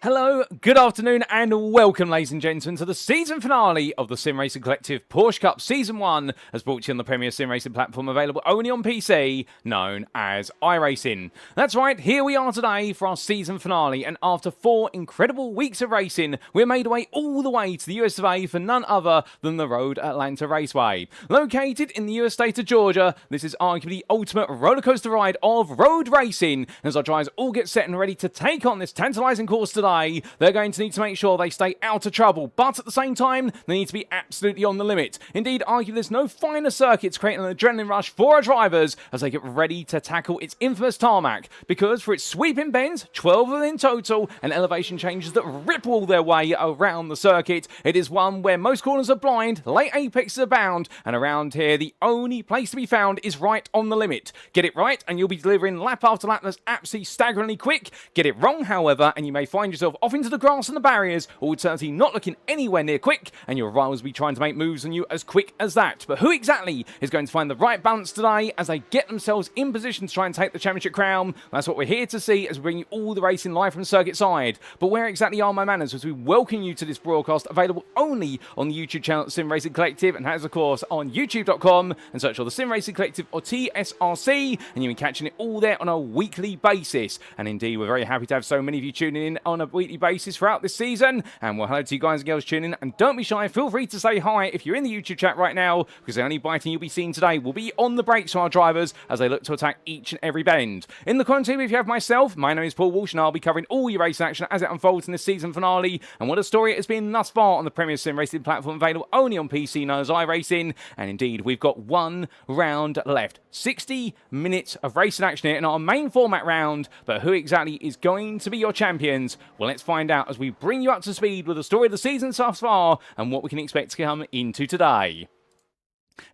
Hello, good afternoon, and welcome, ladies and gentlemen, to the season finale of the Sim Racing Collective Porsche Cup Season 1, as brought to you on the premier sim racing platform available only on PC, known as iRacing. That's right, here we are today for our season finale, and after 4 incredible weeks of racing, we're made our way all the way to the US of A for none other than the Road Atlanta Raceway. Located in the US state of Georgia, this is arguably the ultimate rollercoaster ride of road racing, as our drivers all get set and ready to take on this tantalising course today. They're going to need to make sure they stay out of trouble, but at the same time, they need to be absolutely on the limit. Indeed, arguably there's no finer circuit to create an adrenaline rush for our drivers as they get ready to tackle its infamous tarmac, because for its sweeping bends, 12 of them in total, and elevation changes that ripple their way around the circuit, it is one where most corners are blind, late apexes abound, and around here, the only place to be found is right on the limit. Get it right, and you'll be delivering lap after lap that's absolutely staggeringly quick. Get it wrong, however, and you may find yourself off into the grass and the barriers, or alternatively not looking anywhere near quick, and your rivals will be trying to make moves on you as quick as that. But who exactly is going to find the right balance today as they get themselves in position to try and take the championship crown? That's what we're here to see as we bring you all the racing live from circuit side. But where exactly are my manners as we welcome you to this broadcast available only on the YouTube channel Sim Racing Collective, and that is of course on youtube.com, and search for the Sim Racing Collective or TSRC, and you'll be catching it all there on a weekly basis. And indeed, we're very happy to have so many of you tuning in on a weekly basis throughout this season. And well, hello to you guys and girls tuning in, and don't be shy, feel free to say hi if you're in the YouTube chat right now, because the only biting you'll be seeing today will be on the brakes from our drivers as they look to attack each and every bend. In the content, if you have myself, my name is Paul Walsh, and I'll be covering all your racing action as it unfolds in this season finale, and what a story it has been thus far on the premier sim racing platform available only on PC, known as iRacing. And indeed, we've got one round left, 60 minutes of racing action here in our main format round. But who exactly is going to be your champions? Well, let's find out as we bring you up to speed with the story of the season thus far and what we can expect to come into today.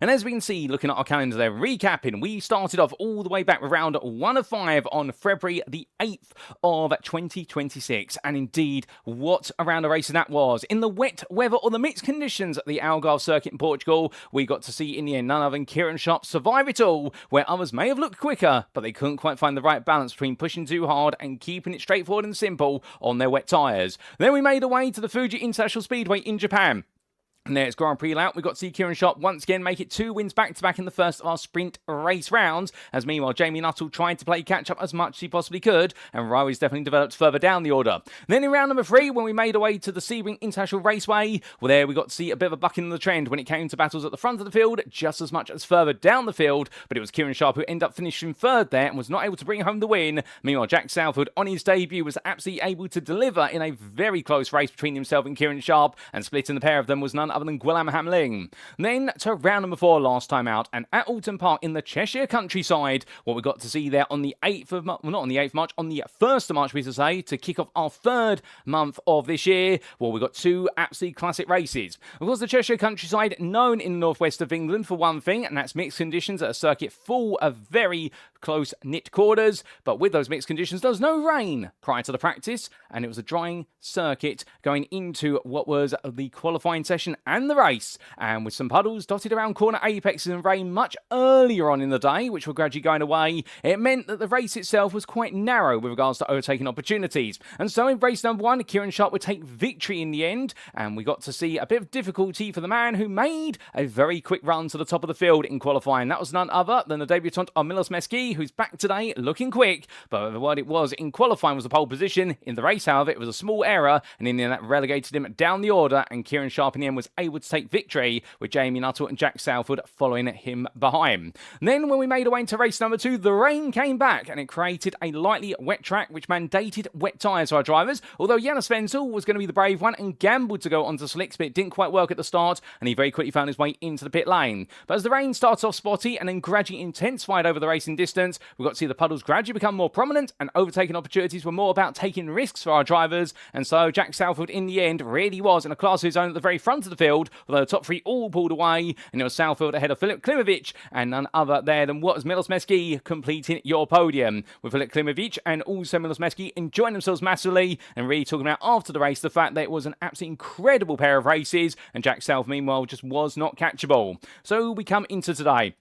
And as we can see, looking at our calendar there, recapping, we started off all the way back with round 1 of 5 on February the 8th of 2026. And indeed, what a round of racing that was. In the wet weather or the mixed conditions at the Algarve circuit in Portugal, we got to see in the end none other than Kieran Sharp survive it all, where others may have looked quicker, but they couldn't quite find the right balance between pushing too hard and keeping it straightforward and simple on their wet tyres. Then we made our way to the Fuji International Speedway in Japan. And there's Grand Prix out. We got to see Kieran Sharp once again make it 2 wins back-to-back in the first of our sprint race rounds, as meanwhile Jamie Nuttall tried to play catch-up as much as he possibly could, and Riley's definitely developed further down the order. Then in round number 3, when we made our way to the Sebring International Raceway, well, there we got to see a bit of a buck in the trend when it came to battles at the front of the field, just as much as further down the field, but it was Kieran Sharp who ended up finishing third there and was not able to bring home the win. Meanwhile, Jack Southwood on his debut was absolutely able to deliver in a very close race between himself and Kieran Sharp, and splitting the pair of them was none other than Gwilym Hamlin. Then to round number 4 last time out, and at Alton Park in the Cheshire countryside, what we got to see there on the 8th of March, well, not on the 8th of March, on the 1st of March, we should say, to kick off our 3rd month of this year. Well, we got 2 absolutely classic races. Of course, the Cheshire countryside, known in the northwest of England for one thing, and that's mixed conditions at a circuit full of very close-knit quarters, but with those mixed conditions, there was no rain prior to the practice, and it was a drying circuit going into what was the qualifying session and the race. And with some puddles dotted around corner apexes and rain much earlier on in the day, which were gradually going away, it meant that the race itself was quite narrow with regards to overtaking opportunities. And so in race number 1, Kieran Sharp would take victory in the end, and we got to see a bit of difficulty for the man who made a very quick run to the top of the field in qualifying. That was none other than the debutant Milos Meski, who's back today looking quick, but what it was in qualifying was the pole position. In the race, however, it was a small error, and in the end that relegated him down the order, and Kieran Sharp in the end was able to take victory, with Jamie Nuttall and Jack Southwood following him behind. Then when we made our way into race number 2, the rain came back and it created a lightly wet track which mandated wet tyres for our drivers, although Janus Wenzel was going to be the brave one and gambled to go onto slicks, but it didn't quite work at the start, and he very quickly found his way into the pit lane. But as the rain started off spotty and then gradually intensified over the racing distance, we got to see the puddles gradually become more prominent, and overtaking opportunities were more about taking risks for our drivers, and so Jack Southwood in the end really was in a class of his own at the very front of the field, although the top 3 all pulled away, and it was Southfield ahead of Filip Klimovic, and none other there than what was Milos Meski completing your podium, with Filip Klimovic and also Milos Meski enjoying themselves massively, and really talking about after the race the fact that it was an absolutely incredible pair of races, and Jack South meanwhile just was not catchable. So we come into today.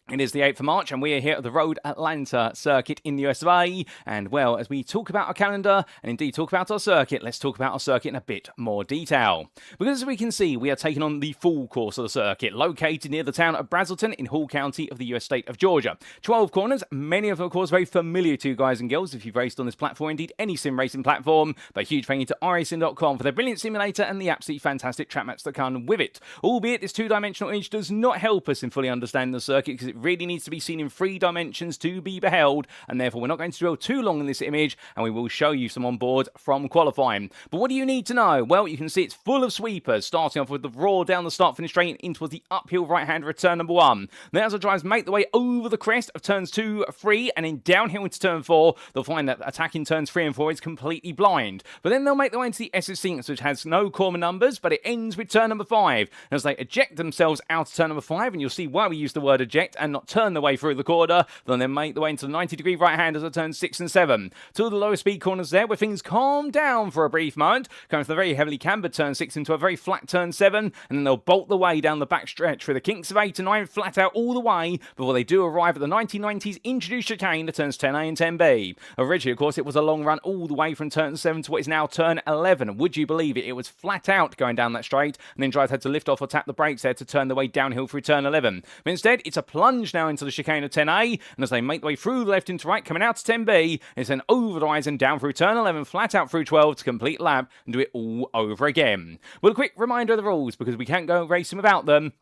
It is the 8th of March, and we are here at the Road Atlanta circuit in the US of A. And, well, as we talk about our calendar and indeed talk about our circuit, let's talk about our circuit in a bit more detail. Because as we can see, we are taking on the full course of the circuit, located near the town of Brazelton in Hall County of the US state of Georgia. 12 corners, many of them, of course, very familiar to you guys and girls if you've raced on this platform, indeed any sim racing platform. But a huge thank you to iRacing.com for their brilliant simulator and the absolutely fantastic track maps that come with it. Albeit this two-dimensional image does not help us in fully understanding the circuit because it really needs to be seen in 3 dimensions to be beheld, and therefore we're not going to dwell too long in this image, and we will show you some on board from qualifying. But what do you need to know? Well, you can see it's full of sweepers, starting off with the raw down the start finish straight in towards the uphill right-hand return number 1. Then as the drivers make the way over the crest of turns 2, 3, and then downhill into turn 4, they'll find that attacking turns 3 and 4 is completely blind. But then they'll make their way into the SS sequence, which has no corner numbers, but it ends with turn number 5. As they eject themselves out of turn number 5, and you'll see why we use the word eject and not turn the way through the corner, they'll then make the way into the 90-degree right-hand as I turn 6 and 7. Two of the lower speed corners there where things calm down for a brief moment, going from the very heavily cambered turn 6 into a very flat turn 7, and then they'll bolt the way down the back stretch through the kinks of 8 and 9 flat out all the way before they do arrive at the 1990s introduced chicane to turns 10A and 10B. Originally, of course, it was a long run all the way from turn 7 to what is now turn 11. Would you believe it? It was flat out going down that straight, and then drivers had to lift off or tap the brakes there to turn the way downhill through turn 11. But instead, it's a plunge now into the chicane of 10A, and as they make the way through the left into right, coming out to 10B, it's then over the rise and down through turn 11, flat out through 12 to complete lap and do it all over again. Well, a quick reminder of the rules, because we can't go racing without them.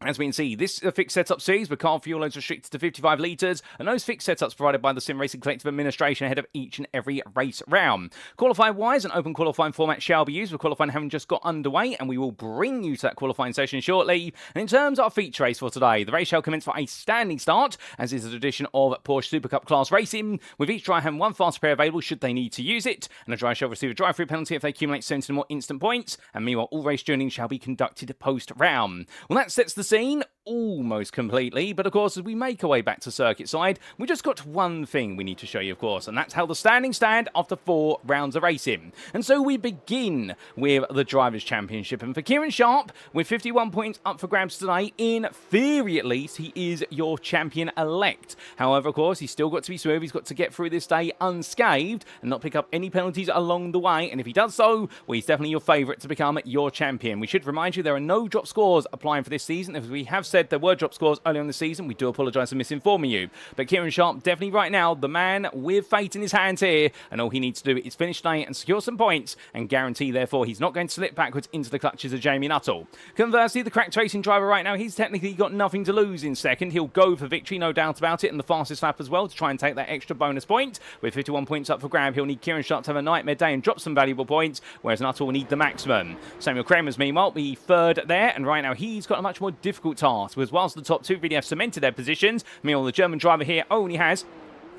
As we can see, this is a fixed setup series with car fuel loads restricted to 55 litres, and those fixed setups provided by the Sim Racing Collective Administration ahead of each and every race round. Qualifying-wise, an open qualifying format shall be used, with qualifying having just got underway, and we will bring you to that qualifying session shortly. And in terms of our feature race for today, the race shall commence for a standing start, as is the tradition of Porsche Super Cup class racing, with each driver having one fast pair available should they need to use it, and a driver shall receive a drive-through penalty if they accumulate 70 or more instant points, and meanwhile all race journeys shall be conducted post-round. Well, that sets the scene almost completely, but of course as we make our way back to circuit side, we just got one thing we need to show you, of course, and that's how the standings stand after 4 rounds of racing. And so we begin with the Drivers' Championship, and for Kieran Sharp, with 51 points up for grabs today, in theory at least, he is your champion-elect. However, of course, he's still got to be smooth, he's got to get through this day unscathed and not pick up any penalties along the way, and if he does so, well, he's definitely your favourite to become your champion. We should remind you there are no drop scores applying for this season, as we have said there were drop scores earlier in the season. We do apologise for misinforming you. But Kieran Sharp, definitely right now, the man with fate in his hands here, and all he needs to do is finish today and secure some points, and guarantee, therefore, he's not going to slip backwards into the clutches of Jamie Nuttall. Conversely, the cracked racing driver right now, he's technically got nothing to lose in second. He'll go for victory, no doubt about it, and the fastest lap as well, to try and take that extra bonus point. With 51 points up for grab, he'll need Kieran Sharp to have a nightmare day and drop some valuable points, whereas Nuttall will need the maximum. Samuel Kramer's, meanwhile, be third there, and right now he's got a much more difficult task, because whilst the top 2 really have cemented their positions, meanwhile the German driver here only has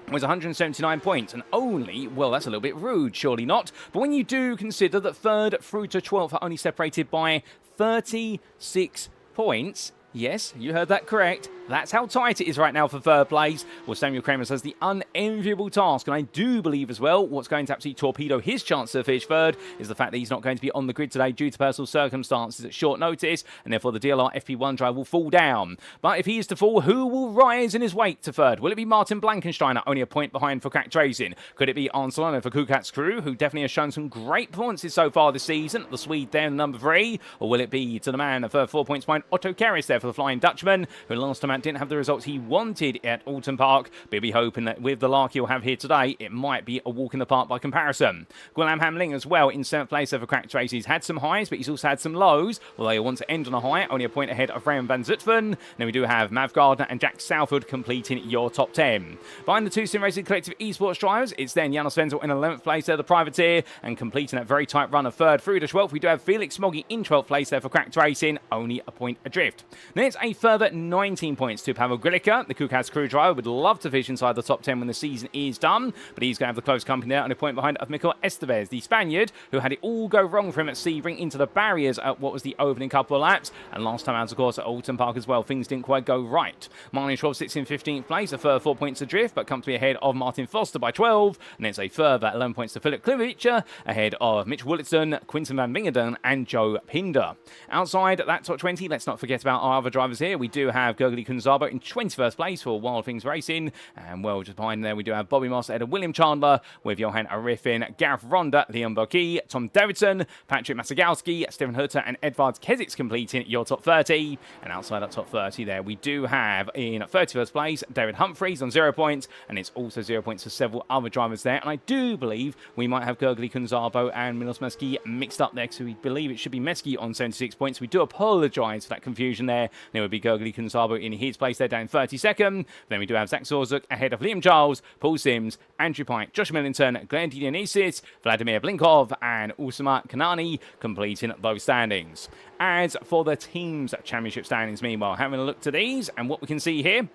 179 points, and only, well, that's a little bit rude, surely not, but when you do consider that 3rd through to 12th are only separated by 36 points, yes, you heard that correct. That's how tight it is right now for 3rd place. Well, Samuel Kramer has the unenviable task, and I do believe as well what's going to absolutely torpedo his chance to finish 3rd is the fact that he's not going to be on the grid today due to personal circumstances at short notice, and therefore the DLR FP1 drive will fall down. But if he is to fall, who will rise in his wake to 3rd? Will it be Martin Blankensteiner, only a point behind for cracked racing? Could it be Arnsolano for Kukat's crew, who definitely has shown some great performances so far this season, the Swede there in number 3? Or will it be to the man of 4 points behind, Otto Keris there for the Flying Dutchman, who last time out didn't have the results he wanted at Alton Park, but he'll be hoping that with the lark he'll have here today, it might be a walk in the park by comparison. Guillaume Hamling as well in 7th place over cracked races. He's had some highs, but he's also had some lows, although he wants to end on a high, only a point ahead of Raymond van Zutphen. Then we do have Mav Gardner and Jack Southwood completing your top 10. Behind the 2 Sim Racing Collective esports drivers, it's then Janos Wenzel in 11th place there, the privateer, and completing that very tight run of 3rd through to 12th. We do have Felix Smoggy in 12th place there for cracked racing, only a point adrift. Then it's a further 19 points to Pavel Grilica, the Kukaz crew driver. Would love to finish inside the top 10 when the season is done, but he's going to have the close company there, and a point behind of Mikel Estevez, the Spaniard, who had it all go wrong for him at Sebring into the barriers at what was the opening couple of laps, and last time out, of course, at Alton Park as well, things didn't quite go right. Martin Schwab sits in 15th place, a further 4 points adrift, but comes to be ahead of Martin Foster by 12, and it's a further 11 points to Philip Klivic, ahead of Mitch Wollitson, Quinton van Wingerden, and Joe Pinder. Outside that top 20, let's not forget about our other drivers here. We do have Gergely Gonzalo in 21st place for Wild Things Racing. And well, just behind there, we do have Bobby Moss ahead of William Chandler with Johan Ariffin, Gareth Ronda, Leon Boki, Tom Davidson, Patrick Masagowski, Stephen Hutter, and Edvard Kezic completing your top 30. And outside that top 30 there, we do have in 31st place David Humphreys on 0 points, and it's also 0 points for several other drivers there. And I do believe we might have Gergely Gonzalo and Milos Meski mixed up there, so we believe it should be Meski on 76 points. We do apologise for that confusion there. There would be Gergely Gonzalo in his place there down 32nd. Then we do have Zach Zorzuk ahead of Liam Giles, Paul Sims, Andrew Pike, Josh Millington, Glenn Dionysis, Vladimir Blinkov, and Usama Kanani completing those standings. As for the teams' championship standings, meanwhile, having a look to these, and what we can see here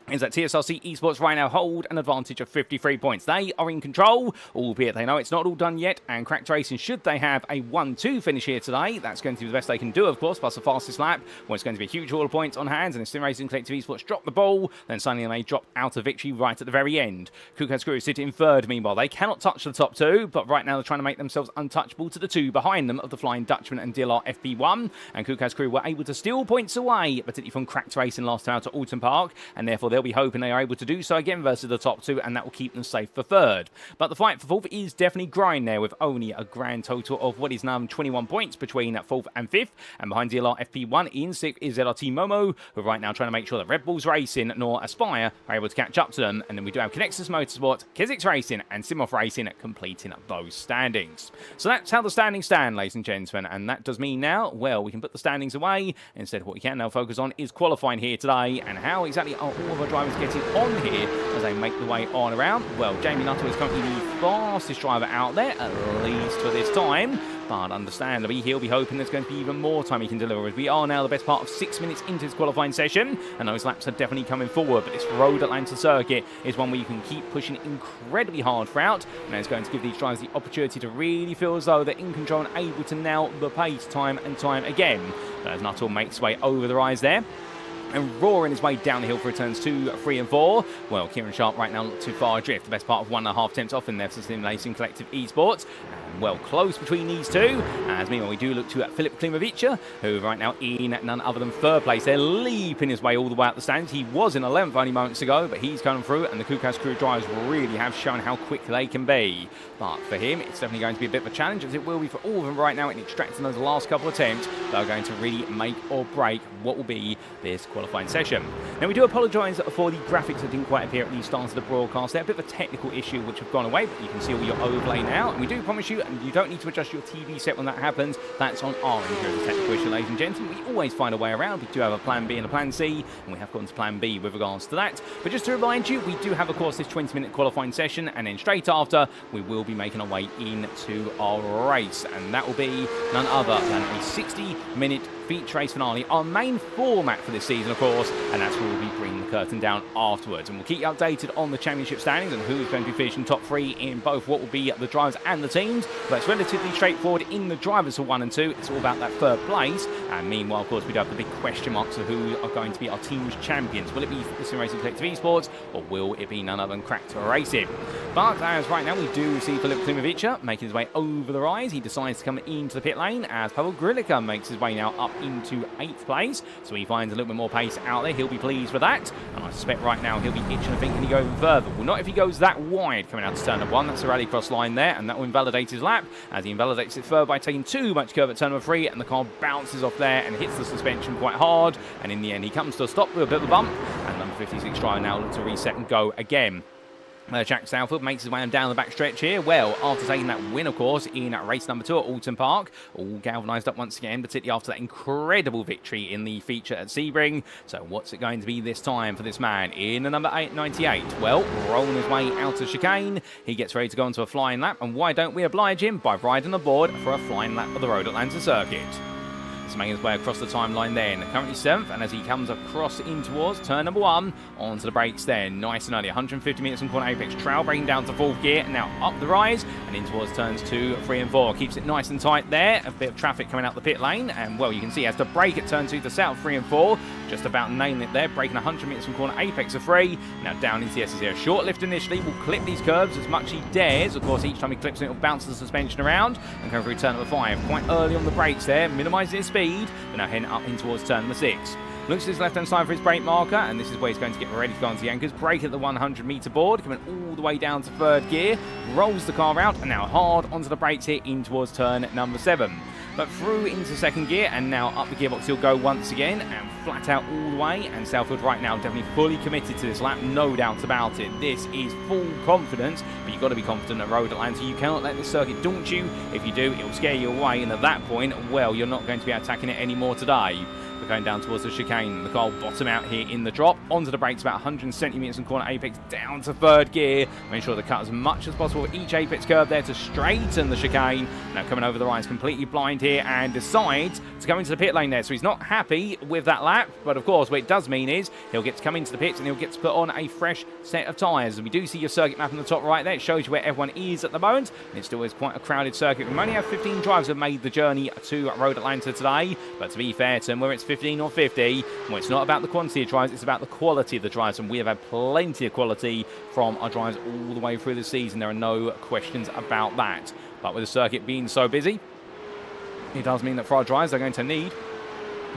is that TSRC Esports right now hold an advantage of 53 points. They are in control, albeit they know it's not all done yet, and Cracked Racing, should they have a 1-2 finish here today, that's going to be the best they can do, of course, plus the fastest lap, well, it's going to be a huge haul of points on hands, and if Sim Racing Collective Esports drop the ball, then suddenly they may drop out of victory right at the very end. Kukas Crew sit in third, meanwhile. They cannot touch the top two, but right now they're trying to make themselves untouchable to the two behind them of the Flying Dutchman and DLR FP1, and Kukas Crew were able to steal points away, particularly from Cracked Racing last time out at Alton Park, and therefore they'll be hoping they are able to do so again versus the top two, and that will keep them safe for third. But the fight for fourth is definitely growing there, with only a grand total of what is now 21 points between fourth and fifth, and behind DLR FP1 in sixth is LRT Momo, who are right now trying to make sure that Red Bulls Racing nor Aspire are able to catch up to them, and then we do have Connexus Motorsport, Kezic Racing, and Simoff Racing completing those standings. So that's how the standings stand, ladies and gentlemen, and that does mean now, well, we can put the standings away. Instead, what we can now focus on is qualifying here today, and how exactly are all of our drivers getting on here as they make the way on around. Well, Jamie Nuttall is currently the fastest driver out there, at least for this time. But understandably, he'll be hoping there's going to be even more time he can deliver, as we are now the best part of 6 minutes into his qualifying session, and those laps are definitely coming forward. But this Road Atlanta circuit is one where you can keep pushing incredibly hard throughout, and it's going to give these drivers the opportunity to really feel as though they're in control and able to nail the pace time and time again. But as Nuttall makes his way over the rise there, and roaring his way down the hill for turns 2, 3 and 4. Well, Kieran Sharp right now not too far adrift, the best part of 1.5 tenths off in there for Sim Racing Collective Esports. And well, close between these two, as meanwhile we do look to Filip Klimovic, who right now in none other than third place. They're leaping his way all the way up the stands. He was in 11th only moments ago, but he's coming through, and the Kukas Crew drivers really have shown how quick they can be. But for him, it's definitely going to be a bit of a challenge, as it will be for all of them right now in extracting those last couple of attempts that are going to really make or break what will be this qualifying session. Now, we do apologise for the graphics that didn't quite appear at the start of the broadcast. They're a bit of a technical issue which have gone away, but you can see all your overlay now, and we do promise you, and you don't need to adjust your TV set when that happens. That's on our end here as a technical issue, ladies and gentlemen. We always find a way around. We do have a plan B and a plan C, and we have gone to plan B with regards to that. But just to remind you, we do have, of course, this 20-minute qualifying session, and then straight after, we will be making our way into our race, and that will be none other than a 60-minute feature race finale, our main format for this season, of course, and that's where we'll be bringing the curtain down afterwards. And we'll keep you updated on the championship standings and who's going to be finishing top 3 in both what will be the drivers and the teams. But it's relatively straightforward in the drivers for 1 and 2. It's all about that third place. And meanwhile, of course, we do have the big question marks of who are going to be our team's champions. Will it be the Sim Racing Collective Esports, or will it be none other than Cracked Racing? But as right now, we do see Filip Klimovic making his way over the rise. He decides to come into the pit lane as Pavel Grilica makes his way now up into 8th place. So he finds a little bit more pace out there. He'll be pleased with that. And I suspect right now he'll be itching to think, can he go even further? Well, not if he goes that wide coming out to turn number 1. That's the rallycross line there, and that will invalidate his lap, as he invalidates it further by taking too much curve at turn number 3, and the car bounces off there and hits the suspension quite hard. And in the end, he comes to a stop with a bit of a bump, and number 56 driver now looks to reset and go again. Jack Southfield makes his way down the back stretch here. Well, after taking that win, of course, in race number 2 at Alton Park, all galvanised up once again, particularly after that incredible victory in the feature at Sebring. So what's it going to be this time for this man in the number 898? Well, rolling his way out of chicane, he gets ready to go into a flying lap, and why don't we oblige him by riding aboard for a flying lap of the Road Atlanta circuit? He's making his way across the timeline then, currently 7th, and as he comes across in towards turn number 1, onto the brakes there, nice and early, 150 metres from corner apex, trail braking down to 4th gear, and now up the rise, and in towards turns 2, 3 and 4, keeps it nice and tight there, a bit of traffic coming out the pit lane, and well, you can see he has to brake at turn 2 to south, 3 and 4, just about nailing it there, braking 100 metres from corner apex of 3, now down into the SS0, short lift initially, will clip these curbs as much as he dares, of course each time he clips it, it'll bounce the suspension around, and come through turn number 5, quite early on the brakes there, minimising his speed, but now heading up in towards turn number 6. Looks to his left-hand side for his brake marker, and this is where he's going to get ready to go onto the anchors. Brake at the 100-metre board, coming all the way down to third gear. Rolls the car out, and now hard onto the brakes here in towards turn number 7. But through into second gear, and now up the gearbox he'll go once again, and flat out all the way. And Southfield right now definitely fully committed to this lap, no doubts about it. This is full confidence, but you've got to be confident at Road Atlanta. You cannot let this circuit daunt you. If you do, it'll scare you away, and at that point, well, you're not going to be attacking it anymore today. We're going down towards the chicane. The car will bottom out here in the drop. Onto the brakes, about 170 metres from corner apex, down to third gear. Make sure to cut as much as possible with each apex curve there to straighten the chicane. Now coming over the rise, completely blind here, and decides to go into the pit lane there. So he's not happy with that lap, but of course what it does mean is he'll get to come into the pits and he'll get to put on a fresh set of tyres. And we do see your circuit map on the top right there. It shows you where everyone is at the moment, and it still is quite a crowded circuit. We only have 15 drivers who have made the journey to Road Atlanta today, but to be fair to them, whether it's 15 or 50, well, it's not about the quantity of drives, it's about the quality of the drives, and we have had plenty of quality from our drives all the way through the season. There are no questions about that. But with the circuit being so busy, it does mean that for our drives, they're going to need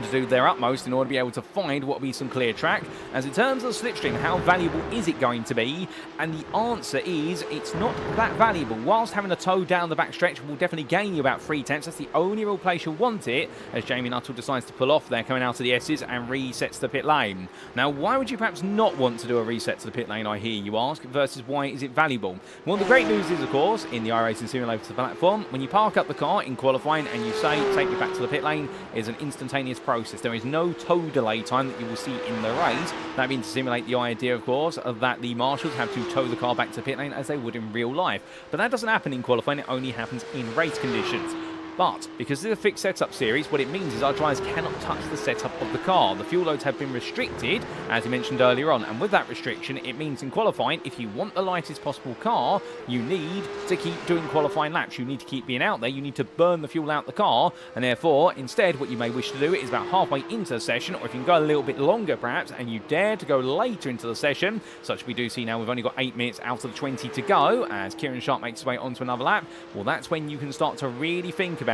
to do their utmost in order to be able to find what will be some clear track. As in terms of the slipstream, how valuable is it going to be? And the answer is it's not that valuable. Whilst having a toe down the backstretch will definitely gain you about 3 tenths, that's the only real place you'll want it, as Jamie Nuttall decides to pull off there coming out of the S's and resets the pit lane. Now, why would you perhaps not want to do a reset to the pit lane, I hear you ask, versus why is it valuable? Well, the great news is, of course, in the iRacing Simulator platform, when you park up the car in qualifying and you say, take me back to the pit lane, is an instantaneous process. There is no tow delay time that you will see in the race. That being to simulate the idea, of course, of that the marshals have to tow the car back to pit lane as they would in real life. But that doesn't happen in qualifying, it only happens in race conditions. But because this is a fixed setup series, what it means is our drivers cannot touch the setup of the car. The fuel loads have been restricted, as you mentioned earlier on, and with that restriction, it means in qualifying, if you want the lightest possible car, you need to keep doing qualifying laps. You need to keep being out there. You need to burn the fuel out the car, and therefore, instead, what you may wish to do is about halfway into the session, or if you can go a little bit longer, perhaps, and you dare to go later into the session, such we do see now we've only got 8 minutes out of the 20 to go, as Kieran Sharp makes his way onto another lap. Well, that's when you can start to really think about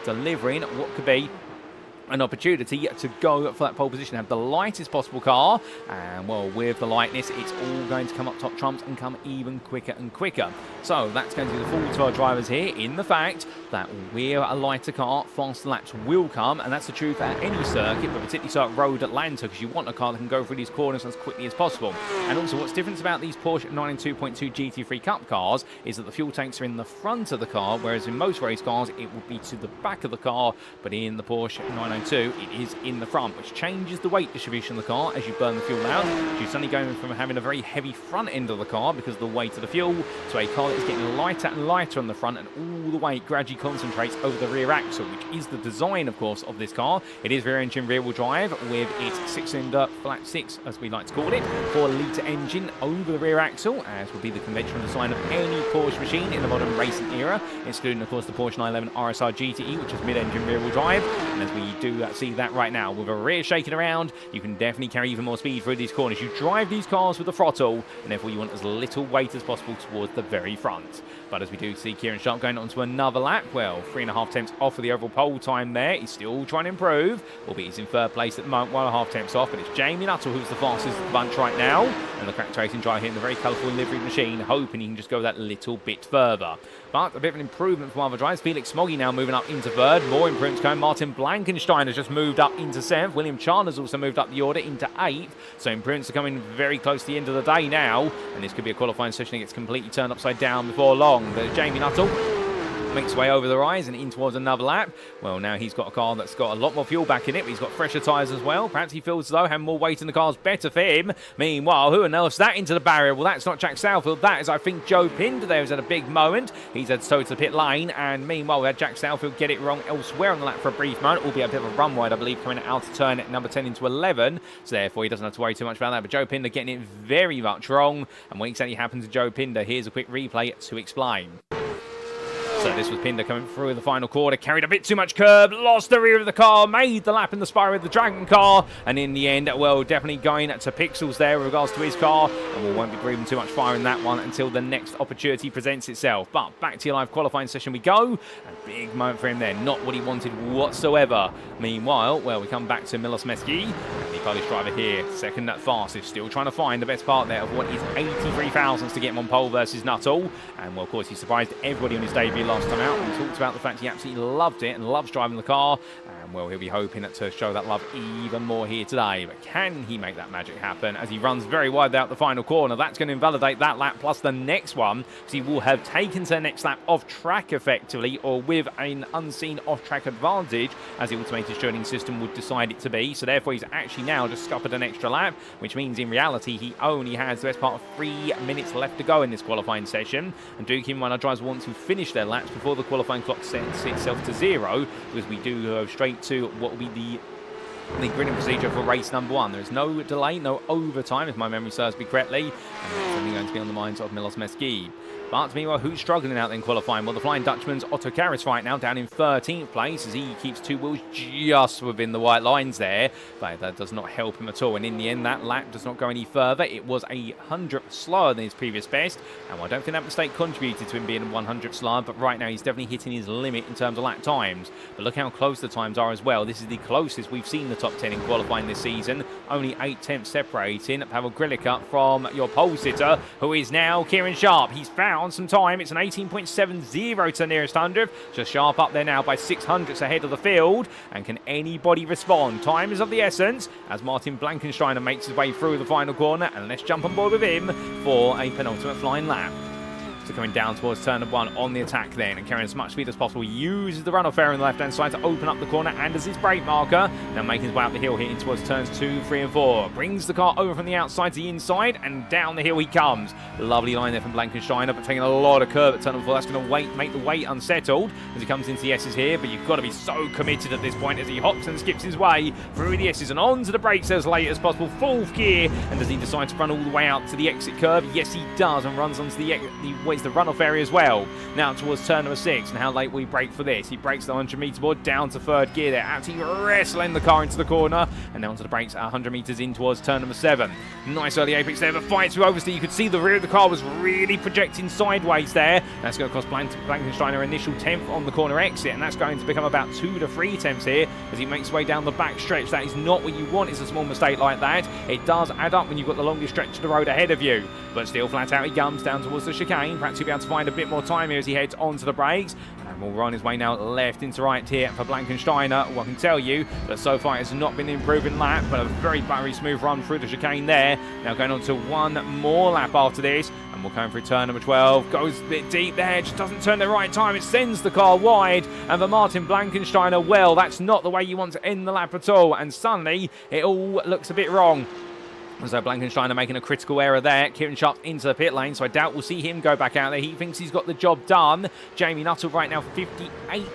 delivering what could be an opportunity to go for that pole position, have the lightest possible car, and well, with the lightness, it's all going to come up top trumps and come even quicker and quicker. So that's going to be the fault to our drivers here in the fact that we're a lighter car, faster laps will come, and that's the truth at any circuit, but particularly so at Road Atlanta, because you want a car that can go through these corners as quickly as possible. And also, what's different about these Porsche 992.2 GT3 Cup cars is that the fuel tanks are in the front of the car, whereas in most race cars, it will be to the back of the car, but in the Porsche 992, it is in the front, which changes the weight distribution of the car as you burn the fuel out. You're suddenly going from having a very heavy front end of the car because of the weight of the fuel to a car that is getting lighter and lighter on the front, and all the weight gradually concentrates over the rear axle, which is the design, of course, of this car. It is rear engine, rear wheel drive with its 6-cylinder flat 6, as we like to call it, 4-litre engine over the rear axle, as would be the conventional design of any Porsche machine in the modern racing era, excluding, of course, the Porsche 911 RSR GTE, which is mid-engine, rear wheel drive. And as we do see that right now, with a rear shaking around, you can definitely carry even more speed through these corners. You drive these cars with the throttle, and therefore you want as little weight as possible towards the very front. But as we do see Kieran Sharp going on to another lap, well, 3.5 tenths off of the overall pole time there. He's still trying to improve, albeit he's in third place at the moment, 1.5 tenths off, but it's Jamie Nuttall who's the fastest of the bunch right now, and the crack racing driver here in the very colourful livery machine, hoping he can just go that little bit further. But a bit of an improvement from other drivers. Felix Smoggy now moving up into third. More improvements going. Martin Blankenstein has just moved up into 7th. William Chandler's also moved up the order into 8th. So improvements are coming very close to the end of the day now. And this could be a qualifying session that gets completely turned upside down before long. But Jamie Nuttall makes his way over the rise and in towards another lap. Well, now he's got a car that's got a lot more fuel back in it, but he's got fresher tyres as well. Perhaps he feels as though having more weight in the car is better for him. Meanwhile, who else that into the barrier? Well, that's not Jack Southfield. That is, I think, Joe Pinder there who's had a big moment. He's had to the pit lane, and meanwhile, we had Jack Southfield get it wrong elsewhere on the lap for a brief moment, albeit a bit of a run wide, I believe, coming out of turn at number 10 into 11. So therefore, he doesn't have to worry too much about that. But Joe Pinder getting it very much wrong. And what exactly happened to Joe Pinder? Here's a quick replay to explain. So this was Pinder coming through the final quarter, carried a bit too much curb, lost the rear of the car, made the lap in the spire with the Dragon car, and in the end, well, definitely going to pixels there with regards to his car, and we won't be breathing too much fire in that one until the next opportunity presents itself. But back to your live qualifying session we go. A big moment for him there, not what he wanted whatsoever. Meanwhile, well, we come back to Milos Meski. And the Polish driver here, second at fastest, still trying to find the best part there of what is 83 thousandths to get him on pole versus Nuttall. And well, of course, he surprised everybody on his debut last time out. He talked about the fact he absolutely loved it and loves driving the car. And well, he'll be hoping to show that love even more here today. But can he make that magic happen as he runs very wide out the final corner? That's going to invalidate that lap plus the next one. So he will have taken to the next lap off track effectively, or with an unseen off-track advantage, as the automated shielding system would decide it to be. So therefore, he's actually now just scuppered an extra lap, which means in reality he only has the best part of 3 minutes left to go in this qualifying session. And do keep in mind, our drivers want to finish their laps before the qualifying clock sets itself to 0, because we do go straight to what will be the griding procedure for race number 1. There is no delay, no overtime, if my memory serves me correctly, and that's only going to be on the minds of Milos Meski. But meanwhile, who's struggling out in qualifying? Well, the Flying Dutchman's Otto Karas right now down in 13th place as he keeps 2 wheels just within the white lines there. But that does not help him at all. And in the end, that lap does not go any further. It was a 100th slower than his previous best. And I don't think that mistake contributed to him being a 100th slower. But right now, he's definitely hitting his limit in terms of lap times. But look how close the times are as well. This is the closest we've seen the top 10 in qualifying this season. Only 8 tenths separating Pavel Grilica from your pole sitter, who is now Kieran Sharp. He's found some time. It's an 18.70 to the nearest 100th. Just Sharp up there now by 600ths ahead of the field. And can anybody respond? Time is of the essence as Martin Blankensteiner makes his way through the final corner. And let's jump on board with him for a penultimate flying lap. So coming down towards turn 1 on the attack then, and carrying as much speed as possible, uses the runoff area on the left-hand side to open up the corner and as his brake marker. Now making his way up the hill, hitting towards turns 2, 3 and 4. Brings the car over from the outside to the inside, and down the hill he comes. Lovely line there from Blankensteiner, but taking a lot of curve at turn 4. That's going to make the weight unsettled as he comes into the S's here, but you've got to be so committed at this point as he hops and skips his way through the S's and onto the brakes as late as possible. 4th gear, and does he decide to run all the way out to the exit curve? Yes, he does, and runs onto the runoff area as well. Now towards turn number 6, and how late we brake for this. He brakes the 100 meter board down to 3rd gear there, absolutely wrestling the car into the corner, and now onto the brakes at 100 meters in towards turn number 7. Nice early apex there, but fights through oversteer. You could see the rear of the car was really projecting sideways there. That's going to cost Blankensteiner initial 10th on the corner exit, and that's going to become about 2 to 3 tenths here as he makes his way down the back stretch. That is not what you want. It's a small mistake like that. It does add up when you've got the longest stretch of the road ahead of you, but still flat out he comes down towards the chicane. Perhaps he'll be able to find a bit more time here as he heads onto the brakes, and will run his way now left into right here for Blankensteiner. Well, I can tell you that so far it's not been an improving lap, but a very smooth run through the chicane there. Now going on to one more lap after this, and we're going through turn number 12. Goes a bit deep there, just doesn't turn the right time. It sends the car wide, and for Martin Blankensteiner, well, that's not the way you want to end the lap at all, and suddenly it all looks a bit wrong. So Blankensteiner making a critical error there. Kieran Sharp into the pit lane, so I doubt we'll see him go back out there. He thinks he's got the job done. Jamie Nuttall right now 58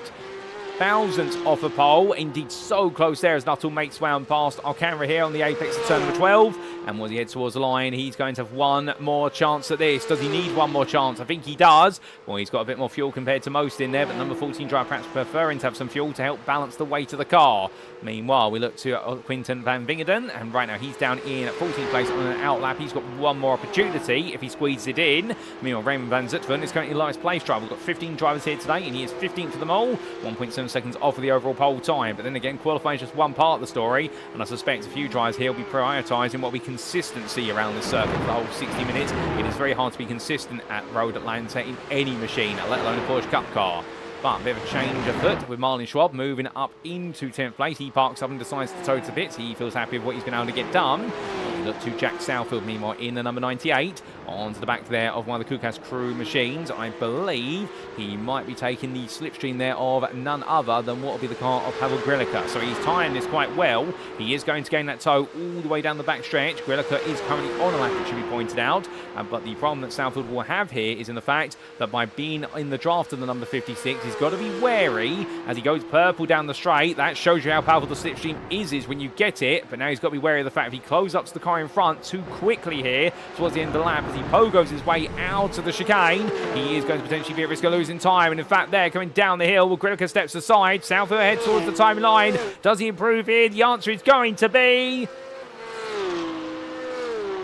thousandths off a pole. Indeed, so close there as Nuttall makes way on past our camera here on the apex of turn number 12. And as he heads towards the line, he's going to have one more chance at this. Does he need one more chance? I think he does. Well, he's got a bit more fuel compared to most in there, but number 14 driver perhaps preferring to have some fuel to help balance the weight of the car. Meanwhile, we look to Quinten van Wingerden, and right now he's down in 14th place on an outlap. He's got one more opportunity if he squeezes it in. Meanwhile, Raymond van Zutphen is currently the lowest place driver. We've got 15 drivers here today, and he is 15th for them all. 1.7 seconds off of the overall pole time. But then again, qualifying is just one part of the story, and I suspect a few drivers here will be prioritising what we consistency around this circuit for the whole 60 minutes. It is very hard to be consistent at Road Atlanta in any machine, let alone a Porsche Cup car. But a bit of a change of foot with Marlon Schwab moving up into 10th place. He parks up and decides to tow to bits. He feels happy with what he's been able to get done. We look to Jack Southfield, meanwhile, in the number 98, onto the back there of one of the Kukas crew machines. I believe he might be taking the slipstream there of none other than what will be the car of Pavel Grilica. So he's timed this quite well. He is going to gain that tow all the way down the back stretch. Grilica is currently on a lap, it should be pointed out. But the problem that Southfield will have here is in the fact that by being in the draft of the number 56, he's got to be wary as he goes purple down the straight. That shows you how powerful the slipstream is when you get it. But now he's got to be wary of the fact if he closes up to the car in front too quickly here towards the end of the lap, as he pogos his way out of the chicane, he is going to potentially be at risk of losing time. And in fact, there coming down the hill, Grilica steps aside. Southfield heads towards the timeline. Does he improve here? The answer is going to be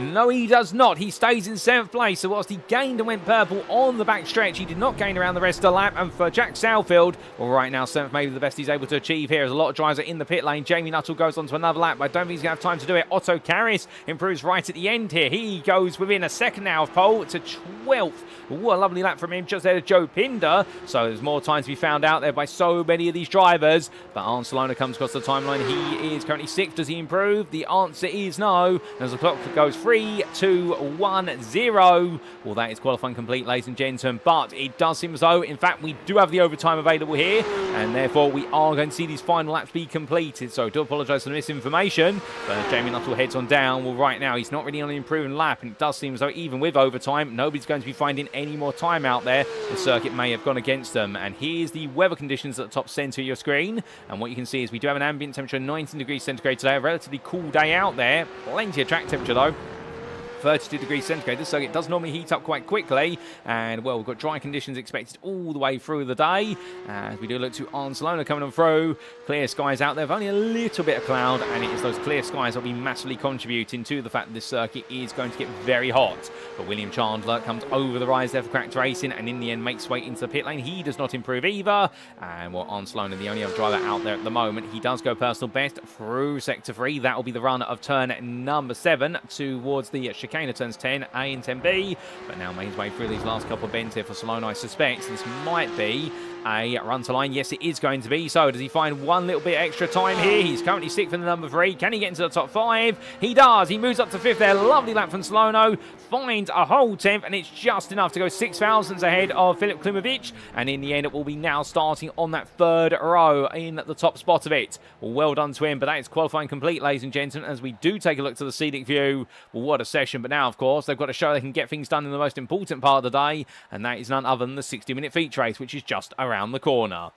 No, he does not. He stays in 7th place. So whilst he gained and went purple on the back stretch, he did not gain around the rest of the lap. And for Jack Southfield, well, right now, 7th may be the best he's able to achieve here, as a lot of drivers are in the pit lane. Jamie Nuttall goes on to another lap, but I don't think he's going to have time to do it. Otto Karras improves right at the end here. He goes within a second now of pole to 12th. What a lovely lap from him, just there to Joe Pinder. So there's more time to be found out there by so many of these drivers. But Arcelona comes across the timeline. He is currently 6th. Does he improve? The answer is no. As the clock goes 3, 2, 1, 0. Well, that is qualifying complete, ladies and gentlemen. But it does seem as though, in fact, we do have the overtime available here. And therefore, we are going to see these final laps be completed. So I do apologise for the misinformation. But as Jamie Nuttall heads on down, well, right now, he's not really on an improving lap. And it does seem as though even with overtime, nobody's going to be finding any more time out there. The circuit may have gone against them. And here's the weather conditions at the top centre of your screen. And what you can see is we do have an ambient temperature of 19 degrees centigrade today. A relatively cool day out there. Plenty of track temperature though. 32 degrees centigrade. This circuit does normally heat up quite quickly, and well, we've got dry conditions expected all the way through the day. As we do look to Arcelona coming on through, clear skies out there, with only a little bit of cloud, and it is those clear skies that will be massively contributing to the fact that this circuit is going to get very hot. But William Chandler comes over the rise there for Cracked Racing, and in the end makes way into the pit lane. He does not improve either, and well, Arcelona, the only other driver out there at the moment, he does go personal best through sector 3. That will be the run of turn number 7 towards the chicane of turns 10A and 10B, but now makes his way through these last couple of bends here for Salone. I suspect this might be a run to line. Yes, it is going to be. So does he find one little bit extra time here? He's currently 6th in the number 3. Can he get into the top 5? He does. He moves up to 5th there. Lovely lap from Salono. Finds a whole 10th, and it's just enough to go 6 thousandths ahead of Filip Klimovic. And in the end, it will be now starting on that 3rd row in the top spot of it. Well done to him, but that is qualifying complete, ladies and gentlemen, as we do take a look to the scenic view. Well, what a session. But now, of course, they've got to show they can get things done in the most important part of the day, and that is none other than the 60-minute feature race, which is just around the corner.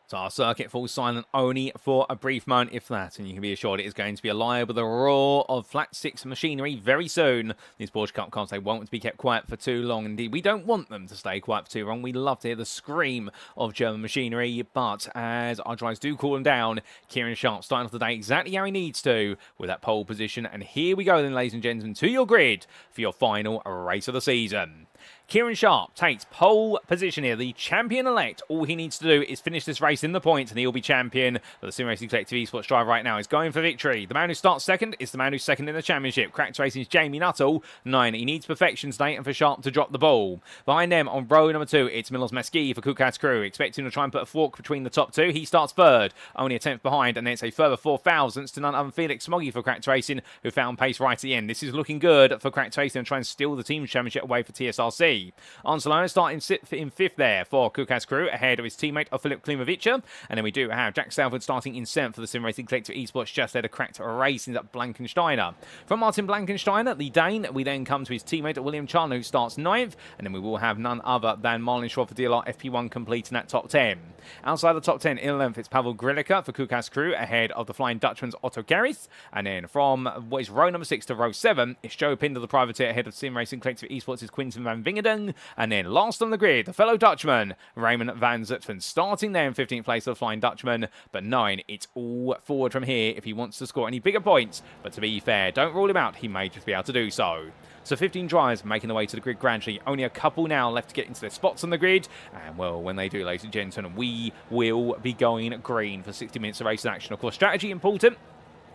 So our circuit falls silent only for a brief moment, if that, and you can be assured it is going to be alive with a roar of flat 6 machinery very soon. These Porsche Cup cars, they won't be kept quiet for too long. Indeed, we don't want them to stay quiet for too long. We love to hear the scream of German machinery, but as our drivers do cool them down, Kieran Sharp starting off the day exactly how he needs to with that pole position. And here we go then, ladies and gentlemen, to your grid for your final race of the season. Kieran Sharp takes pole position here, the champion-elect. All he needs to do is finish this race in the points, and he'll be champion. But the Sim Racing Collective Esports driver right now is going for victory. The man who starts second is the man who's second in the championship. Cracked Racing's Jamie Nuttall, 9. He needs perfection today and for Sharp to drop the ball. Behind them on row number 2, it's Milos Maski for Kukas Crew. Expecting to try and put a fork between the top 2. He starts 3rd, only a 10th behind, and then it's a further 4 thousandths to none other than Felix Smoggy for Cracked Racing, who found pace right at the end. This is looking good for Cracked Racing and try and steal the team's championship away for TSRC. Arcelona starting in 5th there for Kukas Crew, ahead of his teammate of Filip Klimovic. And then we do have Jack Salford starting in 7th for the Sim Racing Collective Esports, just there to Cracked Racing at Blankensteiner. From Martin Blankensteiner, the Dane, we then come to his teammate William Chandler, who starts 9th. And then we will have none other than Marlon Schwab for DLR FP1 completing that top 10. Outside the top 10 in 11th, it's Pavel Grilica for Kukas Crew, ahead of the Flying Dutchman's Otto Karras. And then from what is row number 6 to row 7, it's Joe Pinder, the privateer, ahead of Sim Racing Collective Esports is Quinten van Wingerden. And then last on the grid, the fellow Dutchman, Raymond van Zutphen, starting there in 15th place for the Flying Dutchman. But 9, it's all forward from here if he wants to score any bigger points. But to be fair, don't rule him out, he may just be able to do so. So 15 drivers making their way to the grid gradually. Only a couple now left to get into their spots on the grid. And, well, when they do, ladies and gentlemen, we will be going green for 60 minutes of race action. Of course, strategy important.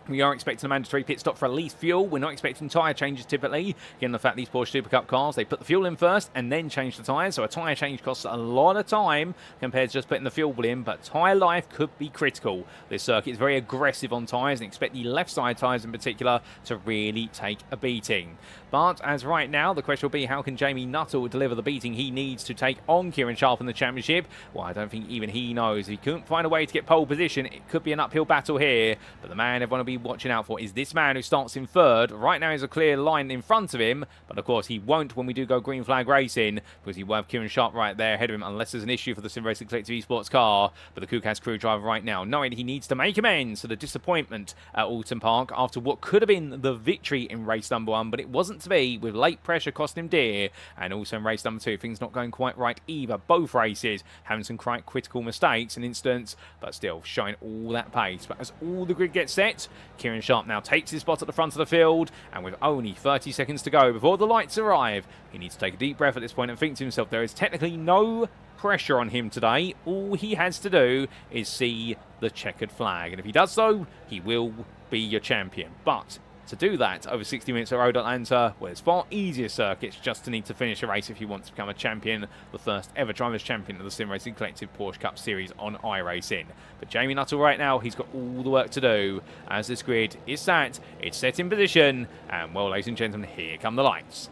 We are expecting a mandatory pit stop for at least fuel. We're not expecting tyre changes typically. Given the fact these Porsche Super Cup cars, they put the fuel in first and then change the tyres. So a tyre change costs a lot of time compared to just putting the fuel in. But tyre life could be critical. This circuit is very aggressive on tyres, and expect the left side tyres in particular to really take a beating. But as right now, the question will be, how can Jamie Nuttall deliver the beating he needs to take on Kieran Sharp in the championship? Well, I don't think even he knows. If he couldn't find a way to get pole position, it could be an uphill battle here. But the man everyone will be be watching out for is this man who starts in third. Right now is a clear line in front of him, but of course he won't when we do go green flag racing, because he will have Kieran Sharp right there ahead of him, unless there's an issue for the Sim Racing Collective Esports car. But the Kukas crew driver right now, knowing he needs to make amends to the disappointment at Alton Park after what could have been the victory in race number 1, but it wasn't to be, with late pressure costing him dear, and also in race number 2, things not going quite right either. Both races having some quite critical mistakes and incidents, but still showing all that pace. But as all the grid gets set, Kieran Sharp now takes his spot at the front of the field, and with only 30 seconds to go before the lights arrive, he needs to take a deep breath at this point and think to himself there is technically no pressure on him today. All he has to do is see the checkered flag, and if he does so, he will be your champion. But to do that over 60 minutes at Road Atlanta, well, it's far easier circuits just to need to finish a race if you want to become a champion, the first ever Drivers' Champion of the Sim Racing Collective Porsche Cup Series on iRacing. But Jamie Nuttall right now, he's got all the work to do as this grid is sat, it's set in position, and well, ladies and gentlemen, here come the lights.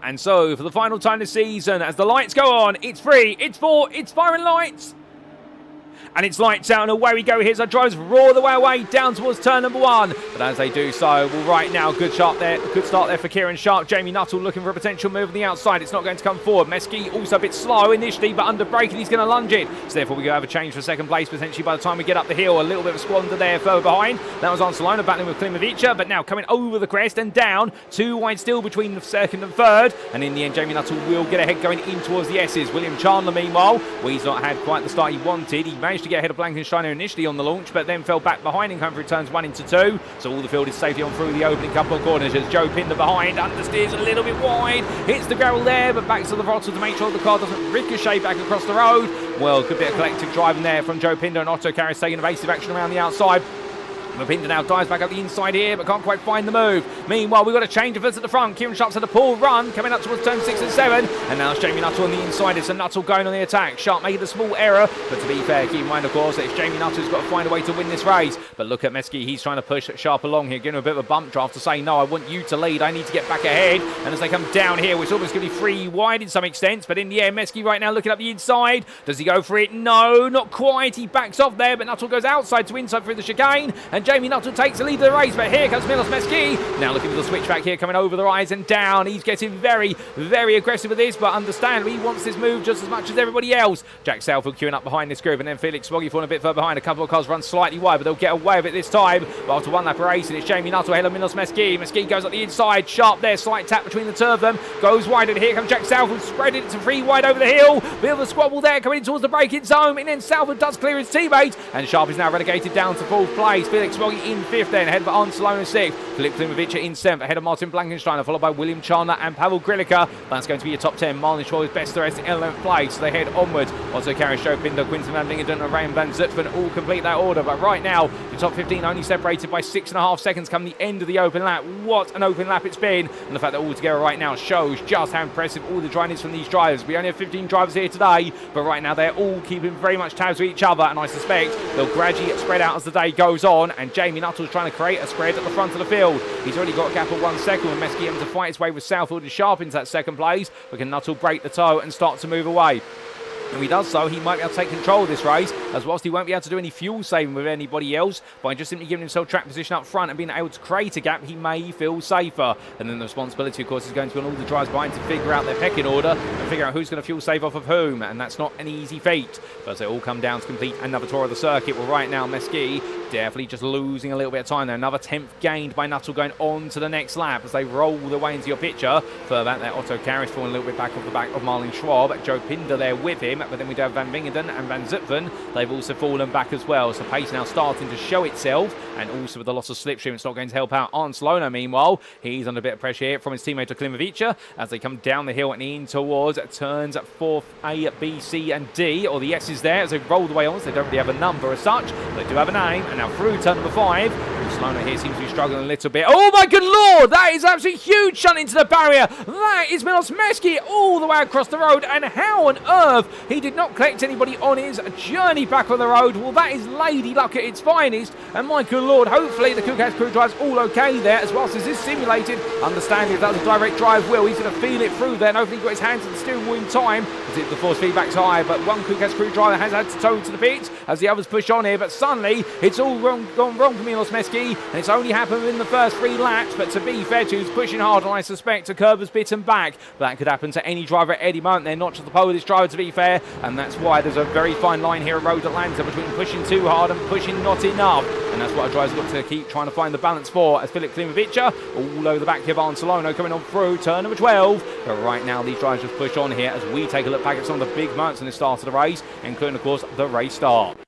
And so, for the final time this season, as the lights go on, it's 3, it's 4, it's firing lights! And it's lights out and away we go. Here's our drivers roar the way away down towards turn number 1. But as they do so, well, right now, good start there for Kieran Sharp. Jamie Nuttall looking for a potential move on the outside. It's not going to come forward. Meski also a bit slow initially, but under brake, and he's going to lunge it. So therefore, we go have a change for second place potentially by the time we get up the hill. A little bit of a squander there further behind. That was Barcelona battling with Klimovicza, but now coming over the crest and down. 2 wide still between the second and third. And in the end, Jamie Nuttall will get ahead going in towards the S's. William Chandler, meanwhile, well, he's not had quite the start he wanted. He managed to get ahead of Blankensteiner initially on the launch, but then fell back behind and come through turns 1 into 2. So all the field is safely on through the opening couple of corners as Joe Pinder behind, understeers a little bit wide, hits the gravel there, but back to the throttle to make sure the car doesn't ricochet back across the road. Well, good bit of collective driving there from Joe Pinder, and Otto Karras taking evasive action around the outside. Pinder now dives back up the inside here, but can't quite find the move. Meanwhile, we've got a change of us at the front. Kieran Sharp's had a poor run, coming up towards turn 6 and 7. And now it's Jamie Nuttall on the inside. It's a Nuttall going on the attack. Sharp made a small error, but to be fair, keep in mind, of course, that it's Jamie Nuttall who's got to find a way to win this race. But look at Meski. He's trying to push Sharp along here, giving him a bit of a bump draft to say, no, I want you to lead. I need to get back ahead. And as they come down here, it's almost going to be 3 wide in some extent. But in the air, Meski right now looking up the inside. Does he go for it? No, not quite. He backs off there, but Nuttall goes outside to inside through the chicane. And Jamie Nuttall takes a lead of the race, but here comes Milos Meski. Now looking for the switchback here, coming over the rise and down. He's getting very, very aggressive with this, but understandably, he wants this move just as much as everybody else. Jack Southfield queuing up behind this group, and then Felix Swoggy falling a bit further behind. A couple of cars run slightly wide, but they'll get away with it this time. But after 1 lap of racing, it's Jamie Nuttall ahead of Milos Meski. Meski goes up the inside, Sharp there, slight tap between the two of them, goes wide, and here comes Jack Southfield, spreading it to 3 wide over the hill. Bit of a squabble there, coming in towards the braking zone, and then Southfield does clear his teammate, and Sharp is now relegated down to 4th place. Felix Swoggy in 5th then, ahead of Barcelona 6th. Filip Klimovicza in 7th, ahead of Martin Blankensteiner, followed by William Chandler and Pavel Grilica. That's going to be your top 10. Marlon Shaw is best the rest in 11th place. So they head onwards. Also Karras, Joe Pinder, Quinton van Dingenden and Ryan van Zutphen all complete that order. But right now, the top 15 only separated by 6.5 seconds come the end of the open lap. What an open lap it's been. And the fact that all together right now shows just how impressive all the driving is from these drivers. We only have 15 drivers here today, but right now they're all keeping very much tabs with each other, and I suspect they'll gradually spread out as the day goes on. And Jamie Nuttall's trying to create a spread at the front of the field. He's already got a gap of 1 second with Meski having to fight his way with Southfield and Sharp into that second place. But can Nuttall break the toe and start to move away? And if he does so, he might be able to take control of this race, as whilst he won't be able to do any fuel saving with anybody else, by just simply giving himself track position up front and being able to create a gap, he may feel safer. And then the responsibility, of course, is going to be on all the drivers behind to figure out their pecking order and figure out who's going to fuel save off of whom, and that's not an easy feat. But they all come down to complete another tour of the circuit. Well, right now, Meski definitely just losing a little bit of time there. Another 10th gained by Nuttall going on to the next lap as they roll their way into your picture. Further back there, Otto Karras falling a little bit back off the back of Marlon Schwab. Joe Pinder there with him, but then we do have Van Wingenden and Van Zutphen. They've also fallen back as well. So pace now starting to show itself, and also with the loss of slipstream, it's not going to help out Arnslona. Meanwhile, he's under a bit of pressure here from his teammate Klimovicza as they come down the hill and in towards turns 4, A, B, C and D, or the S's there as they roll the way on. So they don't really have a number as such, they do have a name. And now through turn number 5, Arnslona here seems to be struggling a little bit. Oh my good lord, that is absolutely huge shunt into the barrier. That is Milos Meski all the way across the road, and how on earth he did not collect anybody on his journey back on the road. Well, that is lady luck at its finest, and my good lord, hopefully the Kukas crew drives all okay there, as whilst this is simulated. Understanding if that's a direct drive wheel, he's going to feel it through there, and hopefully he got his hands on the steering wheel in time to The force feedback's high, but one quick-ass crew driver has had to tow to the pits as the others push on here, but suddenly it's all gone wrong for Milos Meski, and it's only happened in the first 3 laps. But to be fair to, he's pushing hard, and I suspect a curb has bitten back. But that could happen to any driver at any moment. They're not just the Polish driver, to be fair, and that's why there's a very fine line here at Road Atlanta between pushing too hard and pushing not enough. And that's what a driver's got to keep trying to find the balance for, as Filip Klimovicza all over the back here. Barcelona coming on through turn number 12. But right now these drivers just push on here as we take a look back at some of the big moments in the start of the race, including of course the race start.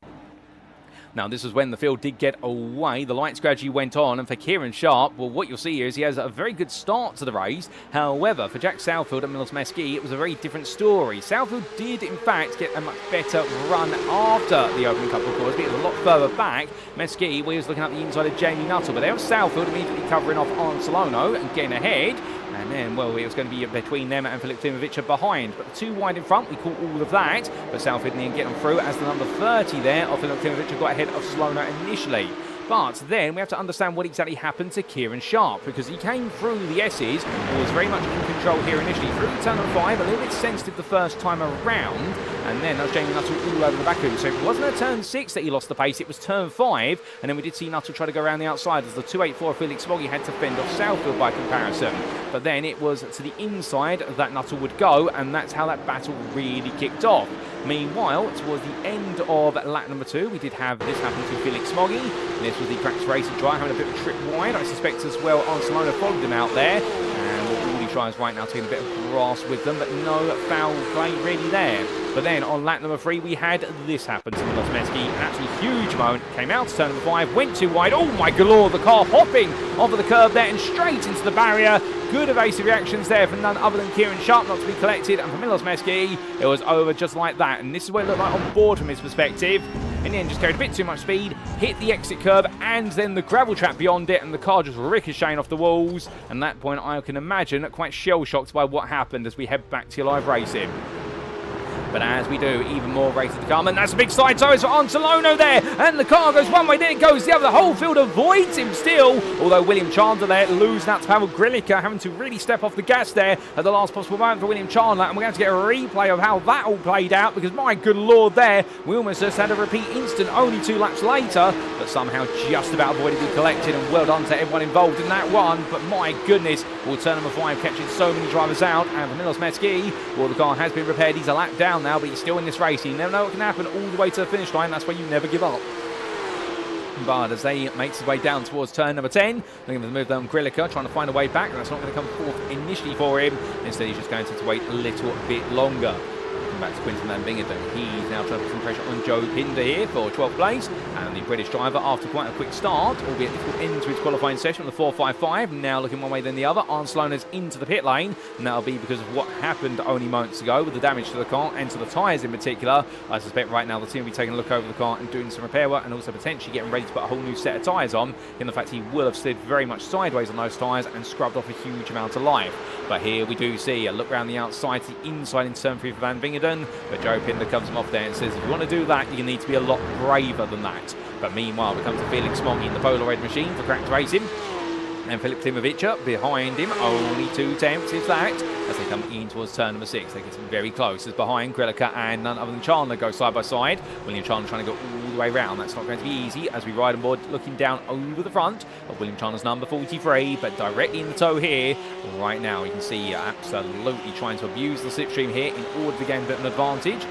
Now, this is when the field did get away. The lights gradually went on, and for Kieran Sharp, well, what you'll see here is he has a very good start to the race. However, for Jack Southfield and Milos Meski, it was a very different story. Southfield did, in fact, get a much better run after the opening couple of corners, but it was a lot further back. Meski, he was looking at the inside of Jamie Nuttall, but there was Southfield immediately covering off Arnsolono and getting ahead. And then, well, it was going to be between them and Filip Klimovicza behind. But the 2 wide in front, we caught all of that. But Southfield didn't get them through as the number 30 there of Filip Klimovicza got ahead of Slono initially. But then we have to understand what exactly happened to Kieran Sharp, because he came through the S's and was very much in control here initially. Through turn number 5, a little bit sensitive the first time around, and then that was Jamie Nuttall all over the back of him. So it wasn't at turn 6 that he lost the pace, it was turn 5, and then we did see Nuttall try to go around the outside as the 284 Felix Smoggy had to fend off Southfield by comparison. But then it was to the inside that Nuttall would go, and that's how that battle really kicked off. Meanwhile, towards the end of lap number 2, we did have this happen to Felix Smoggy. This was the practice racing driver having a bit of a trip wide. I suspect as well Arnsolono followed him out there. And all he tries right now taking a bit of grass with them, but no foul play really there. But then on lap number 3, we had this happen to Milos Meski. An absolutely huge moment. Came out to turn number 5, went too wide. Oh my good lord, the car hopping over the curb there and straight into the barrier. Good evasive reactions there from none other than Kieran Sharp, not to be collected. And for Milos Meski, it was over just like that. And this is what it looked like on board from his perspective. In the end, just carried a bit too much speed, hit the exit curb, and then the gravel trap beyond it, and the car just ricocheting off the walls. And at that point, I can imagine quite shell-shocked by what happened as we head back to live racing. But as we do, even more races to come, and that's a big side toes for Arnsolono there, and the car goes one way, then it goes the other. The whole field avoids him still, although William Chandler there losing out to Pavel Grilica, having to really step off the gas there at the last possible moment for William Chandler, and we're going to get a replay of how that all played out, because my good lord there, we almost just had a repeat instant only 2 laps later, but somehow just about avoided being collected, and well done to everyone involved in that one. But my goodness, will turn number 5 catching so many drivers out, and for Milos Meski, well, the car has been repaired, he's a lap down now, but he's still in this race. You never know what can happen all the way to the finish line. That's why you never give up. But as they makes his way down towards turn number 10, looking to move down Grilica, trying to find a way back, and that's not going to come forth initially for him. Instead, he's just going to wait a little bit longer. Back to Quinton van Bingenden. He's now trying to put some pressure on Joe Pinder here for 12th place, and the British driver, after quite a quick start, albeit difficult into his qualifying session with the 4.55, now looking one way then the other. Arnsolono's into the pit lane, and that'll be because of what happened only moments ago with the damage to the car and to the tyres in particular. I suspect right now the team will be taking a look over the car and doing some repair work, and also potentially getting ready to put a whole new set of tyres on, in the fact he will have slid very much sideways on those tyres and scrubbed off a huge amount of life. But here we do see a look around the outside to the inside in turn 3 for Van Bingenden, but Joe Pinder comes him off there and says if you want to do that, you need to be a lot braver than that. But meanwhile, it comes to Felix Smoggy in the Polo Red machine for cracked racing. And Filip Klimovicza behind him, only 2 attempts, if that, as they come in towards turn number 6. They get very close, as behind Grilica and none other than Chandler go side by side. William Chandler trying to go all the way round. That's not going to be easy as we ride on board, looking down over the front of William Chandler's number 43, but directly in the tow here. Right now, you can see absolutely trying to abuse the slipstream here in order to gain a bit of an advantage.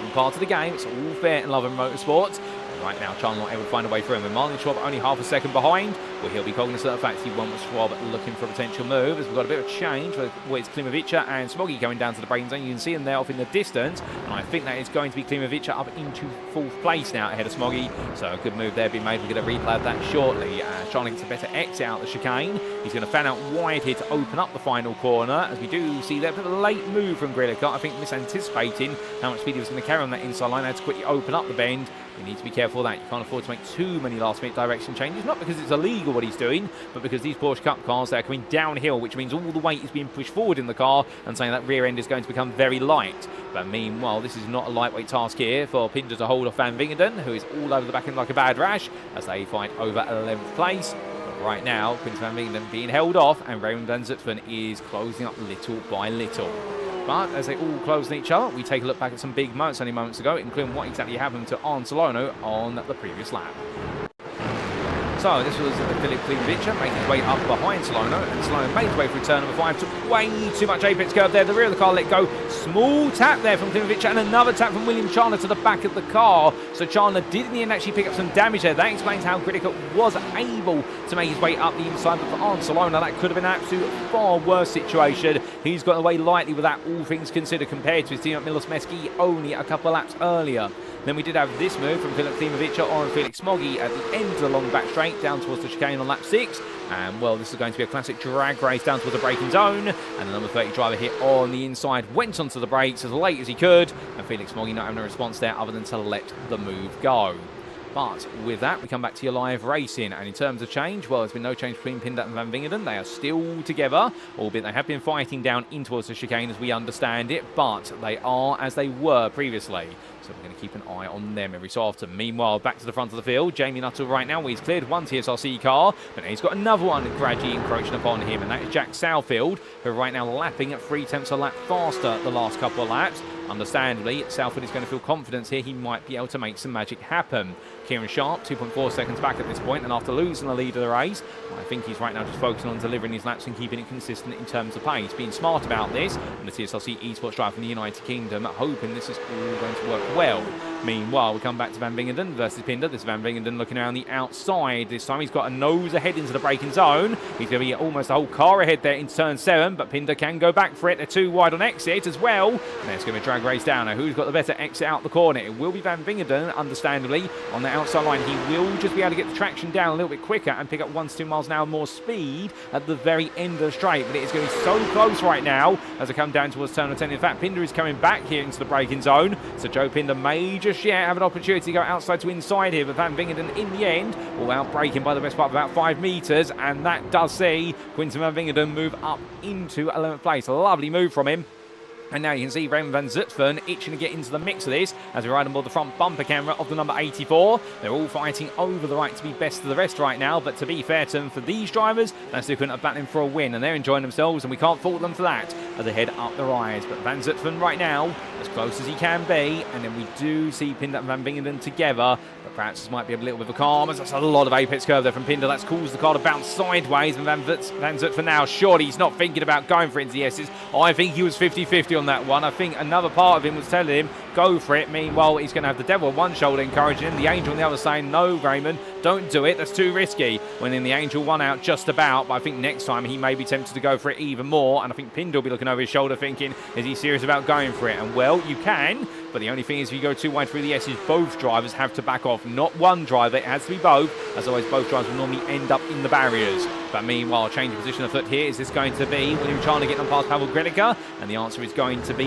All part of the game, it's all fair in love and motorsports. Right now, Chandler not able to find a way through him. And Marlon Schwab only half a second behind. Well, he'll be cognizant of the fact he won with Schwab looking for a potential move. As we've got a bit of a change with it's Klimovicza and Smoggy going down to the braking zone. You can see them there off in the distance. And I think that is going to be Klimovicza up into 4th place now ahead of Smoggy. So a good move there being made. We're going to replay of that shortly. Chandler gets a better exit out the chicane. He's going to fan out wide here to open up the final corner. As we do see there, a bit of a late move from Grilica. I think misanticipating how much speed he was going to carry on that inside line. Had to quickly open up the bend. You need to be careful of that. You can't afford to make too many last-minute direction changes, not because it's illegal what he's doing, but because these Porsche Cup cars, they're coming downhill, which means all the weight is being pushed forward in the car, and saying that rear end is going to become very light. But meanwhile, this is not a lightweight task here for Pinder to hold off Van Bingenden, who is all over the back end like a bad rash, as they fight over 11th place. But right now, Quinton van Bingenden being held off, and Raymond van Zutphen is closing up little by little. But as they all close on each other, we take a look back at some big moments only moments ago, including what exactly happened to Arcelorno on the previous lap. So this was Philip Klimovich making his way up behind Salono, and Salono made his way through turn number 5, took way too much apex curve there. The rear of the car let go. Small tap there from Klimovich, and another tap from William Chandler to the back of the car. So Chandler did in the end actually pick up some damage there. That explains how Critica was able to make his way up the inside, but for Arcelorno that could have been an absolute far worse situation. He's gotten away lightly with that, all things considered, compared to his teammate Milos Meski only a couple of laps earlier. Then we did have this move from Philip Klimovich on Felix Smoggy at the end of the long back straight down towards the chicane on lap 6. And well, this is going to be a classic drag race down towards the braking zone. And the number 30 driver hit on the inside, went onto the brakes as late as he could. And Felix Smoggy not having a response there other than to let the move go. But with that, we come back to your live racing. And in terms of change, well, there's been no change between Pindar and Van Wingerden. They are still together, albeit they have been fighting down in towards the chicane as we understand it. But they are as they were previously. So we're going to keep an eye on them every so often. Meanwhile, back to the front of the field, Jamie Nuttall right now, he's cleared one TSRC car, but now he's got another one gradually encroaching upon him, and that is Jack Southfield, who right now lapping at 3/10 a lap faster the last couple of laps. Understandably, Southfield is going to feel confidence here. He might be able to make some magic happen. Kieran Sharp, 2.4 seconds back at this point, and after losing the lead of the race, I think he's right now just focusing on delivering his laps and keeping it consistent in terms of pace. Being smart about this, and the TSRC esports driver from the United Kingdom, hoping this is all going to work well. Meanwhile, we come back to Van Wingerden versus Pindar. This is Van Wingerden looking around the outside. This time he's got a nose ahead into the braking zone. He's going to be almost a whole car ahead there in turn 7, but Pindar can go back for it. They're too wide on exit as well. And it's going to be a drag race down. Now, who's got the better exit out the corner? It will be Van Wingerden, understandably. On the outside line, he will just be able to get the traction down a little bit quicker and pick up 1 to 2 miles an hour more speed at the very end of the straight. But it is going to be so close right now as they come down towards turn 10. In fact, Pindar is coming back here into the braking zone. So Joe Pindar may just yet have an opportunity to go outside to inside here, but Van Wingerden in the end will outbraking by the best part of about 5 metres, and that does see Quinten Van Wingerden move up into 11th place. A lovely move from him. And now you can see Raymond van Zutphen itching to get into the mix of this as we ride on board the front bumper camera of the number 84. They're all fighting over the right to be best of the rest right now, but to be fair to them, for these drivers, they're still going to battling for a win, and they're enjoying themselves, and we can't fault them for that as they head up the rise. But Van Zutphen right now, as close as he can be, and then we do see Pindar and Van Wingerden together, but perhaps this might be a little bit of a calm, as that's a lot of apex curve there from Pindar. That's caused the car to bounce sideways, and Van Zutphen now, surely he's not thinking about going for it into the S's. I think he was 50-50 on that one. I think another part of him was telling him, go for it. Meanwhile, he's going to have the devil on one shoulder encouraging him, the angel on the other saying, no, Raymond, don't do it, that's too risky. When then the angel won out just about, but I think next time he may be tempted to go for it even more, and I think Pindar will be looking over his shoulder thinking, is he serious about going for it? And well, you can, but the only thing is if you go too wide through the S's, both drivers have to back off. Not one driver, it has to be both, as always both drivers will normally end up in the barriers. But meanwhile, change of position afoot here. Is this going to be William Chandler getting on past Pavel Grilica? And the answer is going to be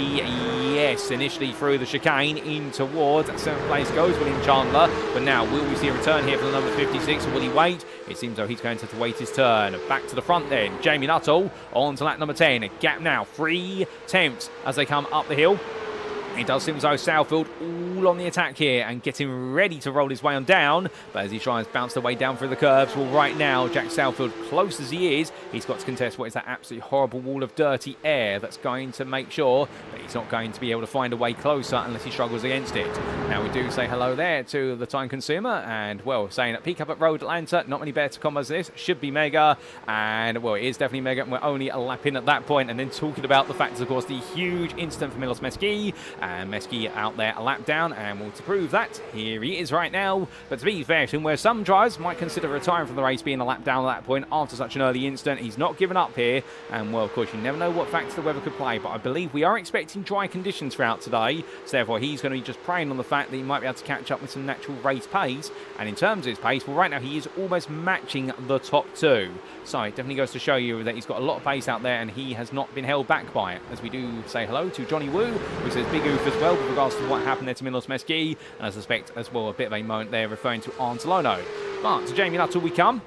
yes. Initially through the chicane in towards 7th place goes William Chandler. But now, will we see a return here for the number 56, or will he wait? It seems though he's going to have to wait his turn. Back to the front then. Jamie Nuttall on to lap number 10. A gap now, 3/10 as they come up the hill. It does seem as though Southfield all on the attack here and getting ready to roll his way on down. But as he tries to bounce the way down through the curves, well, right now, Jack Southfield, close as he is, he's got to contest what is that absolutely horrible wall of dirty air that's going to make sure that he's not going to be able to find a way closer unless he struggles against it. Now, we do say hello there to the time consumer, and, well, saying that peak up at Road Atlanta, not many better combos than this, should be mega, and, well, it is definitely mega, and we're only a lap in at that point. And then talking about the fact, of course, the huge incident for Milos Meski, and Meski out there a lap down, and well, to prove that, here he is right now. But to be fair to him, where some drivers might consider retiring from the race being a lap down at that point after such an early incident, he's not given up here. And well, of course, you never know what factors the weather could play, but I believe we are expecting dry conditions throughout today, so therefore he's going to be just preying on the fact that he might be able to catch up with some natural race pace. And in terms of his pace, well, right now he is almost matching the top 2. So it definitely goes to show you that he's got a lot of pace out there, and he has not been held back by it. As we do say hello to Johnny Wu, who says big oof as well with regards to what happened there to Milos Meski, and I suspect as well a bit of a moment there referring to Arcelorno. But to Jamie Nuttall we come.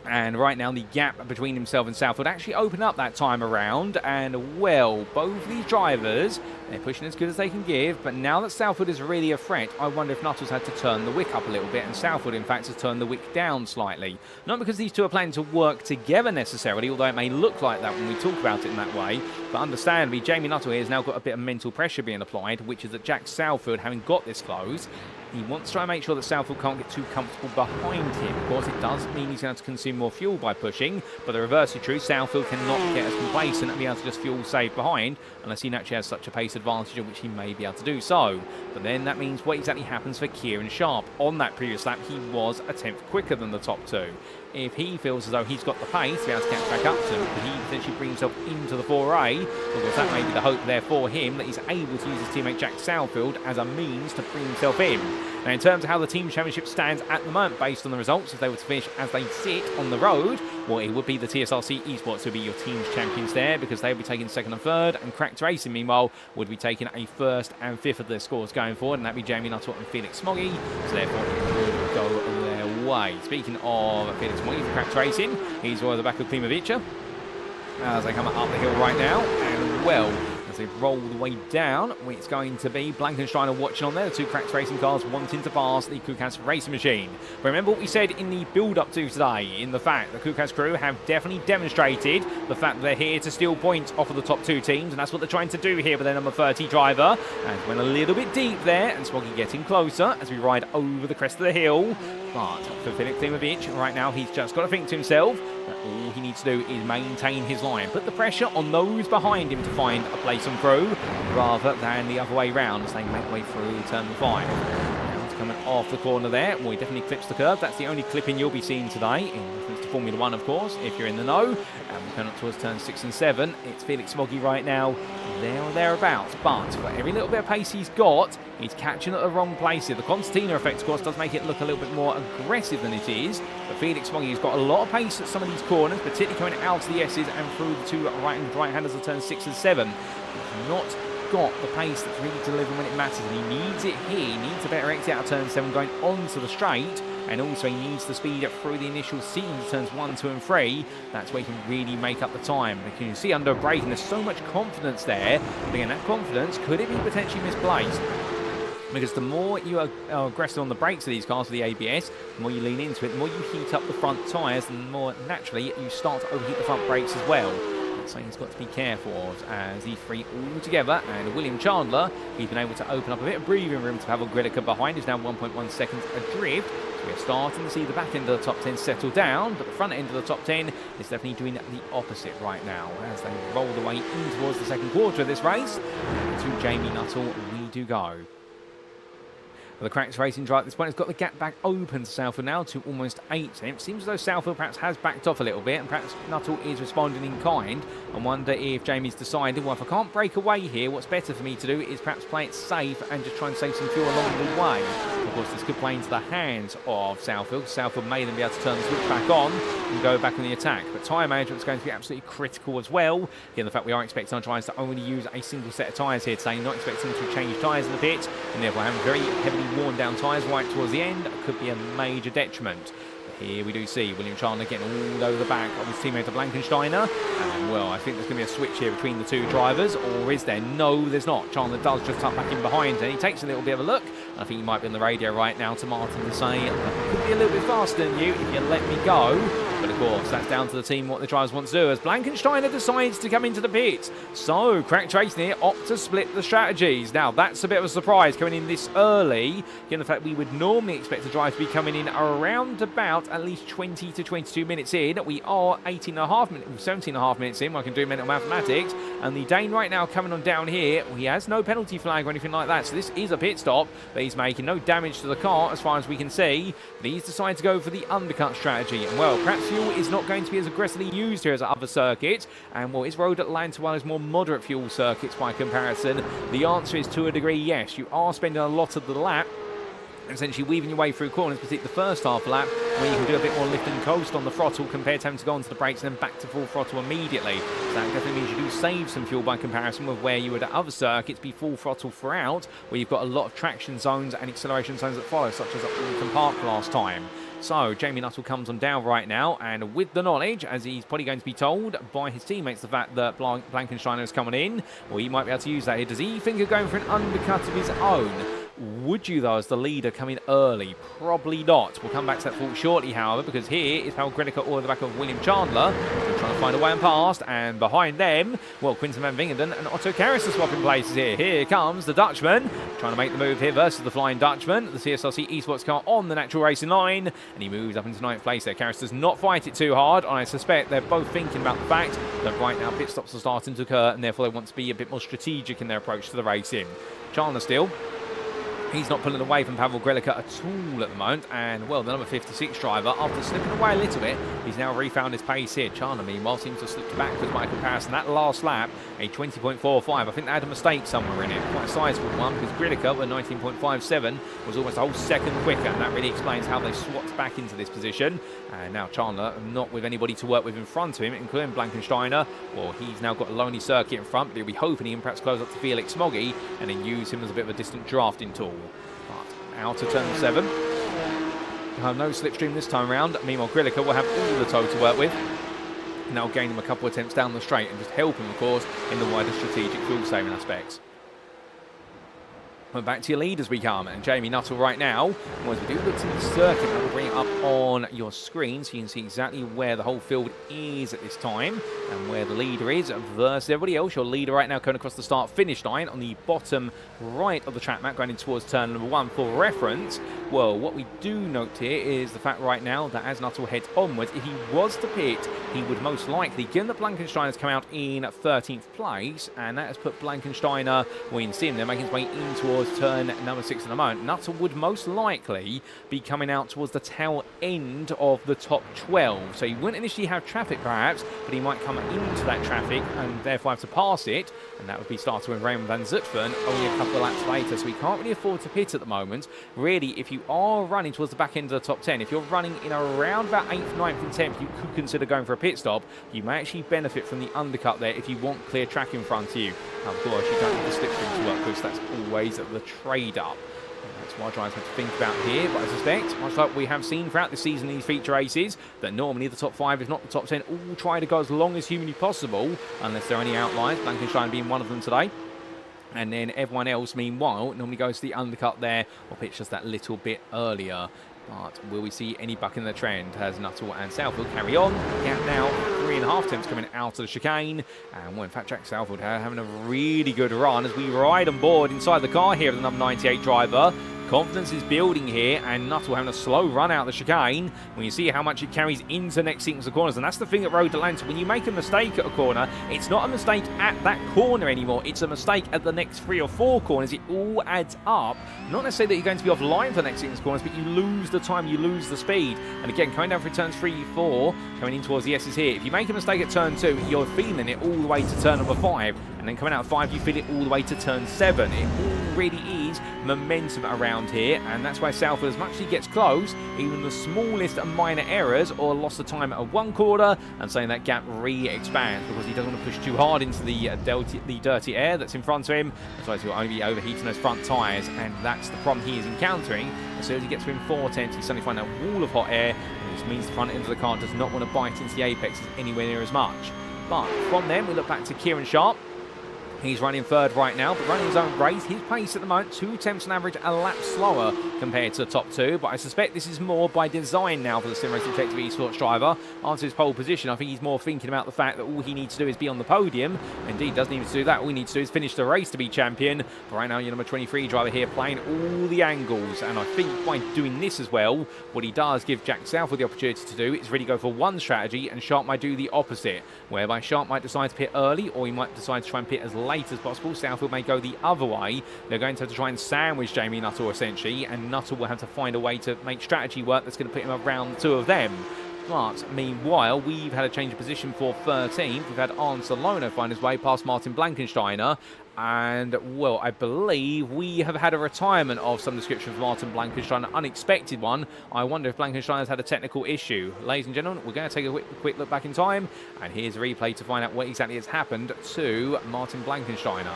And right now, the gap between himself and Southwood actually opened up that time around. And, well, both these drivers, they're pushing as good as they can give. But now that Southwood is really a threat, I wonder if Nuttall's had to turn the wick up a little bit. And Southwood, in fact, has turned the wick down slightly. Not because these two are planning to work together necessarily, although it may look like that when we talk about it in that way. But understandably, Jamie Nuttall here has now got a bit of mental pressure being applied, which is that Jack Southwood, having got this close, he wants to try and make sure that Southwood can't get too comfortable behind him. Of course, it does mean he's going to have to consume more fuel by pushing, but the reverse is true. Southwood cannot get as complacent and be able to just fuel save behind unless he naturally has such a pace advantage in which he may be able to do so. But then that means what exactly happens for Kieran Sharp. On that previous lap, he was a tenth quicker than the top two. If he feels as though he's got the pace to be able to catch back up to him, could he potentially bring himself into the 4A? Because that may be the hope there for him, that he's able to use his teammate Jack Southfield as a means to bring himself in. Now, in terms of how the team championship stands at the moment, based on the results, if they were to finish as they sit on the road, well, it would be the TSRC Esports who would be your team's champions there, because they would be taking second and third, and Cracked Racing, meanwhile, would be taking a first and fifth of their scores going forward, and that'd be Jamie Nuttall and Felix Smoggy, so therefore it would go their way. Speaking of Felix Smoggy for Cracked Racing, he's right at the back of Klimovic'a as they come up the hill right now, and well, as they roll the way down, it's going to be Blankensteiner watching on there, the two Cracked Racing cars wanting to pass the Kukas racing machine. But remember what we said in the build-up to today, in the fact the Kukas crew have definitely demonstrated the fact that they're here to steal points off of the top two teams, and that's what they're trying to do here with their number 30 driver. And went a little bit deep there, and Smoggy getting closer as we ride over the crest of the hill. But for Filip Klimovich, right now he's just got to think to himself that all he needs to do is maintain his line. Put the pressure on those behind him to find a place on through, rather than the other way round as they make their way through turn 5. Now he's coming off the corner there. Well, he definitely clips the curve. That's the only clipping you'll be seeing today, in reference to Formula 1, of course, if you're in the know. And we're coming up towards turn 6 and 7. It's Felix Smoggy right now, there or thereabouts. But for every little bit of pace he's got, he's catching at the wrong place here. The Concertina effect, of course, does make it look a little bit more aggressive than it is. But Felix Smoggy has got a lot of pace at some of these corners, particularly coming out of the S's and through the two right-handers of turn 6 and 7. He's not got the pace that's really delivering when it matters, and he needs it here. He needs a better exit out of turn 7 going onto the straight, and also he needs to speed up through the initial seams of turns 1, 2 and 3. That's where he can really make up the time. Because you can see under braking there's so much confidence there, but again, that confidence, could it be potentially misplaced? Because the more you are aggressive on the brakes of these cars with the ABS, the more you lean into it, the more you heat up the front tyres, and the more naturally you start to overheat the front brakes as well. So he's got to be careful of, as these three all together. And William Chandler, he's been able to open up a bit of breathing room to Pavel Grilica behind. He's now 1.1 seconds adrift. So we're starting to see the back end of the top 10 settle down, but the front end of the top 10 is definitely doing the opposite right now as they roll the way in towards the second quarter of this race. And to Jamie Nuttall, we do go. The Cracked Racing drive at this point has got the gap back open to Southfield now to almost 8. It seems as though Southfield perhaps has backed off a little bit, and perhaps Nuttall is responding in kind. I wonder if Jamie's decided, well, if I can't break away here, what's better for me to do is perhaps play it safe and just try and save some fuel along the way. Of course, this could play into the hands of Southfield. Southfield may then be able to turn the switch back on and go back on the attack. But tyre management is going to be absolutely critical as well. Given the fact we are expecting our drivers to only use a single set of tyres here today, not expecting them to change tyres in the pit, and therefore having very heavily worn down tyres right towards the end could be a major detriment. But here we do see William Chandler getting all over the back of his teammate Blankensteiner. And well, I think there's going to be a switch here between the two drivers, or is there? No, there's not. Chandler does just tuck back in behind, and he takes a little bit of a look. I think he might be on the radio right now to Martin to say, I could be a little bit faster than you if you let me go. But of course, that's down to the team what the drivers want to do, as Blankensteiner decides to come into the pit. So, Cracked Racing here opt to split the strategies. Now, that's a bit of a surprise coming in this early, given the fact we would normally expect the drive to be coming in around about at least 20 to 22 minutes in. We are 17.5 minutes in. I can do mental mathematics. And the Dane right now coming on down here, he has no penalty flag or anything like that. So this is a pit stop, but he's making no damage to the car as far as we can see. But he's decided to go for the undercut strategy. And well, perhaps fuel is not going to be as aggressively used here as at other circuits. And well, is Road Atlanta one of those more moderate fuel circuits by comparison? The answer is to a degree yes. You are spending a lot of the lap essentially weaving your way through corners, particularly the first half lap, where you can do a bit more lift and coast on the throttle compared to having to go onto the brakes and then back to full throttle immediately. So that definitely means you do save some fuel by comparison with where you would at other circuits be full throttle throughout, where you've got a lot of traction zones and acceleration zones that follow, such as at Alton Park last time. So Jamie Nuttall comes on down right now, and with the knowledge, as he's probably going to be told by his teammates, the fact that Blankensteiner is coming in, well, he might be able to use that here. Does he think of going for an undercut of his own? Would you, though, as the leader, come in early? Probably not. We'll come back to that thought shortly, however, because here is Paul Griniker all at the back of William Chandler, trying to find a way and past, and behind them, well, Quinten van Wingerden and Otto Karras are swapping places here. Here comes the Dutchman, trying to make the move here versus the Flying Dutchman, the TSRC Esports car on the natural racing line, and he moves up into 9th place there. Karras does not fight it too hard, and I suspect they're both thinking about the fact that right now pit stops are starting to occur, and therefore they want to be a bit more strategic in their approach to the racing. Chandler still, he's not pulling away from Pavel Griliker at all at the moment, and well, the number 56 driver, after slipping away a little bit, he's now refound his pace here. Chandler, meanwhile, seems to have slipped backwards by comparison. That last lap, a 20.45. I think they had a mistake somewhere in it, quite a sizable one, because Griliker, with 19.57, was almost a whole second quicker, and that really explains how they swapped back into this position. And now Chandler, not with anybody to work with in front of him, including Blankensteiner. Well, he's now got a lonely circuit in front, but he'll be hoping he can perhaps close up to Felix Smoggy and then use him as a bit of a distant drafting tool. But out of turn 7. He'll have no slipstream this time around. Meanwhile, Griliker will have all the tow to work with. And that'll gain him a couple of attempts down the straight and just help him, of course, in the wider strategic fuel saving aspects. Well, back to your lead as we come, and Jamie Nuttall right now. Well, as we do look to the circuit, I'll bring it up on your screen so you can see exactly where the whole field is at this time and where the leader is versus everybody else. Your leader right now going across the start-finish line on the bottom right of the track map, going in towards turn number 1 for reference. Well, what we do note here is the fact right now that as Nuttall heads onwards, if he was to pit, he would most likely, given that Blankensteiner's come out in 13th place, and that has put Blankensteiner, well, you can see him, they're making his way in towards turn number 6 in the moment. Nuttall would most likely be coming out towards the tail end of the top 12. So he wouldn't initially have traffic perhaps, but he might come into that traffic and therefore have to pass it. And that would be starting with Raymond van Zutphen only a couple of laps later. So he can't really afford to pit at the moment. Really, if you are running towards the back end of the top 10, if you're running in around about 8th, 9th and 10th, you could consider going for a pit stop. You may actually benefit from the undercut there if you want clear track in front of you. Now, of course, you don't have the slipstream to work with, so that's always the trade-up. That's what drivers have to think about here, but I suspect, much like we have seen throughout the season in these feature races, that normally the top 5, if not the top 10, all try to go as long as humanly possible, unless there are any outliers, Blankenstein being one of them today. And then everyone else, meanwhile, normally goes to the undercut there, or pitch just that little bit earlier. But will we see any buck in the trend as Nuttall and Southfield carry on? Gap now, 3.5 attempts coming out of the chicane. And well, in fact, Jack Southfield having a really good run as we ride on board inside the car here of the number 98 driver. Confidence is building here, and Nuttall having a slow run out of the chicane. When you see how much it carries into the next sequence of corners, and that's the thing at Road Atlanta. When you make a mistake at a corner, it's not a mistake at that corner anymore. It's a mistake at the next 3 or 4 corners. It all adds up. Not necessarily that you're going to be offline for the next sequence of corners, but you lose the time, you lose the speed. And again, coming down through turns 3, 4, coming in towards the S's here. If you make a mistake at turn 2, you're feeling it all the way to turn number 5. And then coming out of 5, you feel it all the way to turn 7. It all really is momentum around here, and that's why Southfield, as much as he gets close, even the smallest minor errors or loss of time at one quarter, and saying that gap re-expands because he doesn't want to push too hard into the dirty air that's in front of him. That's why he'll only be overheating those front tyres, and that's the problem he is encountering. As soon as he gets within 4 tenths, he suddenly finds that wall of hot air, which means the front end of the car does not want to bite into the apexes anywhere near as much. But from then, we look back to Kieran Sharp. He's running 3rd right now, but running his own race. His pace at the moment, 2 attempts on average, a lap slower compared to the top 2. But I suspect this is more by design now for the Sim Racing Collective Esports driver. After his pole position, I think he's more thinking about the fact that all he needs to do is be on the podium. Indeed, doesn't need to do that. All he needs to do is finish the race to be champion. But right now, your number 23 driver here playing all the angles. And I think by doing this as well, what he does give Jack Southfield the opportunity to do is really go for one strategy, and Sharp might do the opposite. Whereby Sharp might decide to pit early, or he might decide to try and pit as late as possible. Southfield may go the other way. They're going to have to try and sandwich Jamie Nuttall essentially, and Nuttall will have to find a way to make strategy work that's going to put him around the 2 of them. But meanwhile, we've had a change of position for 13th. We've had Arne Salono find his way past Martin Blankensteiner. And, well, I believe we have had a retirement of some description for Martin Blankensteiner, an unexpected one. I wonder if Blankensteiner's had a technical issue. Ladies and gentlemen, we're going to take a quick look back in time. And here's a replay to find out what exactly has happened to Martin Blankensteiner.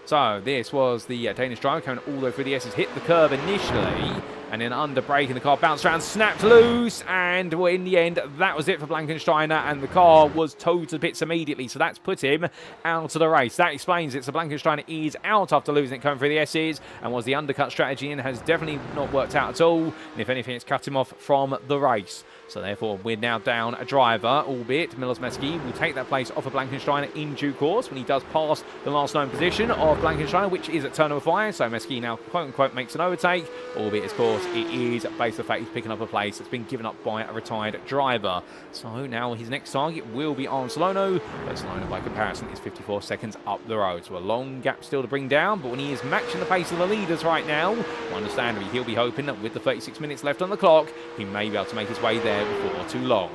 So this was the Danish driver coming all the way through the S's, hit the curb initially, and then under brake, and the car bounced around, snapped loose, and well, in the end, that was it for Blankensteiner, and the car was towed to the pits immediately, so that's put him out of the race. That explains it. So Blankensteiner is out after losing it coming through the S's, and was the undercut strategy and has definitely not worked out at all, and if anything, it's cut him off from the race. So therefore, we're now down a driver, albeit Milos-Meski will take that place off of Blankensteiner in due course when he does pass the last known position of Blankensteiner, which is at turn number 5. So Meski now, quote-unquote, makes an overtake, albeit, of course, it is based on the fact he's picking up a place that's been given up by a retired driver. So now his next target will be on Salono, but Salono, by comparison, is 54 seconds up the road. So a long gap still to bring down, but when he is matching the pace of the leaders right now, understandably, he'll be hoping that with the 36 minutes left on the clock, he may be able to make his way there before too long.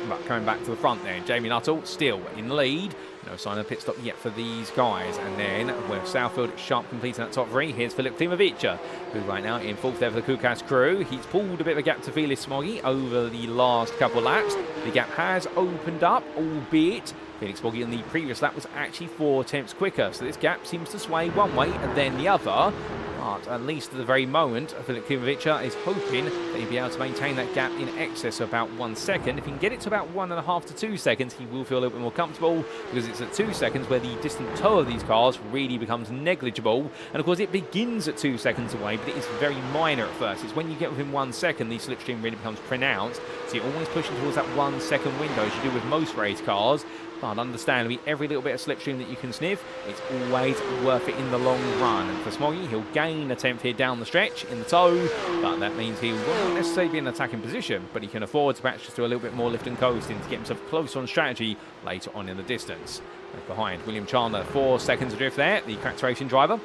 But coming back to the front there, Jamie Nuttall still in the lead. No sign of pit stop yet for these guys. And then with Southfield Sharp completing that top 3, here's Filip Klimovic, who right now in 4th there for the Kukas crew. He's pulled a bit of a gap to Felix Smoggy over the last couple of laps. The gap has opened up, albeit Felix Smoggy on the previous lap was actually 4 tenths quicker. So this gap seems to sway one way and then the other. But at least at the very moment, Filip Klimovic is hoping that he'll be able to maintain that gap in excess of about 1 second. If he can get it to about 1.5 to 2 seconds, he will feel a little bit more comfortable, because it's at 2 seconds where the distant tow of these cars really becomes negligible. And of course, it begins at 2 seconds away, but it is very minor at first. It's when you get within 1 second, the slipstream really becomes pronounced. So you're always pushing towards that 1 second window, as you do with most race cars. But understandably, every little bit of slipstream that you can sniff, it's always worth it in the long run. And for Smoggy, he'll gain a tenth here down the stretch in the tow, but that means he won't necessarily be in an attacking position, but he can afford to perhaps just do a little bit more lift and coasting to get himself close on strategy later on in the distance. Left behind, William Chandler, 4 seconds adrift there, the Cracked Racing driver.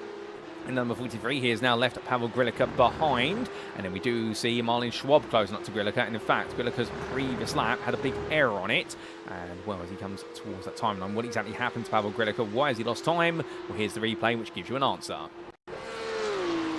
In number 43, he is now left Pavel Grilica behind. And then we do see Marlin Schwab closing up to Grilica. And in fact, Grilica's previous lap had a big error on it. And well, as he comes towards that timeline, what exactly happened to Pavel Grilica? Why has he lost time? Well, here's the replay, which gives you an answer.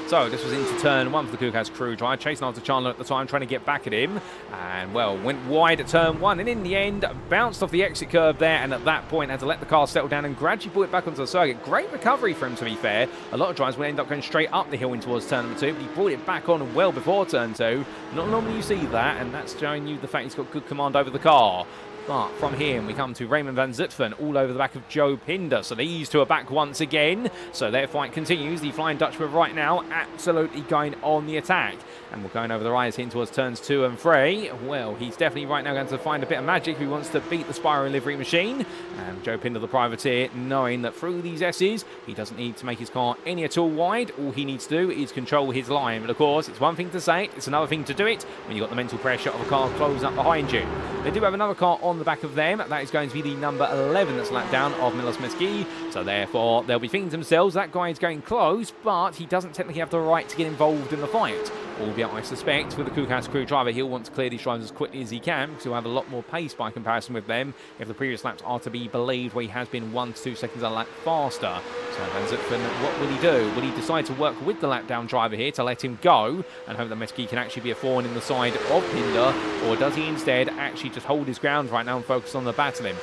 So this was into turn 1 for the Kukas crew drive, chasing after Chandler at the time, trying to get back at him. And well, went wide at turn 1 and in the end bounced off the exit curve there, and at that point had to let the car settle down and gradually pull it back onto the circuit. Great recovery for him, to be fair. A lot of drivers will end up going straight up the hill in towards turn number 2, but he brought it back on well before turn 2. Not normally you see that, and that's showing you the fact he's got good command over the car. But from here, we come to Raymond van Zutphen all over the back of Joe Pinder. So these two are back once again. So their fight continues. The Flying Dutchman right now absolutely going on the attack. And we're going over the rise in towards turns 2 and 3. Well, he's definitely right now going to find a bit of magic if he wants to beat the Spyro livery machine. And Joe Pinder, the privateer, knowing that through these S's, he doesn't need to make his car any at all wide. All he needs to do is control his line. But of course, it's one thing to say it, it's another thing to do it when you've got the mental pressure of a car closing up behind you. They do have another car on the back of them. That is going to be the number 11 that's lapped down of Milos-Meski. So therefore, they'll be thinking to themselves, that guy is going close, but he doesn't technically have the right to get involved in the fight. Albeit, I suspect, with the Kukas crew driver, he'll want to clear these drivers as quickly as he can, because he'll have a lot more pace by comparison with them if the previous laps are to be believed, where he has been 1 to 2 seconds a lap faster. So Van Zutphen, what will he do? Will he decide to work with the lap down driver here to let him go and hope that Meski can actually be a thorn in the side of Pinder, or does he instead actually just hold his ground right now and focus on the battling?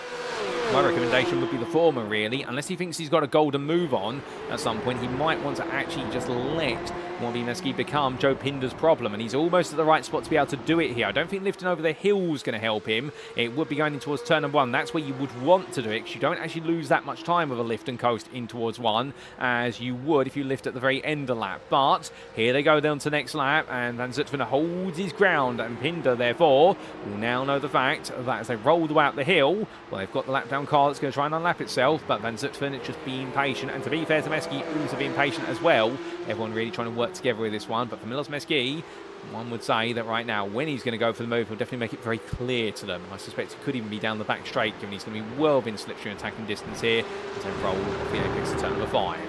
My recommendation would be the former, really. Unless he thinks he's got a golden move on at some point, he might want to actually just let Meski become Joe Pinder's problem, and he's almost at the right spot to be able to do it here. I don't think lifting over the hill is going to help him. It would be going in towards turn number 1. That's where you would want to do it, because you don't actually lose that much time with a lift and coast in towards 1 as you would if you lift at the very end of the lap. But here they go down to next lap, and Van Zutphen holds his ground, and Pinder, therefore, will now know the fact that as they roll out the hill, well, they've got the lap down car that's going to try and unlap itself, but Van Zutphen is just being patient, and to be fair to Meski, also being patient as well. Everyone really trying to work together with this one, but for Milos-Meski, one would say that right now, when he's going to go for the move, he'll definitely make it very clear to them. I suspect it could even be down the back straight, given he's going to be well within slipstream attacking distance here as they roll off the apex to turn number 5.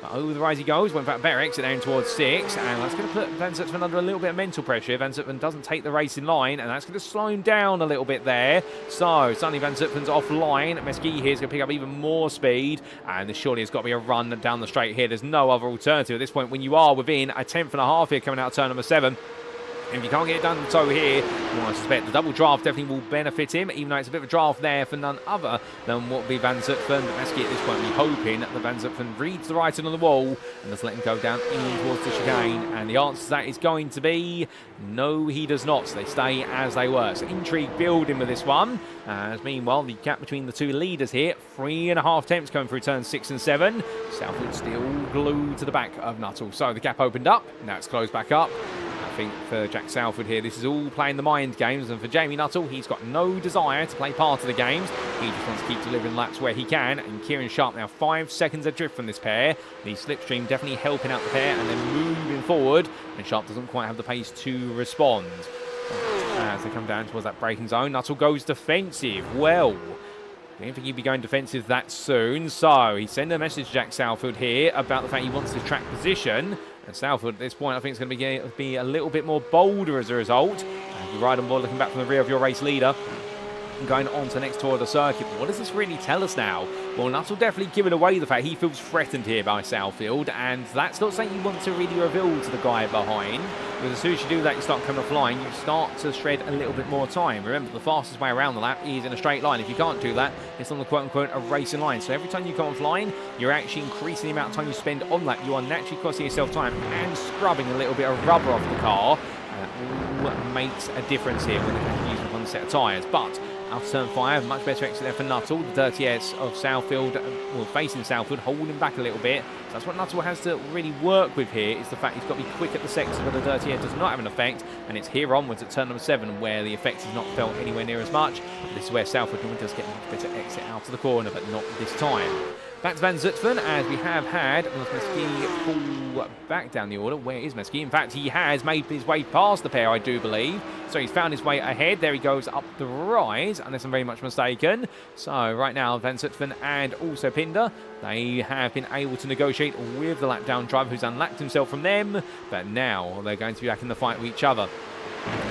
But over the rise he goes, went back better exit down towards 6, and that's going to put Van Zutphen under a little bit of mental pressure. Van Zutphen doesn't take the race in line, and that's going to slow him down a little bit there. So suddenly Van Zutphen's offline. Meski here is going to pick up even more speed, and there surely has got to be a run down the straight here. There's no other alternative at this point when you are within a tenth and a half here coming out of turn number 7. If you can't get it done so here, well, I suspect the double draft definitely will benefit him, even though it's a bit of a draft there for none other than what would be Van Zutphen. But Meski at this point will be hoping that Van Zutphen reads the writing on the wall and just let him go down in towards the chicane. And the answer to that is going to be no, he does not. So they stay as they were. So intrigue building with this one. As meanwhile, the gap between the two leaders here, 3.5 attempts going through turns 6 and 7. Southwood still glued to the back of Nuttall. So the gap opened up. Now it's closed back up. I think for Jack Southwood here, this is all playing the mind games, and for Jamie Nuttall, he's got no desire to play part of the games. He just wants to keep delivering laps where he can, and Kieran Sharp now 5 seconds adrift from this pair. The slipstream definitely helping out the pair, and then moving forward, and Sharp doesn't quite have the pace to respond. As they come down towards that braking zone, Nuttall goes defensive. Well, I don't think he'd be going defensive that soon, so he's sending a message to Jack Southwood here about the fact he wants his track position. And Southwood at this point, I think it's going to be a little bit more bolder as a result. You ride on board looking back from the rear of your race leader. And going on to the next tour of the circuit. But what does this really tell us now? Well, Nuttall definitely giving away the fact he feels threatened here by Southfield, and that's not something you want to really reveal to the guy behind. Because as soon as you do that, you start coming offline, you start to shred a little bit more time. Remember, the fastest way around the lap is in a straight line. If you can't do that, it's on the quote-unquote a racing line. So every time you come offline, you're actually increasing the amount of time you spend on lap. You are naturally costing yourself time and scrubbing a little bit of rubber off the car. And that all makes a difference here when you're using one set of tyres. But out turn 5, much better exit there for Nuttall. The Dirty S of Southfield, well, facing Southfield, holding back a little bit. So that's what Nuttall has to really work with here, is the fact he's got to be quick at the sectors where the Dirty S does not have an effect, and it's here onwards at turn number 7 where the effect is not felt anywhere near as much. But this is where Southfield normally does get a much better exit out of the corner, but not this time. Back to Van Zutphen, as we have had Meski fall back down the order. Where is Meski? In fact, he has made his way past the pair, I do believe. So he's found his way ahead. There he goes up the rise, unless I'm very much mistaken. So right now, Van Zutphen and also Pinder, they have been able to negotiate with the lap down driver who's unlapped himself from them. But now they're going to be back in the fight with each other.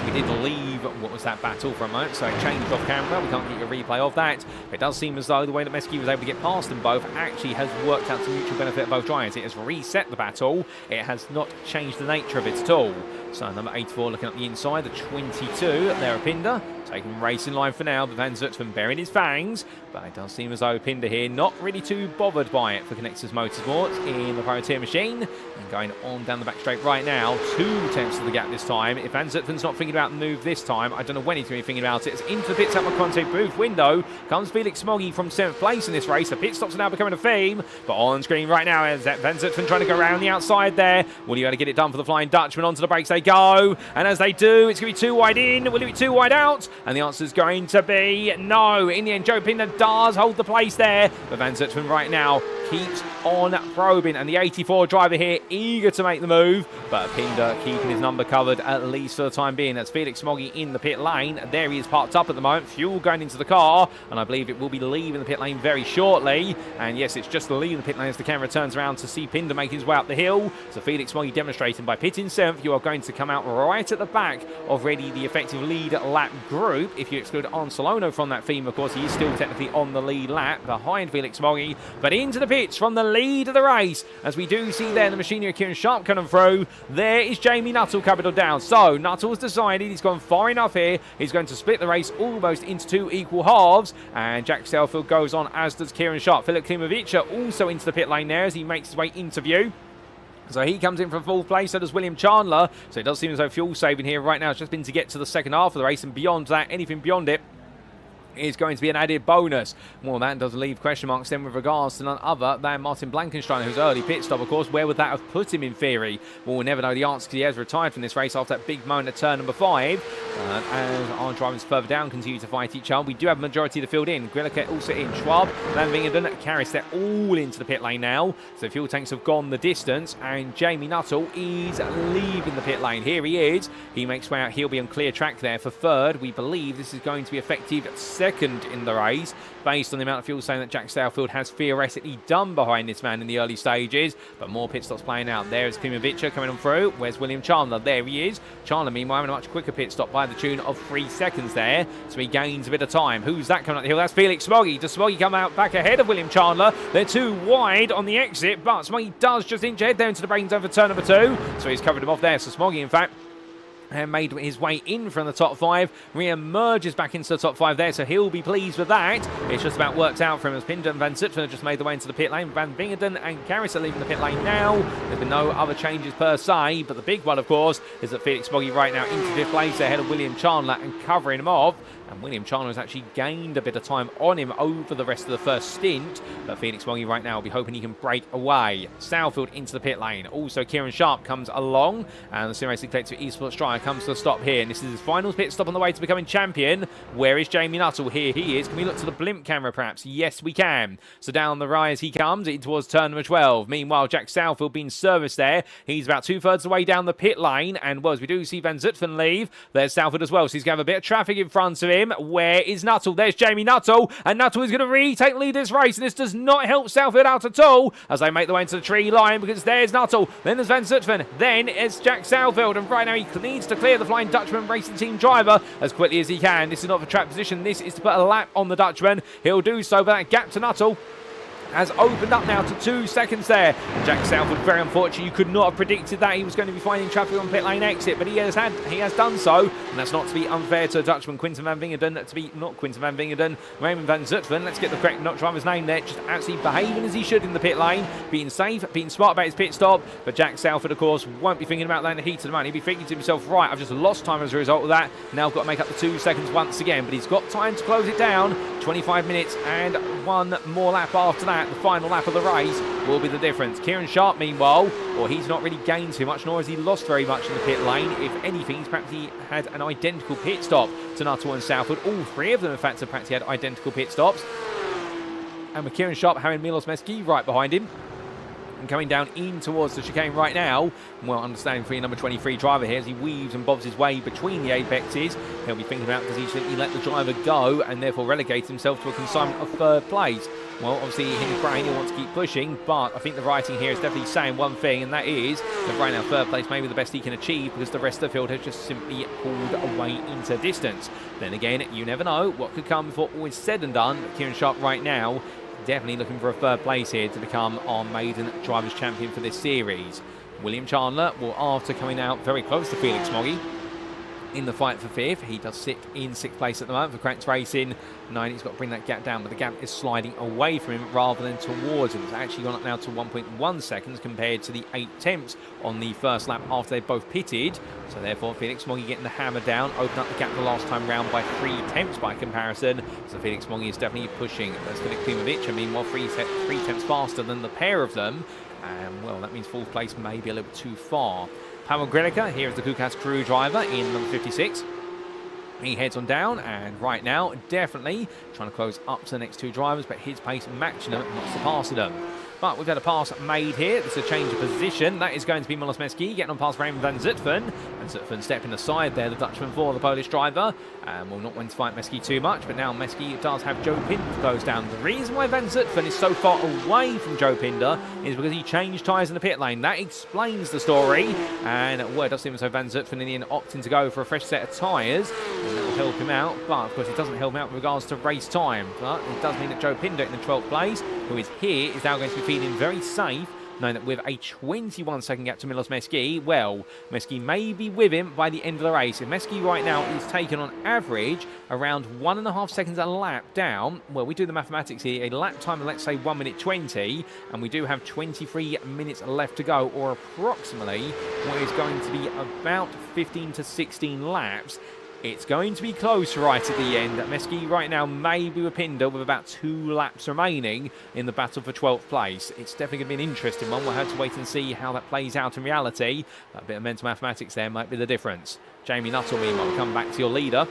We did leave what was that battle for a moment, so it changed off camera. We can't get a replay of that. But it does seem as though the way that Meski was able to get past them both actually has worked out to mutual benefit of both drivers. It has reset the battle. It has not changed the nature of it at all. So number 84 looking up the inside, the 22 there at Pinder. Taking racing line for now, but Van Zutphen bearing his fangs. But it does seem as though Pinder here not really too bothered by it for Connectors Motorsports in the Privateer machine. And going on down the back straight right now, 2 tenths of the gap this time. If Van Zutphen's not thinking about the move this time, I don't know when he's going to be thinking about it. It's into the pits at McConaughey booth window. Comes Felix Smoggy from 7th place in this race. The pit stops are now becoming a theme. But on screen right now is Van Zutphen trying to go around the outside there. Will he be able to get it done for the Flying Dutchman? Onto the brakes they go. And as they do, it's going to be too wide in. Will it be too wide out? And the answer is going to be no. In the end, Joe Pinder does hold the place there. But Van Zutphen right now keeps on probing. And the 84 driver here eager to make the move. But Pinder keeping his number covered at least for the time being. That's Felix Smoggy in the pit lane. There he is parked up at the moment. Fuel going into the car. And I believe it will be leaving the pit lane very shortly. And yes, it's just leaving the pit lane as the camera turns around to see Pinder make his way up the hill. So Felix Smoggy demonstrating by pitting 7th, you are going to come out right at the back of really the effective lead lap group. If you exclude Ancelono from that theme, of course, he is still technically on the lead lap behind Felix Smoggy. But into the pits from the lead of the race, as we do see there the machinery of Kieran Sharp coming through. There is Jamie Nuttall capital down. So Nuttall's decided he's gone far enough here. He's going to split the race almost into 2 equal halves. And Jack Southfield goes on, as does Kieran Sharp. Filip Klimovic also into the pit lane there as he makes his way into view. So he comes in from 4th place, so does William Chandler. So it does seem as though fuel saving here right now has just been to get to the second half of the race, and beyond that, anything beyond it is going to be an added bonus. Well, that does leave question marks then with regards to none other than Martin Blankenstein, whose early pit stop, of course. Where would that have put him in theory? Well, we'll never know the answer because he has retired from this race after that big moment at turn number 5. As our drivers further down continue to fight each other, we do have a majority of the field in. Grilliker also in. Schwab, Van Vingenden, Karras, they're all into the pit lane now. So fuel tanks have gone the distance, and Jamie Nuttall is leaving the pit lane. Here he is. He makes way out. He'll be on clear track there for 3rd. We believe this is going to be effective 2nd in the race, based on the amount of fuel saying that Jack Southfield has theoretically done behind this man in the early stages. But more pit stops playing out. There is Klimovic coming on through. Where's William Chandler? There he is. Chandler, meanwhile, having a much quicker pit stop by the tune of 3 seconds there. So he gains a bit of time. Who's that coming up the hill? That's Felix Smoggy. Does Smoggy come out back ahead of William Chandler? They're too wide on the exit, but Smoggy does just inch ahead there into the braking zone for turn number 2. So he's covered him off there. So Smoggy, in fact, and made his way in from the top 5, re-emerges back into the top 5 there, so he'll be pleased with that. It's just about worked out for him as Pinder and Van Zutphen have just made their way into the pit lane. Van Vingerden and Garris are leaving the pit lane now. There's been no other changes per se, but the big one, of course, is that Felix Moggy right now into 5th place ahead of William Chandler and covering him off. And William Chandler has actually gained a bit of time on him over the rest of the first stint. But Felix Moggy right now will be hoping he can break away. Southfield into the pit lane. Also, Kieran Sharp comes along. And the Sim Racing Collective Esports Strider comes to a stop here. And this is his final pit stop on the way to becoming champion. Where is Jamie Nuttall? Here he is. Can we look to the blimp camera perhaps? Yes, we can. So down the rise he comes in towards turn number 12. Meanwhile, Jack Southfield being serviced there. He's about 2/3 of the way down the pit lane. And well, as we do see Van Zutphen leave, there's Southfield as well. So he's going to have a bit of traffic in front of him. Where is Nuttall? There's Jamie Nuttall, and Nuttall is going to retake the lead of this race, and this does not help Southfield out at all as they make their way into the tree line, because there's Nuttall, then there's Van Zutphen, then it's Jack Southfield, and right now he needs to clear the Flying Dutchman Racing Team driver as quickly as he can. This is not for track position, this is to put a lap on the Dutchman. He'll do so, but that gap to Nuttall has opened up now to 2 seconds there. And Jack Southfield, very unfortunate. You could not have predicted that he was going to be finding traffic on pit lane exit, but he has done so. And that's not to be unfair to Dutchman Quinten van Vingerden, Raymond Van Zutphen. Let's get the correct driver's name there. Just actually behaving as he should in the pit lane, being safe, being smart about his pit stop. But Jack Southfield, of course, won't be thinking about that in the heat of the moment. He'll be thinking to himself, right, I've just lost time as a result of that. Now I've got to make up the 2 seconds once again. But he's got time to close it down. 25 minutes and 1 more lap after that. The final lap of the race will be the difference. Kieran Sharp, meanwhile, he's not really gained too much, nor has he lost very much in the pit lane. If anything, he's practically had an identical pit stop to Nuttall and Southfield. All 3 of them, in fact, have practically had identical pit stops. And with Kieran Sharp having Milos Meski right behind him, and coming down in towards the chicane right now. Well, understanding for your number 23 driver here as he weaves and bobs his way between the apexes. He'll be thinking about, does he simply let the driver go and therefore relegate himself to a consignment of 3rd place? Well, obviously in his brain he wants to keep pushing, but I think the writing here is definitely saying one thing, and that is that right now 3rd place may be the best he can achieve because the rest of the field has just simply pulled away into distance. Then again, you never know what could come before all is said and done. But Kieran Sharp right now definitely looking for a 3rd place here to become our maiden drivers champion for this series. William Chandler will, after coming out very close to Felix Moggy in the fight for 5th, he does sit in 6th place at the moment for Krantz Racing. 9, he's got to bring that gap down, but the gap is sliding away from him rather than towards him. It's actually gone up now to 1.1 seconds compared to the 8 tenths on the first lap after they both pitted. So therefore, Felix Moggy getting the hammer down, opened up the gap the last time round by 3 tenths by comparison. So Felix Moggy is definitely pushing. That's Filip Klimovic, I mean, 3 tenths faster than the pair of them. And well, that means 4th place may be a little bit too far. Pavel Grenica, here is the Kukas crew driver in number 56. He heads on down, and right now, definitely trying to close up to the next 2 drivers, but his pace matching them, not surpassing them. But we've had a pass made here. This is a change of position. That is going to be Milos Meski getting on past Raymond Van Zutphen. Van Zutphen stepping aside there, the Dutchman for the Polish driver. Will not want to fight Meski too much, but now Meski does have Joe Pinder to close down. The reason why Van Zutphen is so far away from Joe Pinder is because he changed tyres in the pit lane. That explains the story. And well, it does seem as though Van Zutphen in the end opting to go for a fresh set of tyres, and that will help him out. But of course, it doesn't help him out with regards to race time. But it does mean that Joe Pinder in the 12th place, who is here, is now going to be feeling very safe, knowing that with a 21-second gap to Milos Meski, well, Meski may be with him by the end of the race. If Meski right now is taken on average around 1.5 seconds a lap down, well, we do the mathematics here, a lap time of, let's say, 1 minute 20, and we do have 23 minutes left to go, or approximately what is going to be about 15 to 16 laps. It's going to be close right at the end. Meski right now may be with Pinder with about 2 laps remaining in the battle for 12th place. It's definitely going to be an interesting one. We'll have to wait and see how that plays out in reality. A bit of mental mathematics there might be the difference. Jamie Nuttall, meanwhile, will come back to your leader.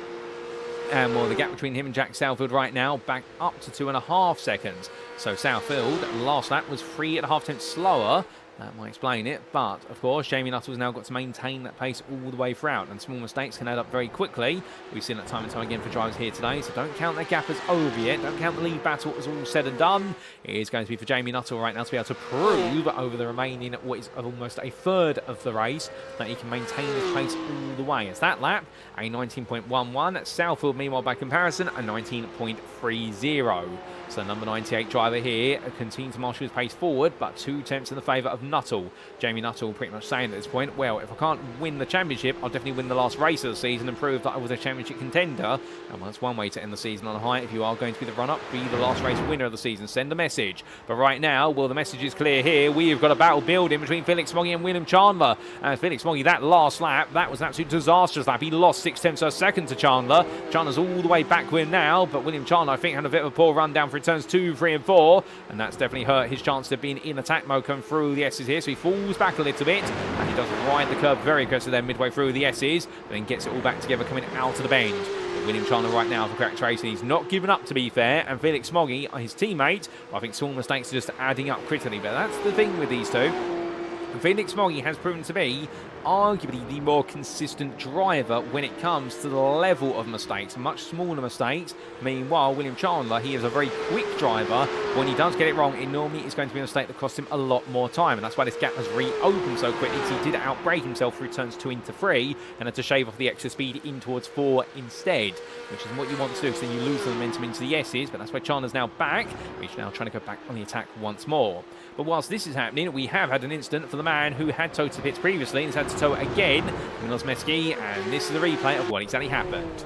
And well, the gap between him and Jack Southfield right now back up to 2.5 seconds. So Southfield, last lap was 3.5 tenths slower. That might explain it, but of course Jamie Nuttall's now got to maintain that pace all the way throughout, and small mistakes can add up very quickly. We've seen that time and time again for drivers here today, so don't count that gap as over yet. Don't count the lead battle as all said and done. It is going to be for Jamie Nuttall right now to be able to prove over the remaining what is almost a third of the race that he can maintain this pace all the way. As that lap, a 19.11. Southfield, meanwhile, by comparison, a 19.30. So number 98 driver here continues to marshal his pace forward, but 2 attempts in the favour of Nuttall. Jamie Nuttall pretty much saying at this point, well, if I can't win the championship, I'll definitely win the last race of the season and prove that I was a championship contender. And well, that's one way to end the season on a high. If you are going to be the run-up, be the last race winner of the season. Send a message. But right now, well, the message is clear here. We've got a battle building between Felix Smoggy and William Chandler. And Felix Smoggy, that last lap, that was an absolute disastrous lap. He lost 6/10 of a second to Chandler. Chandler's all the way back with him now, but William Chandler, I think, had a bit of a poor run down for turns 2, 3 and 4, and that's definitely hurt his chance of being in attack mode coming through the S's here. So he falls back a little bit, and he does ride the curve very aggressive there midway through the S's, but then gets it all back together coming out of the bend. But William Chandler right now for Cracked Racing, he's not given up, to be fair, and Felix Smoggy, his teammate, I think small mistakes are just adding up critically, but that's the thing with these two. Felix Smoggy has proven to be arguably the more consistent driver when it comes to the level of mistakes, much smaller mistakes. Meanwhile, William Chandler, he is a very quick driver. When he does get it wrong, it normally is going to be a mistake that costs him a lot more time, and that's why this gap has reopened so quickly, because he did outbrake himself through turns 2 into 3 and had to shave off the extra speed in towards 4 instead, which is what you want to do, so then you lose the momentum into the S's. But that's why Chandler's now back. He's now trying to go back on the attack once more. But whilst this is happening, we have had an incident for the man who had towed to pits previously and has had to tow again, Milos Meski, and this is a replay of what exactly happened.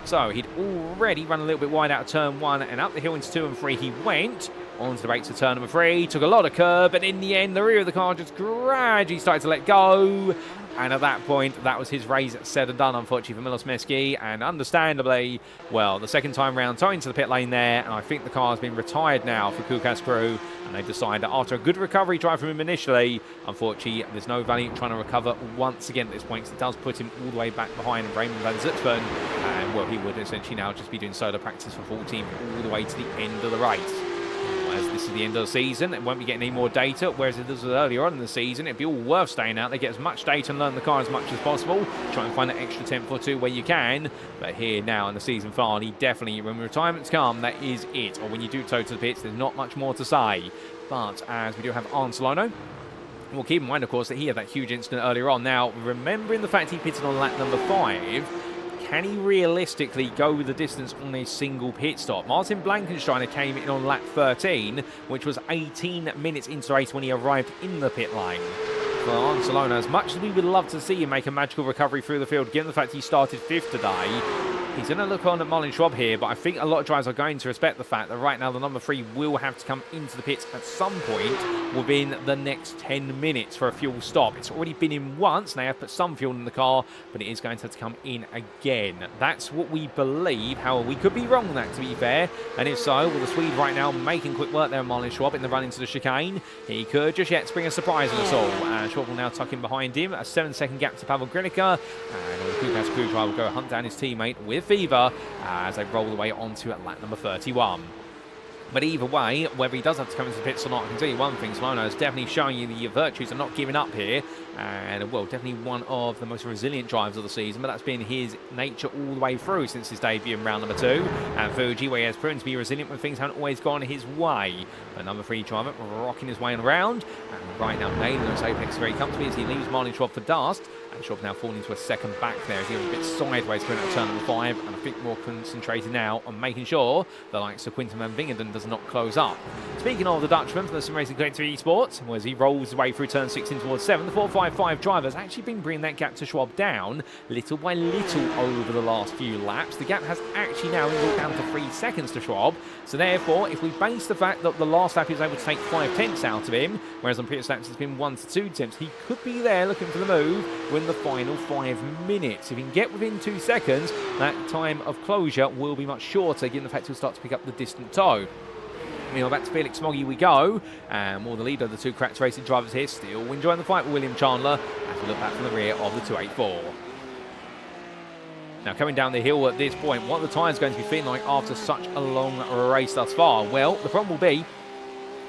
So he'd already run a little bit wide out of turn 1, and up the hill into 2 and 3 he went. Onto the brakes of turn number 3, took a lot of curb, but in the end the rear of the car just gradually started to let go. And at that point, that was his race said and done, unfortunately, for Milos Meski. And understandably, well, the second time round, towing to the pit lane there, and I think the car has been retired now for Kukas crew. And they decided that after a good recovery drive from him initially, unfortunately, there's no value in trying to recover once again at this point, because it does put him all the way back behind Raymond van Zutphen. And, well, he would essentially now just be doing solo practice for full team all the way to the end of the race. As this is the end of the season, it won't be getting any more data, whereas if this was earlier on in the season, it'd be all worth staying out. They get as much data and learn the car as much as possible. Try and find an extra tenth or two where you can. But here now in the season finale, definitely when retirements come, that is it. Or when you do tow to the pits, there's not much more to say. But as we do have Arn Solano, we'll keep in mind, of course, that he had that huge incident earlier on. Now, remembering the fact he pitted on lap number 5, can he realistically go the distance on a single pit stop? Martin Blankensteiner came in on lap 13, which was 18 minutes into the race when he arrived in the pit lane. For Arn Solano, as much as we would love to see him make a magical recovery through the field, given the fact he started 5th today, he's going to look on at Marlon Schwab here, but I think a lot of drivers are going to respect the fact that right now the number 3 will have to come into the pits at some point within the next 10 minutes for a fuel stop. It's already been in once, and they have put some fuel in the car, but it is going to have to come in again. That's what we believe. However, we could be wrong on that, to be fair. And if so, well, the Swede right now making quick work there, Marlon Schwab, in the run into the chicane. He could just yet spring a surprise on us all. Schwab will now tuck in behind him. A 7-second gap to Pavel Grinica, and the Kukas crew driver will go hunt down his teammate with Fever as they roll away onto lap number 31. But either way, whether he does have to come into the pits or not, I can tell you one thing, Solano is definitely showing you the virtues of not giving up here. And, well, definitely one of the most resilient drivers of the season, but that's been his nature all the way through since his debut in round number 2. And Fuji, where he has proven to be resilient when things haven't always gone his way. But number 3 driver rocking his way around, and right now nailing those apex very comfortably as he leaves Marlon Schwab for dust. And Schwab now falling into a second back there as he was a bit sideways going out turn number 5, and I think more concentrated now on making sure the likes of Quinten van Wingerden does not close up. Speaking of the Dutchman from the Sim Racing Collective Esports, as he rolls his way through turn 16 towards 7, the 455 driver has actually been bringing that gap to Schwab down little by little over the last few laps. The gap has actually now brought down to 3 seconds to Schwab, so therefore if we base the fact that the last lap he was able to take 5 tenths out of him, whereas on previous laps it's been 1 to 2 tenths, he could be there looking for the move when the final 5 minutes. If he can get within 2 seconds, that time of closure will be much shorter, given the fact he'll start to pick up the distant tow. Meanwhile, back to Felix Smoggy we go, and more the leader of the 2 Cracked Racing drivers here, still enjoying the fight with William Chandler as we look back from the rear of the 284. Now, coming down the hill at this point, what are the tyres going to be feeling like after such a long race thus far? Well, the problem will be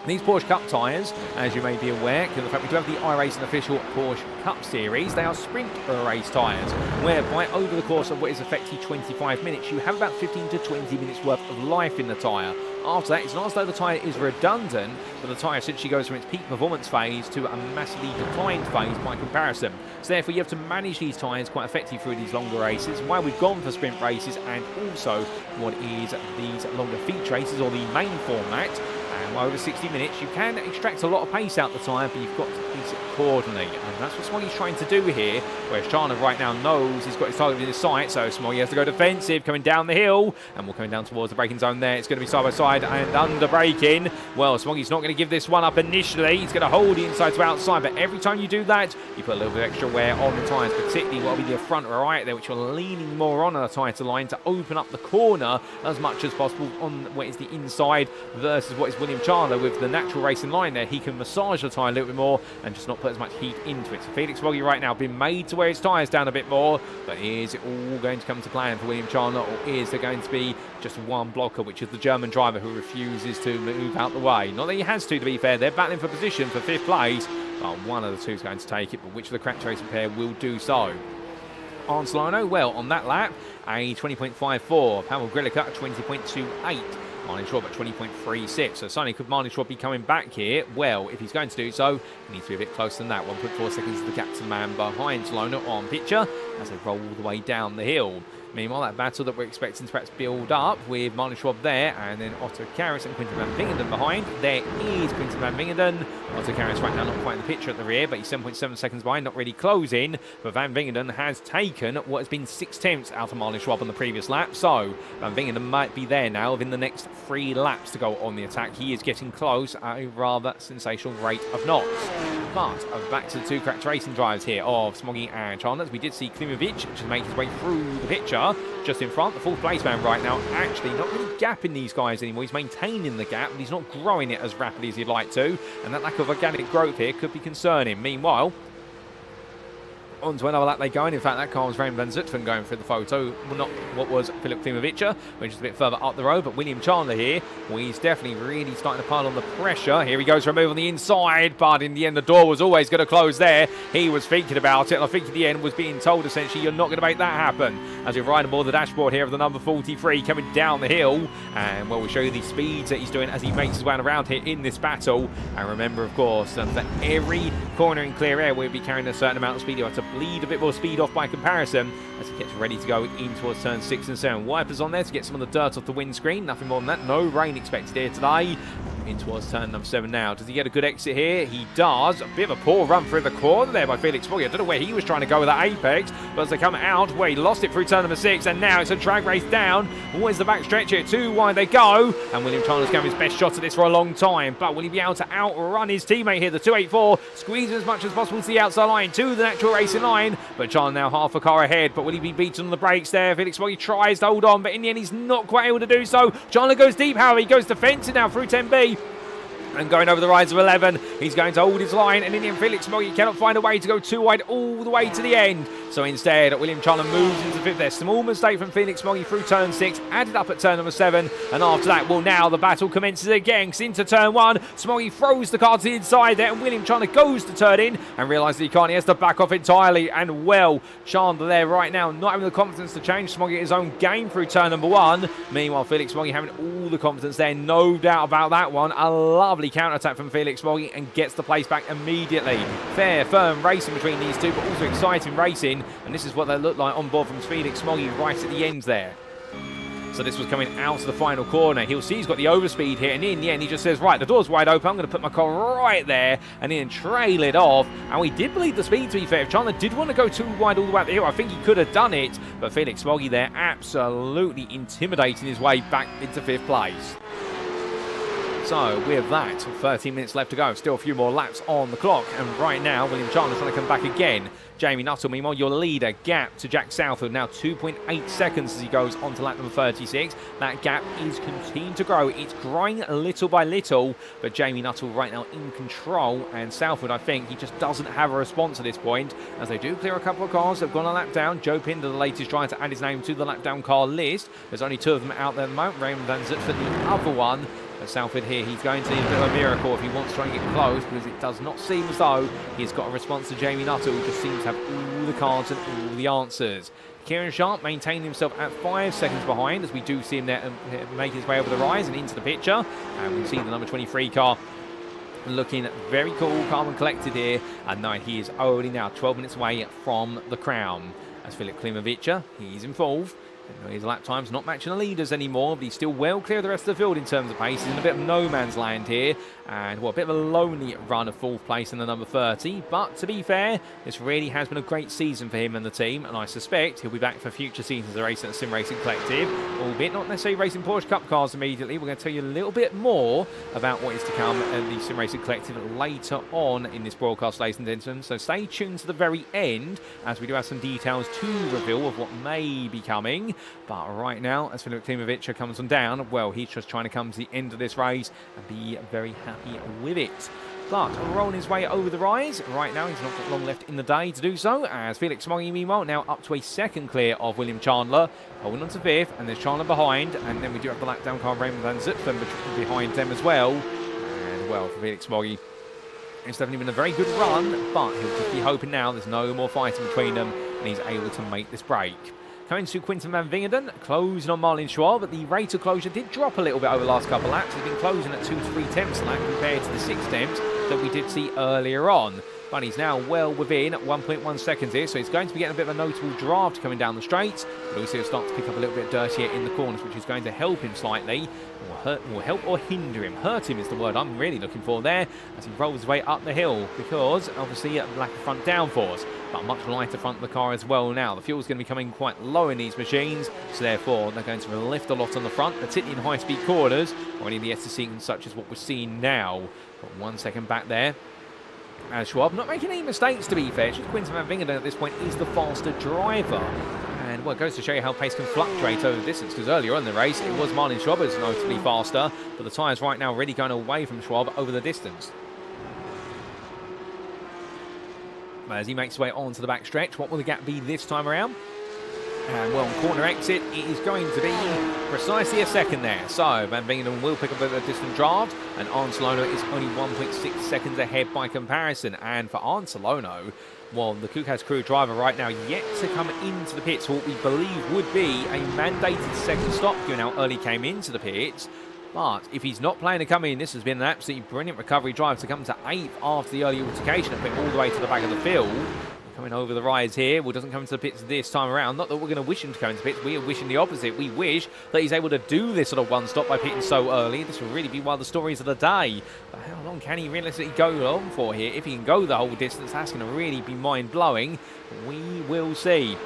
These Porsche Cup tyres, as you may be aware, given the fact we do have the iRacing official Porsche Cup Series, they are sprint race tyres, whereby over the course of what is effectively 25 minutes, you have about 15 to 20 minutes worth of life in the tyre. After that, it's not as though the tyre is redundant, but the tyre essentially goes from its peak performance phase to a massively declined phase by comparison. So therefore, you have to manage these tyres quite effectively through these longer races. Why we've gone for sprint races and also what is these longer feature races or the main format. And while over 60 minutes, you can extract a lot of pace out the tyre, but you've got to pace it accordingly. And that's what Smoggy's trying to do here, whereas Chana right now knows he's got his target in his sight, so Smoggy has to go defensive, coming down the hill, and we're coming down towards the braking zone there. It's going to be side by side and under braking. Well, Smoggy's not going to give this one up initially. He's going to hold the inside to outside, but every time you do that, you put a little bit of extra wear on the tyres, particularly what will be the front right there, which you're leaning more on a tighter line to open up the corner as much as possible on what is the inside versus what is William Chandler with the natural racing line there. He can massage the tyre a little bit more and just not put as much heat into it. So Felix Smoggy right now been made to wear his tyres down a bit more, but is it all going to come to plan for William Chandler, or is there going to be just one blocker, which is the German driver who refuses to move out the way? Not that he has to be fair, they're battling for position for 5th place, but one of the two is going to take it, but which of the cracked racing pair will do so? Solano, well, on that lap, a 20.54, Pavel Grilica a 20.28. Martin Schwab at 20.36. So suddenly could Martin Schwab be coming back here? Well, if he's going to do so, he needs to be a bit closer than that. 1.4 seconds to the captain man behind Solano on picture as they roll the way down the hill. Meanwhile, that battle that we're expecting to perhaps build up with Martin Schwab there, and then Otto Karas and Quinten van Wingenden behind. There is Quinten van Wingenden. Otto Karas right now not quite in the picture at the rear, but he's 7.7 seconds behind, not really closing. But Van Wingenden has taken what has been 6 tenths out of Martin Schwab on the previous lap. So Van Wingenden might be there now within the next 3 laps to go on the attack. He is getting close at a rather sensational rate of knots. But back to the two cracked racing drives here of Smoggy and Chandler. We did see Klimovic just make his way through the picture just in front. The 4th place man right now actually not really gapping these guys anymore. He's maintaining the gap, but he's not growing it as rapidly as he'd like to. And that lack of organic growth here could be concerning. Meanwhile, on to another lap they go, and in fact that car was Raymond van Zutphen going through the photo, well, not what was Filip Klimovic, which is a bit further up the road, but William Chandler here, well, he's definitely really starting to pile on the pressure. Here he goes for a move on the inside, but in the end the door was always going to close there. He was thinking about it, and I think in the end was being told essentially you're not going to make that happen. As we ride aboard the dashboard here of the number 43 coming down the hill, and well, we'll show you the speeds that he's doing as he makes his way around here in this battle. And remember, of course, that for every corner in clear air we'll be carrying a certain amount of speed. You have to bleed a bit more speed off by comparison as he gets ready to go in towards turn 6 and 7. Wipers on there to get some of the dirt off the windscreen. Nothing more than that. No rain expected here today. In towards turn number 7 now. Does he get a good exit here? He does. A bit of a poor run through the corner there by Felix Smoggy. I don't know where he was trying to go with that apex, but as they come out, well, he lost it through turn number 6, and now it's a drag race down. Always the back stretch here. 2 wide they go, and William Chandler's going his best shot at this for a long time, but will he be able to outrun his teammate here? The 284 squeezing as much as possible to the outside line, to the natural racing line, but Chandler now half a car ahead, but will he be beaten on the brakes there? Felix Smoggy tries to hold on, but in the end he's not quite able to do so. Chandler goes deep, however, he goes defensive now through 10B. And going over the rides of 11, he's going to hold his line, and in the end Felix Smoggy cannot find a way to go 2 wide all the way to the end. So instead, William Chandler moves into 5th there. Small mistake from Felix Smoggy through turn 6, added up at turn number 7, and after that, well, now the battle commences again. Into turn 1, Smoggy throws the car to the inside there, and William Chandler goes to turn in and realises he can't. He has to back off entirely, and well, Chandler there right now not having the confidence to change Smoggy at his own game through turn number 1. Meanwhile, Felix Smoggy having all the confidence there, no doubt about that one. A lovely counter-attack from Felix Smoggy and gets the place back immediately. Fair, firm racing between these two, but also exciting racing, and this is what they look like on board from Felix Smoggy right at the end there. So this was coming out of the final corner. He'll see he's got the overspeed here, and in the end he just says, right, the door's wide open, I'm going to put my car right there and then trail it off. And we did believe the speed, to be fair. If Chandler did want to go 2 wide all the way up the hill, I think he could have done it, but Felix Smoggy there absolutely intimidating his way back into 5th place. So with that, 13 minutes left to go. Still a few more laps on the clock. And right now, William Chandler's trying to come back again. Jamie Nuttall, meanwhile, your leader, gap to Jack Southwood, now 2.8 seconds as he goes on to lap number 36. That gap is continuing to grow. It's growing little by little, but Jamie Nuttall right now in control, and Southwood, I think, he just doesn't have a response at this point, as they do clear a couple of cars. They've gone a lap down. Joe Pinder, the latest, trying to add his name to the lap down car list. There's only 2 of them out there at the moment. Raymond van Zutphen, the other one, But Salford here, he's going to need a bit of a miracle if he wants to try and get close, because it does not seem as though he's got a response to Jamie Nuttall, who just seems to have all the cards and all the answers. Kieran Sharp maintaining himself at 5 seconds behind, as we do see him there make his way over the rise and into the picture. And we see the number 23 car looking very cool, calm and collected here. And now he is already now 12 minutes away from the crown. As Filip Klimovic'a, he's in 4th. His lap time's not matching the leaders anymore, but he's still well clear of the rest of the field in terms of pace. He's in a bit of no man's land here, and well, a bit of a lonely run of 4th place in the number 30. But to be fair, this really has been a great season for him and the team, and I suspect he'll be back for future seasons of racing at Sim Racing Collective, albeit not necessarily racing Porsche Cup cars immediately. We're going to tell you a little bit more about what is to come at the Sim Racing Collective later on in this broadcast, ladies and gentlemen. So stay tuned to the very end, as we do have some details to reveal of what may be coming. But right now, as Filip Klimovic'a comes on down, well, he's just trying to come to the end of this race and be very happy with it. But rolling his way over the rise. Right now, he's not got long left in the day to do so, as Felix Smoggy, meanwhile, now up to a 2nd clear of William Chandler, holding on to 5th, and there's Chandler behind, and then we do have the lap down car Raymond Van Zutphen behind them as well. And well, for Felix Smoggy, it's definitely been a very good run, but he'll just be hoping now there's no more fighting between them, and he's able to make this break. Coming to Quinten van Wingerden, closing on Marlin Schwab, but the rate of closure did drop a little bit over the last couple of laps. He's been closing at 2 to 3 tenths lap compared to the 6 tenths that we did see earlier on. But he's now well within 1.1 seconds here, so he's going to be getting a bit of a notable draft coming down the straights. But also he'll start to pick up a little bit dirtier in the corners, which is going to help him slightly. Will help or hinder him. Hurt him is the word I'm really looking for there, as he rolls his way up the hill, because obviously lack of front downforce, but much lighter front of the car as well now. The fuel's going to be coming quite low in these machines, so therefore they're going to lift a lot on the front, particularly in high-speed corners, or any of the SC sequence such as what we're seeing now. Got 1 second back there. As Schwab, not making any mistakes to be fair. Quinten van Wingerden at this point is the faster driver. And well, it goes to show you how pace can fluctuate over the distance, because earlier on in the race it was Marlin Schwab who's notably faster, but the tyres right now really going away from Schwab over the distance. As he makes his way onto the back stretch, what will the gap be this time around? And well, on corner exit, it is going to be precisely a second there. So Van Wingerden will pick up a distant draft, and Arncelono is only 1.6 seconds ahead by comparison. And for Arncelono, well, the Kukas crew driver right now yet to come into the pits for what we believe would be a mandated second stop, given how early he came into the pits. But if he's not planning to come in, this has been an absolutely brilliant recovery drive to come to 8th after the early altercation and pick all the way to the back of the field. Coming over the rise here. Well, doesn't come to the pits this time around. Not that we're going to wish him to come into the pits. We are wishing the opposite. We wish that he's able to do this sort of one stop by pitting so early. This will really be one of the stories of the day. But how long can he realistically go on for here? If he can go the whole distance, that's going to really be mind-blowing. We will see.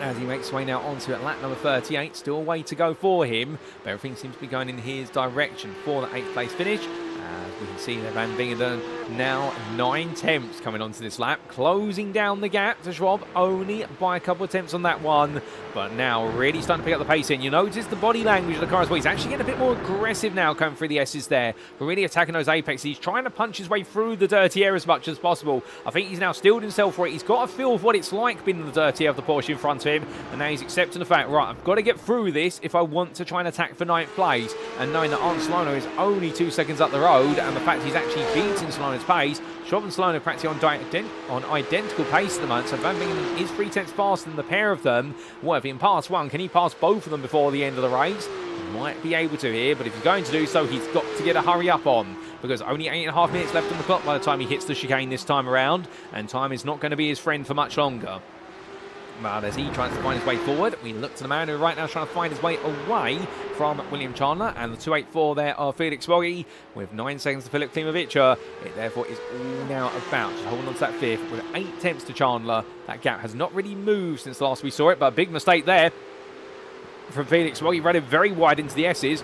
As he makes his way now onto at lap number 38. Still a way to go for him, but everything seems to be going in his direction for the 8th place finish. As we can see there, Van Wingerden now 9 tenths coming onto this lap, closing down the gap to Schwab only by a couple of tenths on that one, but now really starting to pick up the pace in. You notice the body language of the car as well. He's actually getting a bit more aggressive now coming through the S's there, but really attacking those apexes. He's trying to punch his way through the dirty air as much as possible. I think he's now steeled himself for it. He's got a feel of what it's like being in the dirty air of the Porsche in front of him, and now he's accepting the fact, right, I've got to get through this if I want to try and attack for 9th place, and knowing that Arncelono is only 2 seconds up the road, and the fact he's actually beating Salona's pace. Schwab and Salona practically on identical pace at the moment, so Van Wingerden is 3 tenths faster than the pair of them. Well, if he can pass one, can he pass both of them before the end of the race? He might be able to here, but if he's going to do so, he's got to get a hurry up on, because only 8.5 minutes left on the clock by the time he hits the chicane this time around, and time is not going to be his friend for much longer. But as he tries to find his way forward, we look to the man who right now is trying to find his way away from William Chandler, and the 284 there are Felix Smoggy with 9 seconds to Filip Klimovic'a. It therefore is all now about just holding on to that 5th with 8 tenths to Chandler. That gap has not really moved since last we saw it, but a big mistake there from Felix Smoggy, running very wide into the S's.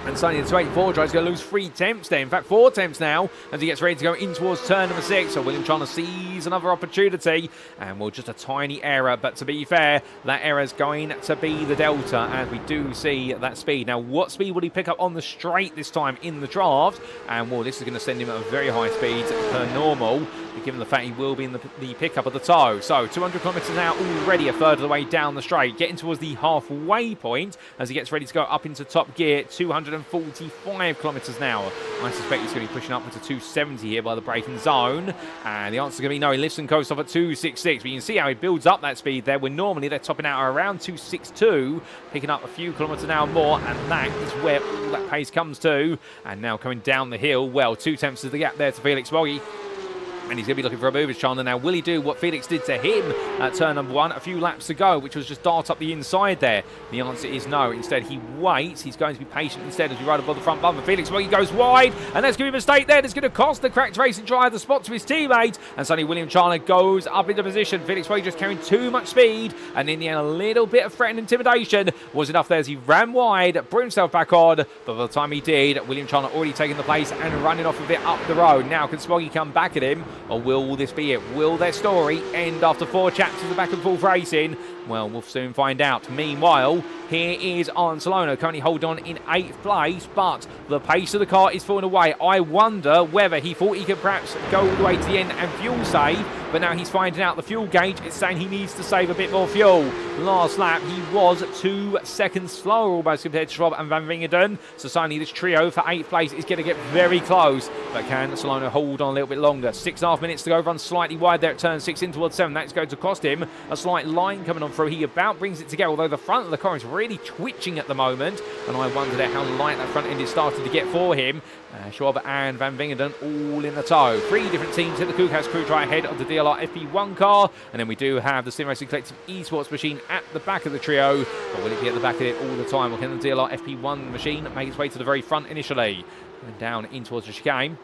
And suddenly the 284 drive is going to lose 3 tenths there. In fact, 4 tenths now as he gets ready to go in towards turn number 6. So William Chandler sees another opportunity. And well, just a tiny error. But to be fair, that error is going to be the delta. And we do see that speed. Now, what speed will he pick up on the straight this time in the draft? And well, this is going to send him at a very high speed per normal. but given the fact he will be in the pickup of the toe. So 200 kilometres now, already a third of the way down the straight, getting towards the halfway point as he gets ready to go up into top gear. 245 kilometres now. I suspect he's going to be pushing up into 270 here by the braking zone, and the answer is going to be no. He lifts and coasts off at 266, but you can see how he builds up that speed there, when normally they're topping out around 262, picking up a few kilometres an hour more, and that is where all that pace comes to. And now coming down the hill, well, 2 tenths of the gap there to Felix Woggy. And he's going to be looking for a move as Chandler now. Will he do what Felix did to him at turn number 1 a few laps ago, which was just dart up the inside there? The answer is no. Instead, he waits. He's going to be patient instead as we ride above the front bumper. Felix, well, he goes wide, and that's going to be a mistake there. That's going to cost the cracked racing driver the spot to his teammate. And suddenly William Chandler goes up into position. Felix, well, just carrying too much speed, and in the end, a little bit of threat and intimidation was enough there as he ran wide, brought himself back on. But by the time he did, William Chandler already taking the place and running off a bit up the road. Now, can Swoggy come back at him, or will this be it? Will their story end after 4 chapters of back and forth racing? Well, we'll soon find out. Meanwhile, here is Arnsolono currently holding on in 8th place, but the pace of the car is falling away. I wonder whether he thought he could perhaps go all the way to the end and fuel save, but now he's finding out the fuel gauge is saying he needs to save a bit more fuel. Last lap, he was 2 seconds slower almost compared to Schwab and Van Wingerden, so suddenly this trio for 8th place is going to get very close. But can Solano hold on a little bit longer? 6.5 minutes to go, run slightly wide there at turn 6 in towards 7. That's going to cost him a slight line coming on through. He about brings it together, although the front of the car is really twitching at the moment, and I wondered how light that front end is starting to get for him. Schwab and Van Wingerden all in the tow. 3 different teams hit the Koolhaas crew try ahead of the DLR FP1 car, and then we do have the Sim Racing Collective eSports machine at the back of the trio. But will it be at the back of it all the time, or can the DLR FP1 machine make its way to the very front initially? And down in towards the chicane.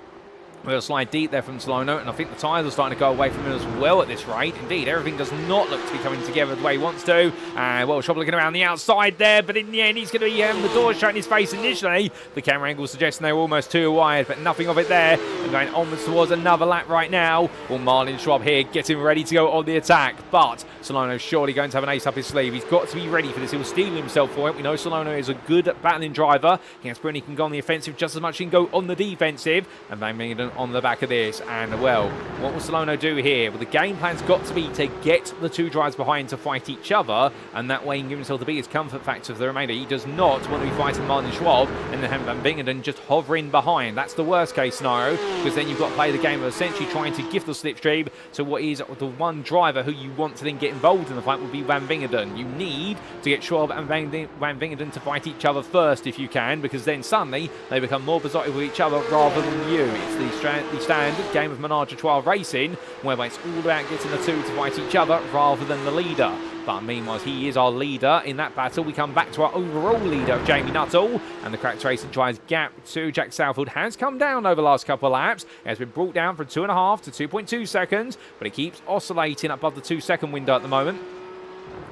We'll slide deep there from Solono, and I think the tyres are starting to go away from him as well at this rate. Indeed, everything does not look to be coming together the way he wants to. Well, Schwab looking around the outside there, but in the end, he's going to be the door shut in his face initially. The camera angle suggesting they were almost too wide, but nothing of it there. And going onwards towards another lap right now. Well, Marlin Schwab here getting ready to go on the attack, but Solono's surely going to have an ace up his sleeve. He's got to be ready for this. He'll steel himself for it. We know Solono is a good battling driver. He has proven he can go on the offensive just as much as he can go on the defensive. And Van Wingerden on the back of this. And well, what will Solono do here? Well, the game plan's got to be to get the 2 drivers behind to fight each other, and that way he can give himself the biggest comfort factor for the remainder. He does not want to be fighting Martin Schwab and then have Van Wingerden just hovering behind. That's the worst case scenario, because then you've got to play the game of essentially trying to gift the slipstream to what is the one driver who you want to then get involved in the fight would be Van Wingerden. You need to get Schwab and Van Wingerden to fight each other first if you can, because then suddenly they become more besotted with each other rather than you. It's the standard game of Menage a Trois racing, whereby it's all about getting the 2 to fight each other rather than the leader. But meanwhile, he is our leader in that battle. We come back to our overall leader, Jamie Nuttall, and the cracked racing driver's gap to Jack Southwood has come down over the last couple of laps. It has been brought down from 2.5 to 2.2 seconds, but it keeps oscillating above the 2-second window at the moment.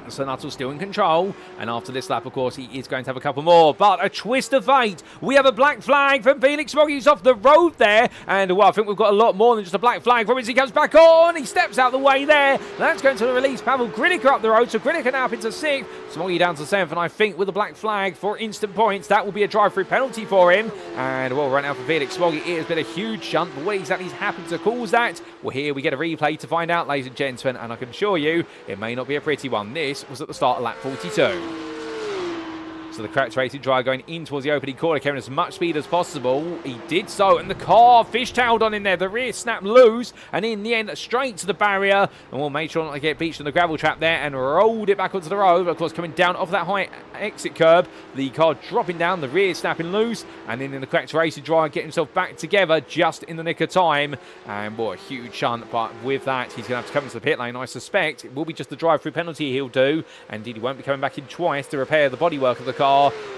So Nuttall's still in control, and after this lap, of course, he is going to have a couple more. But a twist of fate. We have a black flag from Felix Woggy. He's off the road there, and well, I think we've got a lot more than just a black flag from him as he comes back on. He steps out the way there. That's going to release Pavel Grinica up the road, so Grinica now up into 6th. Swoggy down to 7th, and I think with a black flag for instant points, that will be a drive-through penalty for him. And well, right now for Felix Woggy, it has been a huge shunt, but what exactly has happened to cause that? Well, here we get a replay to find out, ladies and gentlemen, and I can assure you, it may not be a pretty one. This was at the start of lap 42. So the cracked racing driver going in towards the opening corner, carrying as much speed as possible. He did so, and the car fishtailed on in there. The rear snapped loose, and in the end, straight to the barrier. And we'll make sure not to get beached on the gravel trap there, and rolled it back onto the road. But of course, coming down off that high exit curb, the car dropping down, the rear snapping loose, and then in the cracked racing driver getting himself back together just in the nick of time. And boy, a huge shunt. But with that, he's going to have to come into the pit lane. I suspect it will be just the drive-through penalty he'll do. And indeed, he won't be coming back in twice to repair the bodywork of the car.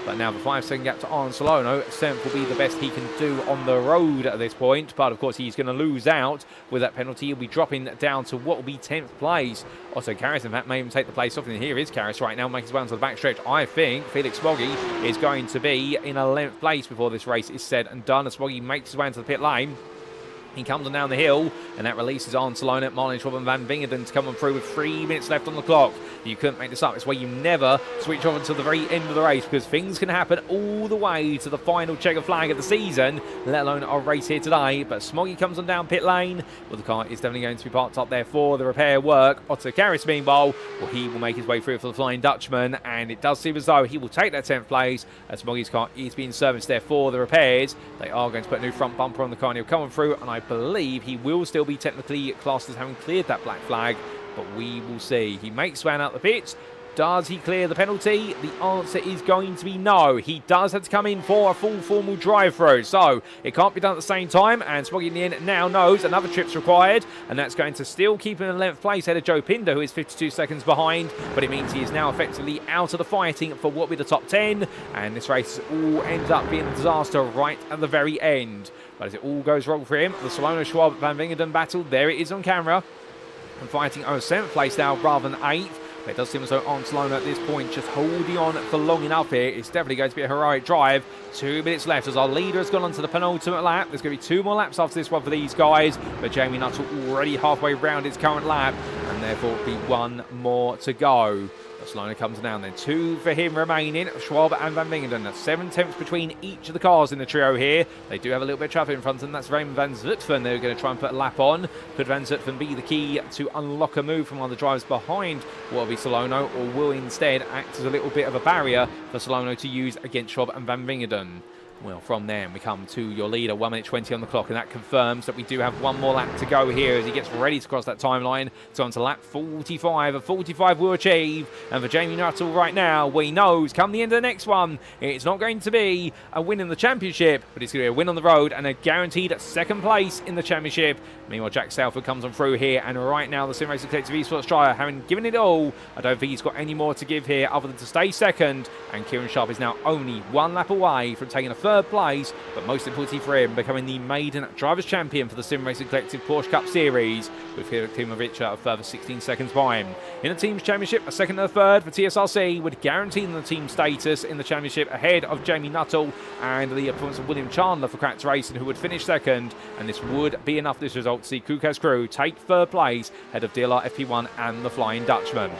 But now the 5-second gap to Arnsolono. 7th will be the best he can do on the road at this point. But of course, he's going to lose out with that penalty. He'll be dropping down to what will be 10th place. Also, Karras, in fact, may even take the place off. And here is Karras right now, making his way onto the backstretch. I think Felix Woggy is going to be in 11th place before this race is said and done. As Woggy makes his way into the pit lane. He comes on down the hill, and that releases on Salona, Marlin Schwab and Van Vingeren to come on through with 3 minutes left on the clock. You couldn't make this up. It's why you never switch off until the very end of the race, because things can happen all the way to the final checker flag of the season, let alone our race here today. But Smoggy comes on down pit lane. Well, the car is definitely going to be parked up there for the repair work. Otto Karis, meanwhile, well, he will make his way through for the Flying Dutchman, and it does seem as though he will take that 10th place, as Smoggy's car is being serviced there for the repairs. They are going to put a new front bumper on the car, and he'll come on through, and I believe he will still be technically classed as having cleared that black flag, but we will see. He makes Swan out the pits. Does he clear the penalty? The answer is going to be no. He does have to come in for a full formal drive-through, so it can't be done at the same time, and Smoggy in the end now knows another trip's required, and that's going to still keep him in 11th place ahead of Joe Pinder, who is 52 seconds behind, but it means he is now effectively out of the fighting for what will be the top 10, and this race all ends up being a disaster right at the very end. But as it all goes wrong for him, the Salona Schwab Van Vingeren battle, there it is on camera, and fighting over 7th place now rather than 8th. It does seem as though Salona at this point just holding on for long enough here. It's definitely going to be a heroic drive. 2 minutes left as our leader has gone on to the penultimate lap. There's going to be 2 more laps after this one for these guys, but Jamie Nuttall already halfway round his current lap, and therefore will be 1 more to go. Salona comes down then. 2 for him remaining, Schwab and Van Vingeren. That's 7 tenths between each of the cars in the trio here. They do have a little bit of traffic in front of them. That's Raymond Van Zutphen they're going to try and put a lap on. Could Van Zutphen be the key to unlock a move from one of the drivers behind what will be Salono, or will instead act as a little bit of a barrier for Salono to use against Schwab and Van Vingeren? Well, from there we come to your leader, 1 minute 20 on the clock, and that confirms that we do have 1 more lap to go here as he gets ready to cross that timeline. So on to lap 45. A 45 will achieve, and for Jamie Nuttall right now, well, he knows come the end of the next one, it's not going to be a win in the championship, but it's going to be a win on the road and a guaranteed 2nd place in the championship. Meanwhile, Jack Southwood comes on through here, and right now the Sim Racing Collective Esports driver, having given it all, I don't think he's got any more to give here other than to stay 2nd, and Kieran Sharp is now only 1 lap away from taking a 3rd place, but most importantly for him, becoming the maiden Drivers' Champion for the Sim Racing Collective Porsche Cup Series, with Klimovic a further 16 seconds behind. In the Team's Championship, a 2nd and a 3rd for TSRC would guarantee them the team status in the championship ahead of Jamie Nuttall and the appointments of William Chandler for Cracks Racing, who would finish 2nd, and this would be enough this result to see Kuka's crew take 3rd place ahead of DLR FP1 and the Flying Dutchman.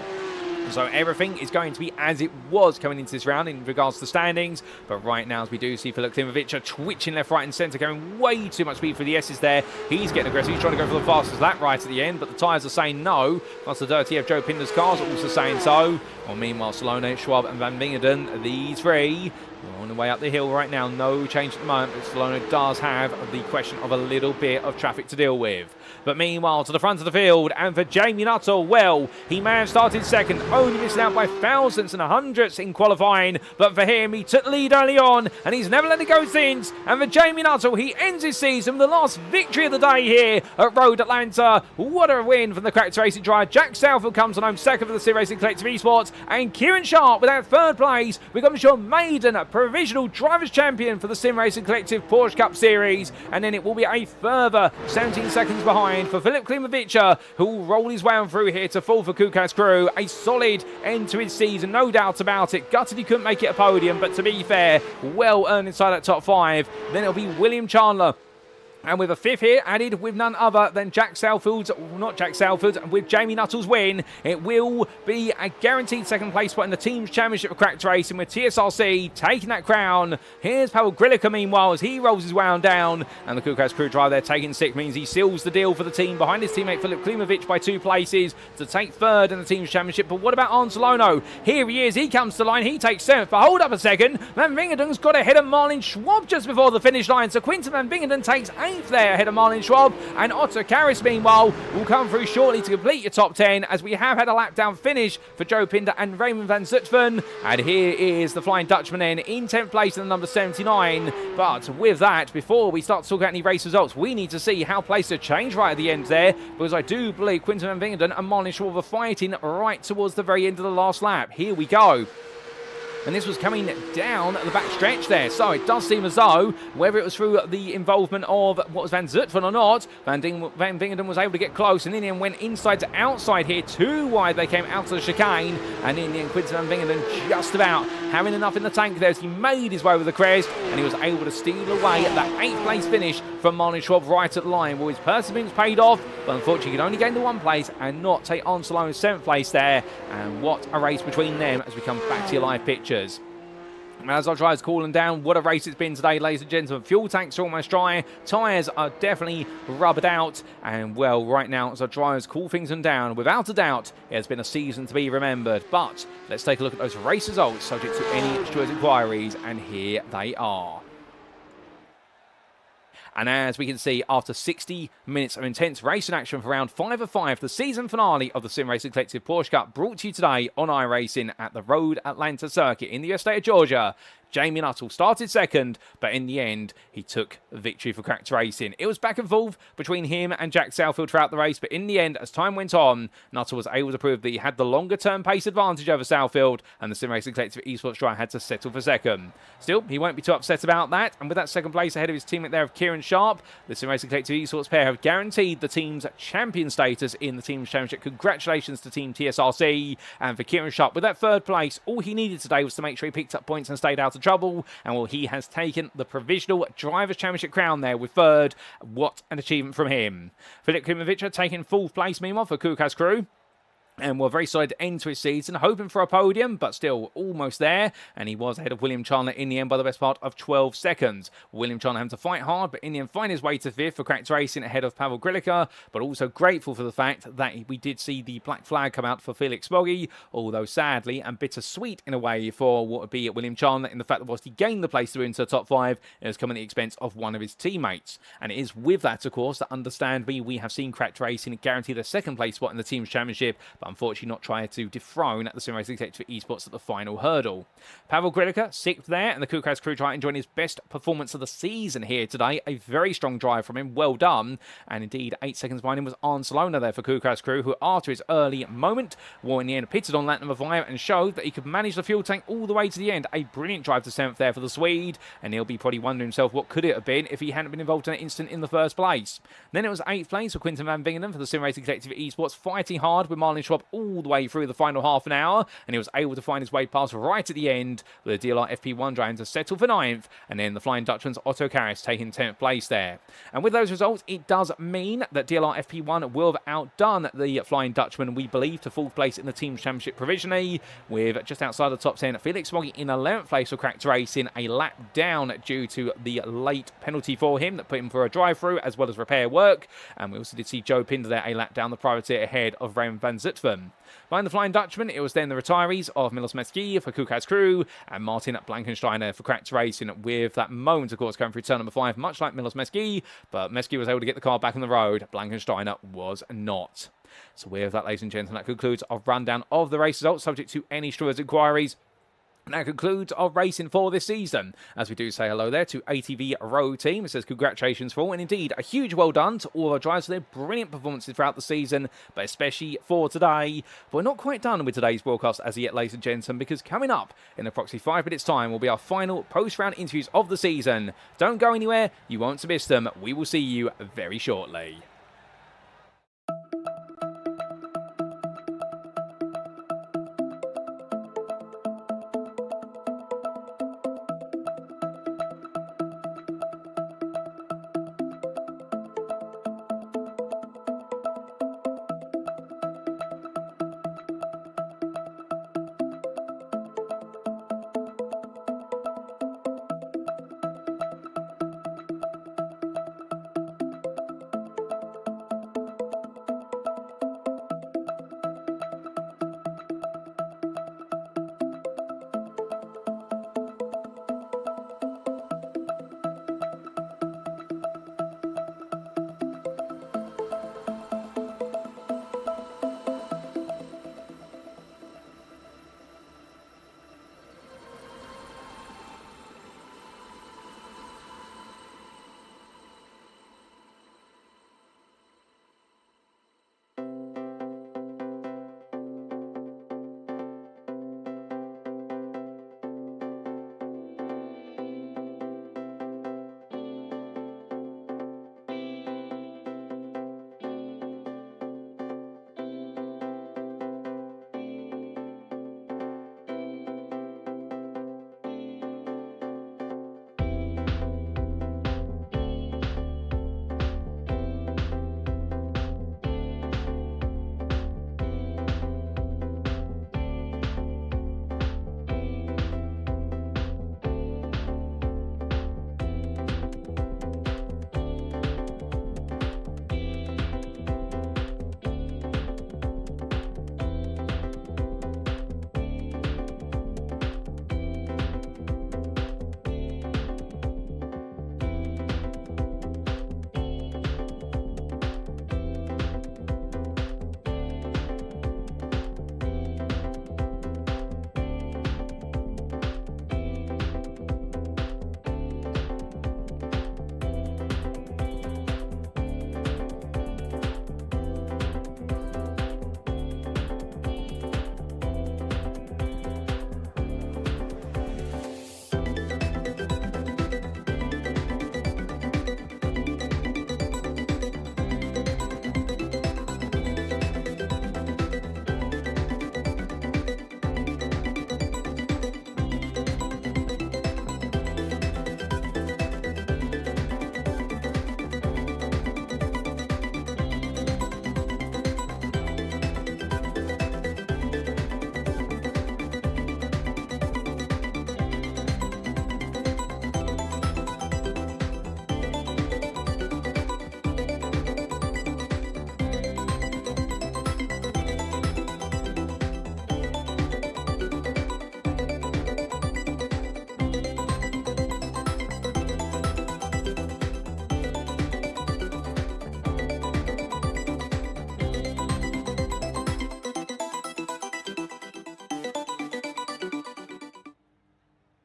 So everything is going to be as it was coming into this round in regards to standings. But right now, as we do see Filip Klimovic twitching left, right and centre, going way too much speed for the S's there. He's getting aggressive. He's trying to go for the fastest lap right at the end, but the tyres are saying no. Plus the dirty F Joe Pinder's cars are also saying so. Well, meanwhile, Salona, Schwab and Van Vingeren, these 3 on the way up the hill right now. No change at the moment, but Salona does have the question of a little bit of traffic to deal with. But meanwhile, to the front of the field, and for Jamie Nuttall, well, he may have started 2nd, only missing out by thousandths and hundredths in qualifying, but for him, he took the lead early on, and he's never let it go since. And for Jamie Nuttall, he ends his season with the last victory of the day here at Road Atlanta. What a win from the Cracks Racing driver. Jack Southwood comes on home 2nd for the Sim Racing Collective Esports, and Kieran Sharp with that 3rd place becomes your maiden provisional Drivers' Champion for the Sim Racing Collective Porsche Cup Series. And then it will be a further 17 seconds behind for Filip Klimovic, who will roll his way on through here to fall for Kuka's crew. A solid end to his season, no doubt about it. Gutted he couldn't make it a podium, but to be fair, well earned inside that top 5. Then it'll be William Chandler, and with a 5th here added with none other than Jack Southwood's, not Jack Southwood, with Jamie Nuttall's win, it will be a guaranteed 2nd place spot in the Team's Championship of Cracks Racing, with TSRC taking that crown. Here's Pavel Grilica meanwhile as he rolls his way on down, and the Kukas crew driver there taking 6th means he seals the deal for the team behind his teammate Filip Klimovic by 2 places to take 3rd in the Team's Championship. But what about Salono? Here he is, he comes to the line, he takes 7th, but hold up a second, Van Vingeren's got ahead of Marlin Schwab just before the finish line, so Quinten Van Vingeren takes 8th there ahead of Marlin Schwab, and Otto Karis meanwhile will come through shortly to complete your top 10, as we have had a lap down finish for Joe Pinder and Raymond Van Zutphen. And here is the Flying Dutchman then in 10th place in the number 79. But with that, before we start to talk about any race results, we need to see how places change right at the end there, because I do believe Quinten Van Vingeren and Marlin Schwab are fighting right towards the very end of the last lap. Here we go. and this was coming down the back stretch there. So it does seem as though, whether it was through the involvement of what was Van Zutphen or not, Van Vingenden was able to get close, and in the end went inside to outside here, too wide. They came out to the chicane, and in the end Quinten Van Vingenden just about having enough in the tank there as he made his way over the crest, and he was able to steal away at that 8th place finish from Marlon Schwab right at the line. Well, his perseverance paid off, but unfortunately he could only gain the 1 place and not take on Salone's 7th place there. And what a race between them as we come back to your live pictures. As our drivers cooling down, what a race it's been today, ladies and gentlemen. Fuel tanks are almost dry, tyres are definitely rubbered out, and well, right now as our drivers cool things down, without a doubt it has been a season to be remembered. But let's take a look at those race results subject to any stewards' inquiries, and here they are. And as we can see, after 60 minutes of intense racing action for round 5 of 5, the season finale of the Sim Racing Collective Porsche Cup brought to you today on iRacing at the Road Atlanta circuit in the US state of Georgia. Jamie Nuttall started second, but in the end, he took victory for Cracked Racing. It was back and forth between him and Jack Southfield throughout the race, but in the end, as time went on, Nuttall was able to prove that he had the longer-term pace advantage over Southfield, and the Sim Racing Collective Esports driver had to settle for second. Still, he won't be too upset about that, and with that second place ahead of his teammate there of Kieran Sharp, the Sim Racing Collective Esports pair have guaranteed the team's champion status in the Team's Championship. Congratulations to Team TSRC, and for Kieran Sharp, with that third place, all he needed today was to make sure he picked up points and stayed out of trouble, and well, he has taken the provisional Drivers' Championship crown there with third. What an achievement from him. Filip Kumovic taking 4th place, meanwhile, for Kuka's crew. And we're very solid to end to his season, hoping for a podium, but still almost there. And he was ahead of William Chandler in the end by the best part of 12 seconds. William Chandler having to fight hard, but in the end find his way to 5th for Cracked Racing ahead of Pavel Grilica, but also grateful for the fact that we did see the black flag come out for Felix Smoggy, although sadly and bittersweet in a way for what would be William Chandler in the fact that whilst he gained the place through into the top 5, it has come at the expense of one of his teammates. And it is with that, of course, that understandably we have seen Cracked Racing guarantee the 2nd place spot in the Team's Championship, but unfortunately not try to dethrone the Sim Racing Collective Esports at the final hurdle. Pavel Grilica, 6th there, and the Kukas crew try and enjoying his best performance of the season here today. A very strong drive from him, well done. And indeed, 8 seconds behind him was Arn Salona there for Kukas crew, who after his early moment, well in the end pitted on lap number 5 and showed that he could manage the fuel tank all the way to the end. A brilliant drive to 7th there for the Swede, and he'll be probably wondering himself what could it have been if he hadn't been involved in that incident in the first place. Then it was 8th place for Quinten Van Vingenden for the Sim Racing Collective Esports, fighting hard with Marlon Schwab all the way through the final half an hour, and he was able to find his way past right at the end with the DLR FP1 driving to settle for 9th, and then the Flying Dutchman's Otto Karras taking 10th place there. And with those results, it does mean that DLR FP1 will have outdone the Flying Dutchman, we believe, to 4th place in the Team's Championship provisionally, with just outside the top 10, Felix Smoggy in 11th place for Cracked Racing, a lap down due to the late penalty for him that put him for a drive-through as well as repair work. And we also did see Joe Pinder there, a lap down the privateer ahead of Raymond Van Zutphen. Behind the Flying Dutchman, it was then the retirees of Milos Meski for Kukas crew and Martin Blankensteiner for Cracked Racing, with that moment, of course, going through turn number 5, much like Milos Meski, but Meski was able to get the car back on the road. Blankensteiner was not. So with that, ladies and gentlemen, that concludes our rundown of the race results, subject to any stewards' inquiries. And that concludes our racing for this season. As we do say hello there to ATV Road Team. It says congratulations for all, and indeed a huge well done to all our drivers for their brilliant performances throughout the season, but especially for today. But we're not quite done with today's broadcast as yet, ladies and gentlemen, because coming up in approximately 5 minutes' time will be our final post-round interviews of the season. Don't go anywhere, you won't miss them. We will see you very shortly.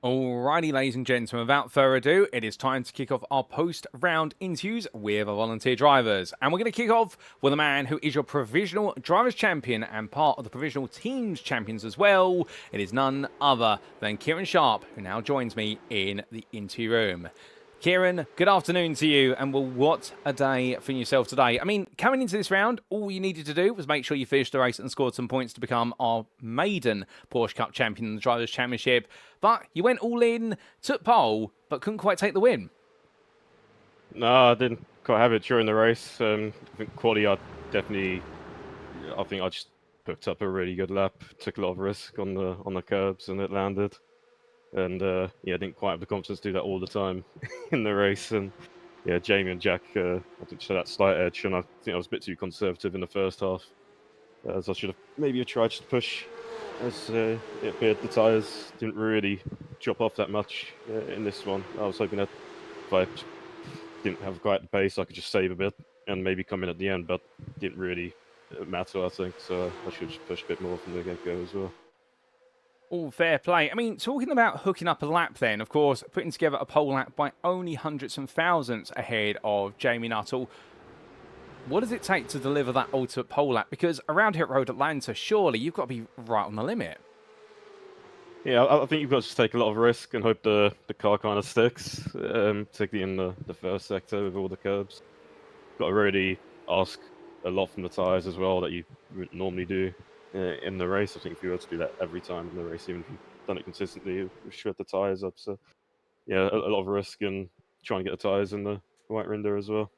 Alrighty, ladies and gentlemen, without further ado, it is time to kick off our post-round interviews with our volunteer drivers. And we're going to kick off with a man who is your provisional drivers champion and part of the provisional teams champions as well. It is none other than Kieran Sharp, who now joins me in the interview room. Kieran, good afternoon to you, and well, what a day for yourself today. I mean, coming into this round, all you needed to do was make sure you finished the race and scored some points to become our maiden Porsche Cup champion in the Drivers' Championship, but you went all in, took pole, but couldn't quite take the win. No, I didn't quite have it during the race. I think quali, I just picked up a really good lap, took a lot of risk on the curbs, and it landed. And yeah, I didn't quite have the confidence to do that all the time in the race. And yeah, Jamie and Jack, I think show that slight edge, and I think I was a bit too conservative in the first half, as I should have maybe tried to push. As it appeared, the tyres didn't really drop off that much in this one. I was hoping that if I didn't have quite the pace, I could just save a bit and maybe come in at the end, but it didn't really matter, I think. So I should have just pushed a bit more from the get-go as well. All fair play. I mean, talking about hooking up a lap then, of course, putting together a pole lap by only hundreds and thousands ahead of Jamie Nuttall. What does it take to deliver that ultimate pole lap? Because around here at Road Atlanta, surely you've got to be right on the limit. Yeah, I think you've got to just take a lot of risk and hope the car kind of sticks, particularly in the first sector with all the curbs. Got to really ask a lot from the tyres as well that you wouldn't normally do in the race. I think if you were to do that every time in the race, even if you've done it consistently, you would shred the tyres up. So yeah, a lot of risk and trying to get the tyres in the white render as well.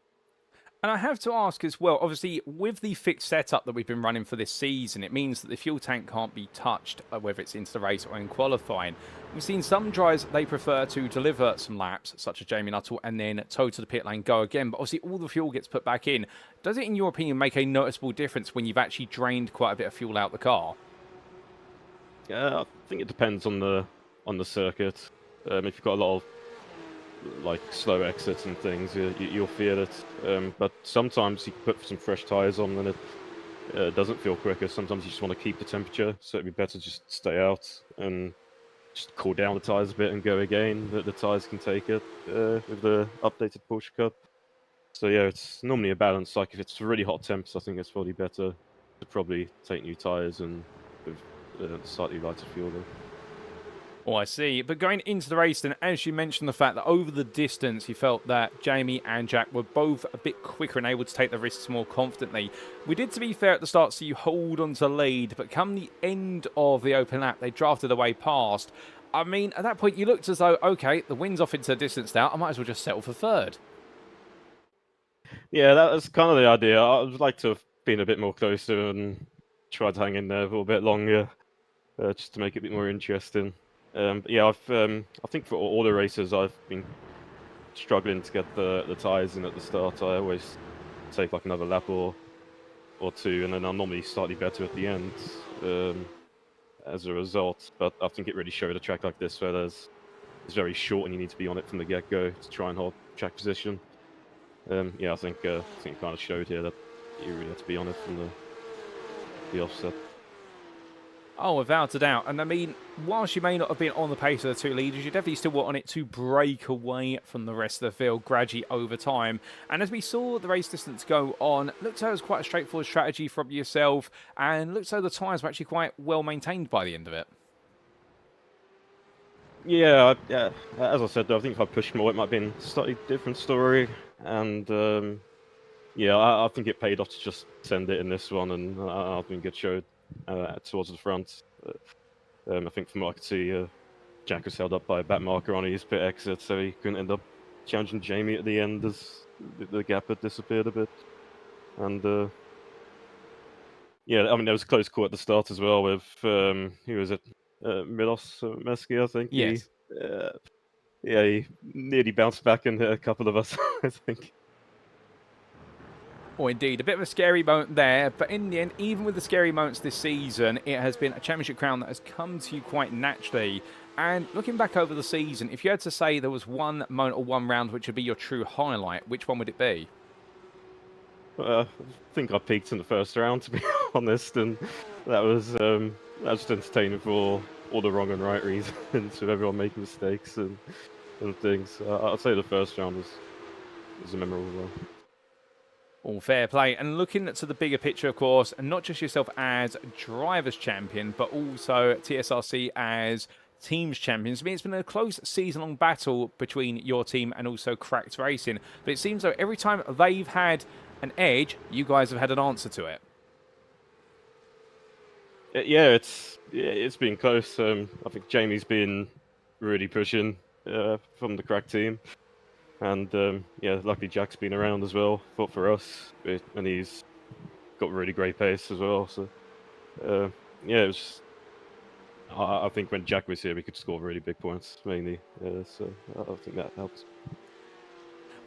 And I have to ask as well, obviously, with the fixed setup that we've been running for this season, it means that the fuel tank can't be touched, whether it's into the race or in qualifying. We've seen some drivers, they prefer to deliver some laps, such as Jamie Nuttall, and then tow to the pit lane, go again. But obviously, all the fuel gets put back in. Does it, in your opinion, make a noticeable difference when you've actually drained quite a bit of fuel out the car? Yeah, I think it depends on the circuit. If you've got a lot of like slow exits and things, you'll feel it. But sometimes you can put some fresh tyres on and it doesn't feel quicker. Sometimes you just want to keep the temperature, so it'd be better just stay out and just cool down the tyres a bit and go again. The tyres can take it with the updated Porsche Cup. So yeah, it's normally a balance. Like if it's really hot temps, I think it's probably better to probably take new tyres and with slightly lighter fuel then. Oh, I see. But going into the race then, as you mentioned the fact that over the distance you felt that Jamie and Jack were both a bit quicker and able to take the risks more confidently. We did, to be fair, at the start see you hold on to lead, but come the end of the open lap, they drafted away past. I mean, at that point you looked as though, okay, the wind's off into the distance now, I might as well just settle for third. Yeah, that was kind of the idea. I would like to have been a bit more closer and tried to hang in there a little bit longer, just to make it a bit more interesting. But yeah, I think for all the races I've been struggling to get the tyres in at the start. I always take like another lap or two, and then I'm normally slightly better at the end as a result. But I think it really showed a track like this where it's very short and you need to be on it from the get-go to try and hold track position. Yeah, I think it kind of showed here that you really have to be on it from the offset. Oh, without a doubt. And I mean, whilst you may not have been on the pace of the two leaders, you definitely still were on it to break away from the rest of the field gradually over time. And as we saw the race distance go on, looked like it was quite a straightforward strategy from yourself, and looked like the tyres were actually quite well maintained by the end of it. Yeah, as I said, I think if I pushed more, it might have been a slightly different story. And yeah, I think it paid off to just send it in this one, and I think it showed towards the front. I think from what I could see, Jack was held up by a back marker on his pit exit, so he couldn't end up challenging Jamie at the end as the gap had disappeared a bit. And yeah, I mean, there was a close call at the start as well with, who was it? Milos Meski, I think. Yes. Yeah, he nearly bounced back and hit a couple of us, I think. Oh, indeed. A bit of a scary moment there, but in the end, even with the scary moments this season, it has been a championship crown that has come to you quite naturally. And looking back over the season, if you had to say there was one moment or one round which would be your true highlight, which one would it be? I think I peaked in the first round, to be honest, and that was just entertaining for all the wrong and right reasons, with everyone making mistakes and things. I'd say the first round was a memorable one. All fair play. And looking to the bigger picture, of course, and not just yourself as Drivers' Champion, but also TSRC as Teams Champions. I mean, it's been a close season-long battle between your team and also Cracked Racing. But it seems though every time they've had an edge, you guys have had an answer to it. Yeah, it's been close. I think Jamie's been really pushing from the crack team, and yeah, luckily Jack's been around as well for us, and he's got really great pace as well. So yeah, it was. I think when Jack was here, we could score really big points mainly. So I think that helps.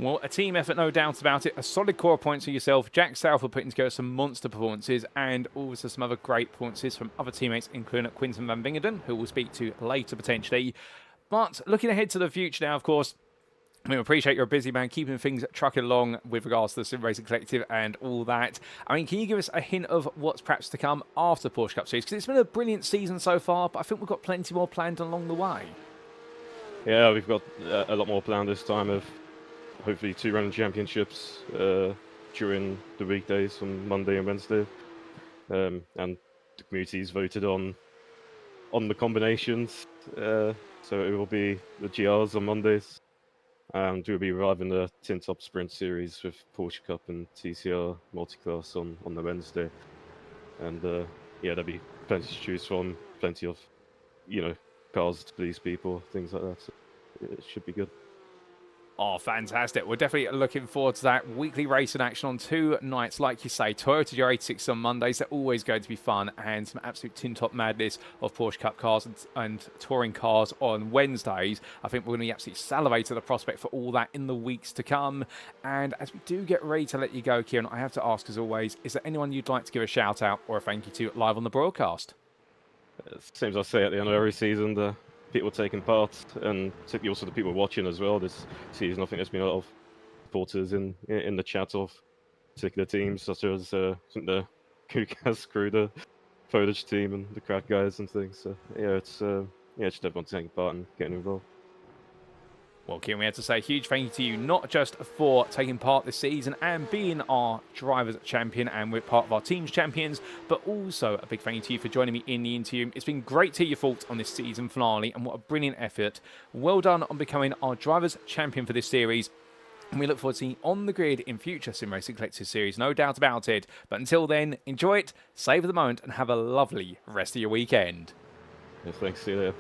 Well, a team effort, no doubt about it. A solid core of points for yourself. Jack Southwood putting together some monster performances and also some other great performances from other teammates, including Quinton van Wingerden, who we'll speak to later potentially. But looking ahead to the future now, of course, we appreciate you're a busy man keeping things trucking along with regards to the Sim Racing Collective and all that. I mean, can you give us a hint of what's perhaps to come after the Porsche Cup Series? Because it's been a brilliant season so far, but I think we've got plenty more planned along the way. Yeah, we've got a lot more planned this time of hopefully 2 running championships during the weekdays on Monday and Wednesday. And the community's voted on the combinations. So it will be the GRs on Mondays. And we'll be reviving the Tin Top Sprint Series with Porsche Cup and TCR Multiclass on the Wednesday. And yeah, there'll be plenty to choose from, plenty of, cars to please people, things like that. So it should be good. Oh, fantastic. We're definitely looking forward to that weekly racing action on 2 nights. Like you say, Toyota GR86 on Mondays. They're always going to be fun. And some absolute tin-top madness of Porsche Cup cars and touring cars on Wednesdays. I think we're going to be absolutely salivated at the prospect for all that in the weeks to come. And as we do get ready to let you go, Kieran, I have to ask, as always, is there anyone you'd like to give a shout-out or a thank you to live on the broadcast? Same as I say at the end of every season, the people taking part, and particularly also the people watching as well this season. I think there's been a lot of supporters in the chat of particular teams, such as I think the Kukas crew, the Foliage team, and the Crack guys and things. So yeah, it's just everyone taking part and getting involved. Well, Kieran, we have to say a huge thank you to you, not just for taking part this season and being our Drivers' Champion and we're part of our Team's Champions, but also a big thank you to you for joining me in the interview. It's been great to hear your thoughts on this season finale, and what a brilliant effort. Well done on becoming our Drivers' Champion for this series. And we look forward to seeing you on the grid in future Sim Racing Collective series, no doubt about it. But until then, enjoy it, savour the moment, and have a lovely rest of your weekend. Yeah, thanks. See you later.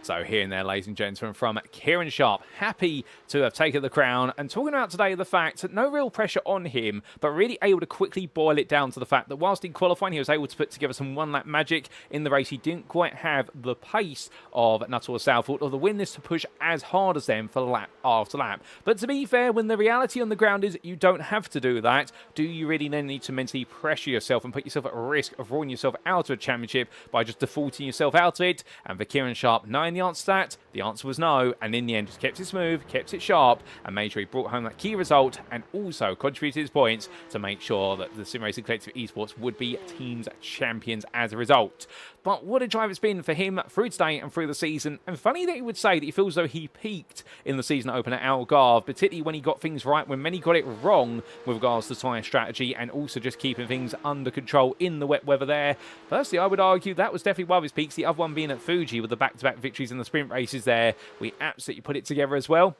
So here and there, ladies and gentlemen, from Kieran Sharp, happy to have taken the crown, and talking about today the fact that no real pressure on him, but really able to quickly boil it down to the fact that whilst in qualifying he was able to put together some one-lap magic in the race, he didn't quite have the pace of Nuttall Southwood or the willingness to push as hard as them for lap after lap. But to be fair, when the reality on the ground is you don't have to do that, do you really then need to mentally pressure yourself and put yourself at risk of rolling yourself out of a championship by just defaulting yourself out of it? And for Kieran Sharp, knowing the answer to that, the answer was no, and in the end just kept it smooth, kept it sharp, and made sure he brought home that key result, and also contributed his points to make sure that the Sim Racing Collective Esports would be teams champions as a result. But what a drive it's been for him through today and through the season, and funny that he would say that he feels as though he peaked in the season opener at Algarve, particularly when he got things right, when many got it wrong with regards to tyre strategy and also just keeping things under control in the wet weather there. Firstly, I would argue that was definitely one of his peaks, the other one being at Fuji with the back-to-back victories in the sprint races there. We absolutely put it together as well.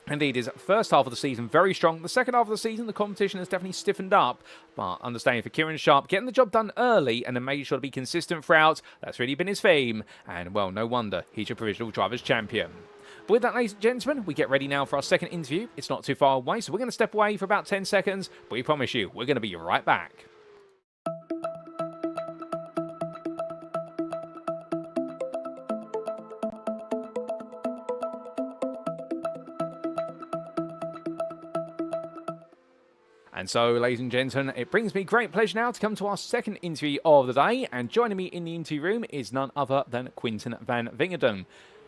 Indeed, his first half of the season very strong. The second half of the season, the competition has definitely stiffened up. But understanding for Kieran Sharp, getting the job done early and then making sure to be consistent throughout, that's really been his theme. And, well, no wonder he's your provisional Drivers' Champion. But with that, ladies and gentlemen, we get ready now for our second interview. It's not too far away, so we're going to step away for about 10 seconds. But we promise you, we're going to be right back. And so, ladies and gentlemen, it brings me great pleasure now to come to our second interview of the day. And joining me in the interview room is none other than Quinton van Wingerden.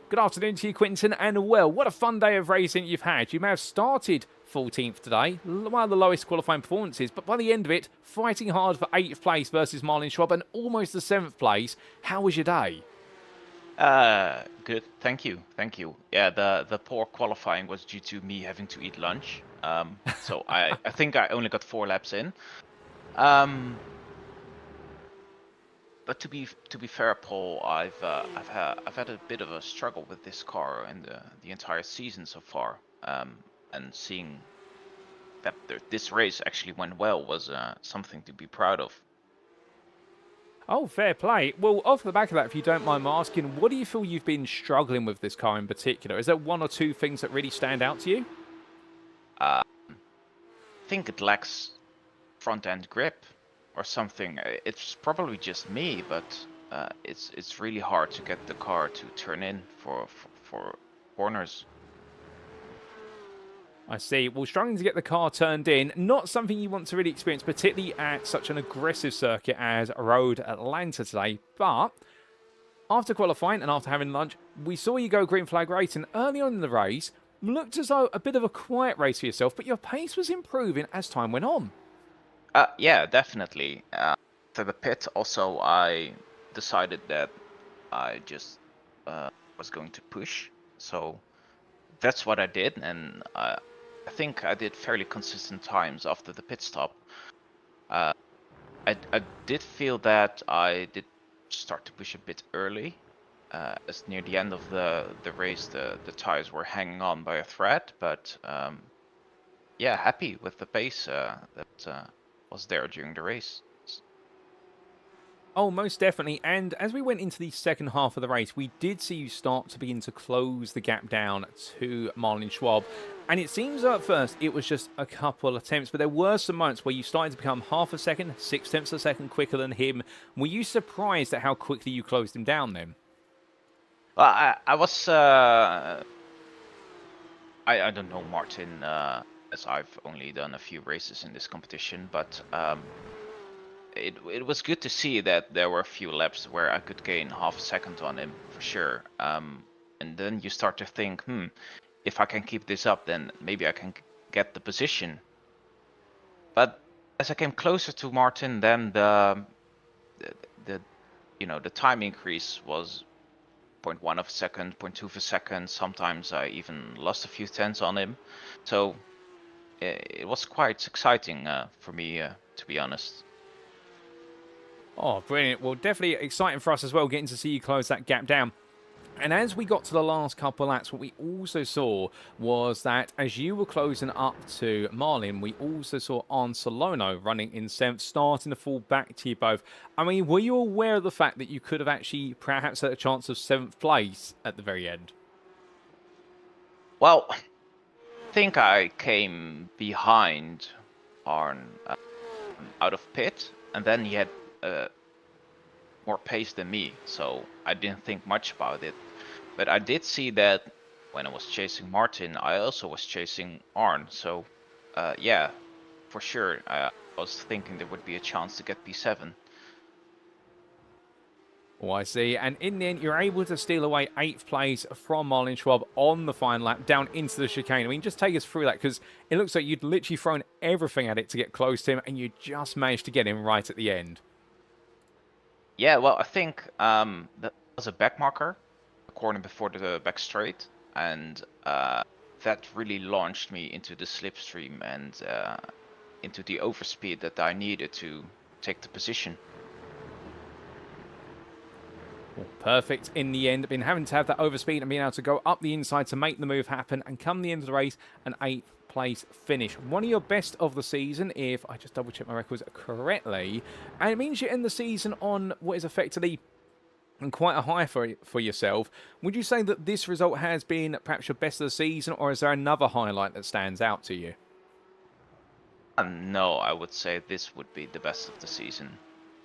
Good afternoon to you, Quinton. And, well, what a fun day of racing you've had. You may have started 14th today, one of the lowest qualifying performances, but by the end of it, fighting hard for 8th place versus Marlin Schwab and almost the 7th place. How was your day? Good. Thank you. Thank you. Yeah, the poor qualifying was due to me having to eat lunch. So I think I only got 4 laps in. But to be fair, Paul, I've had a bit of a struggle with this car in the entire season so far. And seeing that this race actually went well was something to be proud of. Oh, fair play. Well, off the back of that, if you don't mind me asking, what do you feel you've been struggling with this car in particular? Is there one or two things that really stand out to you? I think it lacks front-end grip or something. It's probably just me, but it's really hard to get the car to turn in for corners. I see. Well, struggling to get the car turned in, not something you want to really experience, particularly at such an aggressive circuit as Road Atlanta today. But after qualifying and after having lunch, we saw you go green flag racing early on in the race. Looked as though a bit of a quiet race for yourself, but your pace was improving as time went on. Yeah, definitely. For the pit, also, I decided that I just was going to push. So that's what I did, and I think I did fairly consistent times after the pit stop. I did feel that I did start to push a bit early, as near the end of the race the tires were hanging on by a thread. But yeah, happy with the pace that was there during the race. Oh, most definitely. And as we went into the second half of the race, we did see you start to begin to close the gap down to Marlin Schwab. And it seems at first it was just a couple attempts, but there were some moments where you started to become half a second, 6/10 of a second quicker than him. Were you surprised at how quickly you closed him down then? Well, I was I don't know Martin, as I've only done a few races in this competition, but it was good to see that there were a few laps where I could gain half a second on him for sure. And then you start to think, if I can keep this up, then maybe I can get the position. But as I came closer to Martin, then the time increase was 0.1 of a second, 0.2 of a second. Sometimes I even lost a few tenths on him. So it was quite exciting for me, to be honest. Oh, brilliant. Well, definitely exciting for us as well, getting to see you close that gap down. And as we got to the last couple of laps, what we also saw was that as you were closing up to Marlin, we also saw Arcelona running in 7th, starting to fall back to you both. I mean, were you aware of the fact that you could have actually perhaps had a chance of 7th place at the very end? Well, I think I came behind Arn out of pit, and then he had more pace than me, so I didn't think much about it. But I did see that when I was chasing Martin, I also was chasing Arn. So yeah, for sure, I was thinking there would be a chance to get P7. Oh, I see. And in the end, you're able to steal away 8th place from Marlin Schwab on the final lap down into the chicane. I mean, just take us through that, because it looks like you'd literally thrown everything at it to get close to him, and you just managed to get him right at the end. Yeah, well, I think that was a back marker, a corner before the back straight, and that really launched me into the slipstream and into the overspeed that I needed to take the position. Well, perfect in the end. Been having to have that overspeed and being able to go up the inside to make the move happen, and come the end of the race, an 8th place finish. One of your best of the season, if I just double check my records correctly. And it means you end the season on what is effectively quite a high for yourself. Would you say that this result has been perhaps your best of the season, or is there another highlight that stands out to you? No, I would say this would be the best of the season.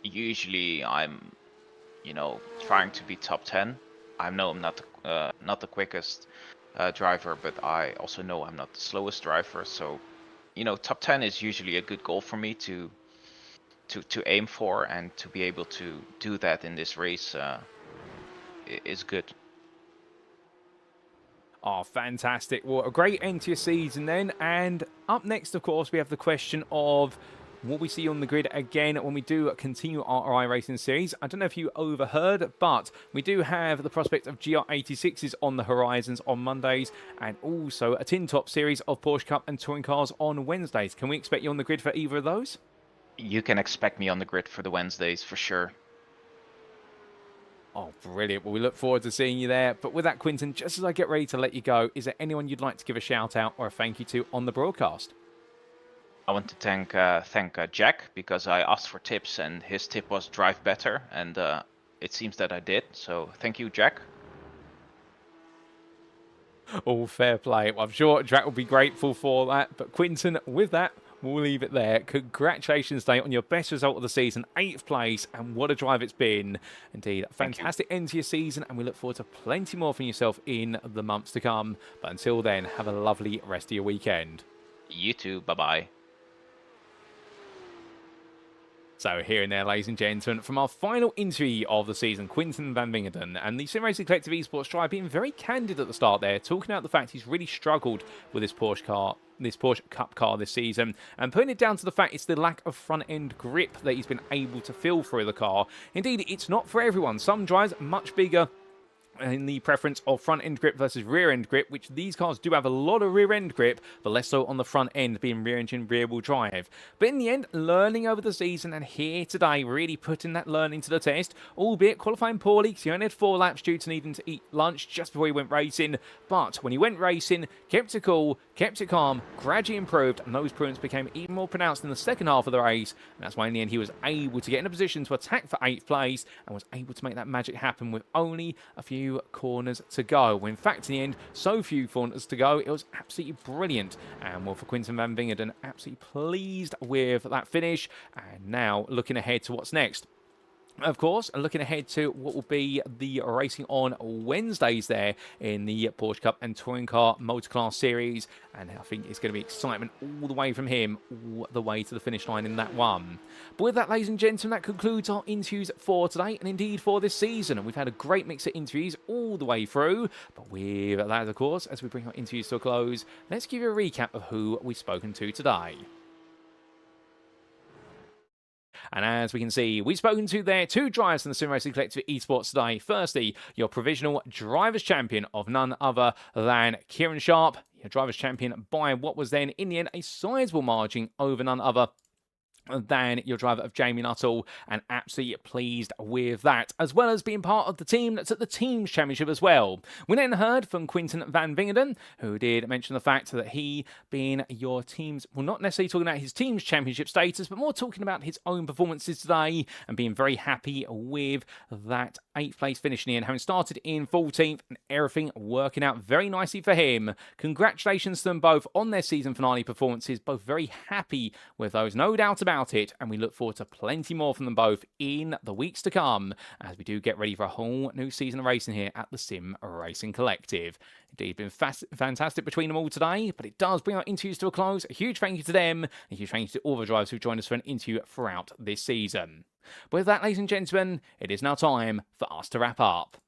Usually I'm, trying to be top 10. I know I'm not the quickest driver, but I also know I'm not the slowest driver. So, top 10 is usually a good goal for me to aim for, and to be able to do that in this race is good. Oh, fantastic. Well, a great end to your season then, and Up next, of course, we have the question of what we see on the grid again when we do continue our iRacing series. I don't know if you overheard, but we do have the prospect of GR86s on the horizons on Mondays, and also a tin top series of Porsche Cup and touring cars on Wednesdays. Can we expect you on the grid for either of those? You can expect me on the grid for the Wednesdays for sure. Oh, brilliant. Well, we look forward to seeing you there. But with that, Quinton, just as I get ready to let you go, is there anyone you'd like to give a shout out or a thank you to on the broadcast? I want to thank Jack, because I asked for tips and his tip was drive better, and it seems that I did. So thank you, Jack. All fair play. Well, I'm sure Jack will be grateful for that. But Quinton, with that, we'll leave it there. Congratulations, Dave, on your best result of the season, 8th place, and what a drive it's been. Indeed, a fantastic end to your season, and we look forward to plenty more from yourself in the months to come. But until then, have a lovely rest of your weekend. You too. Bye-bye. So here and there, ladies and gentlemen, from our final interview of the season, Quinton van Wingerden, and the Sim Racing Collective Esports drive being very candid at the start there, talking about the fact he's really struggled with this Porsche Cup car this season, and putting it down to the fact it's the lack of front-end grip that he's been able to feel through the car. Indeed, it's not for everyone. Some drives much bigger in the preference of front-end grip versus rear-end grip, which these cars do have a lot of rear-end grip, but less so on the front end, being rear-engine, rear-wheel drive. But in the end, learning over the season, and here today, really putting that learning to the test, albeit qualifying poorly, because he only had 4 laps due to needing to eat lunch just before he went racing. But when he went racing, kept it cool, kept it calm, gradually improved, and those improvements became even more pronounced in the second half of the race. And that's why in the end he was able to get in a position to attack for 8th place, and was able to make that magic happen with only a few corners to go. When in fact, in the end, so few corners to go, it was absolutely brilliant. And well, for Quinton van Wingerden, absolutely pleased with that finish. And now looking ahead to what's next. Of course, and looking ahead to what will be the racing on Wednesdays there in the Porsche Cup and Touring Car Motorclass Series. And I think it's going to be excitement all the way from him, all the way to the finish line in that one. But with that, ladies and gentlemen, that concludes our interviews for today and indeed for this season. And we've had a great mix of interviews all the way through. But with that, of course, as we bring our interviews to a close, let's give you a recap of who we've spoken to today. And as we can see, we've spoken to their 2 drivers from the Sim Racing Collective Esports today. Firstly, your provisional Drivers' Champion of none other than Kieran Sharp. Your Drivers' Champion by what was then, in the end, a sizable margin over none other than your driver of Jamie Nuttall, and absolutely pleased with that, as well as being part of the team that's at the Teams Championship as well. We then heard from Quinton van Wingerden, who did mention the fact that he being your team's, well, not necessarily talking about his team's championship status, but more talking about his own performances today, and being very happy with that 8th place finish in the end, having started in 14th, and everything working out very nicely for him. Congratulations to them both on their season finale performances, both very happy with those, no doubt about it, and we look forward to plenty more from them both in the weeks to come as we do get ready for a whole new season of racing here at the Sim Racing Collective. Indeed, been fantastic between them all today, but it does bring our interviews to a close. A huge thank you to them, a huge thank you to all the drivers who've joined us for an interview throughout this season. But with that, ladies and gentlemen, it is now time for us to wrap up.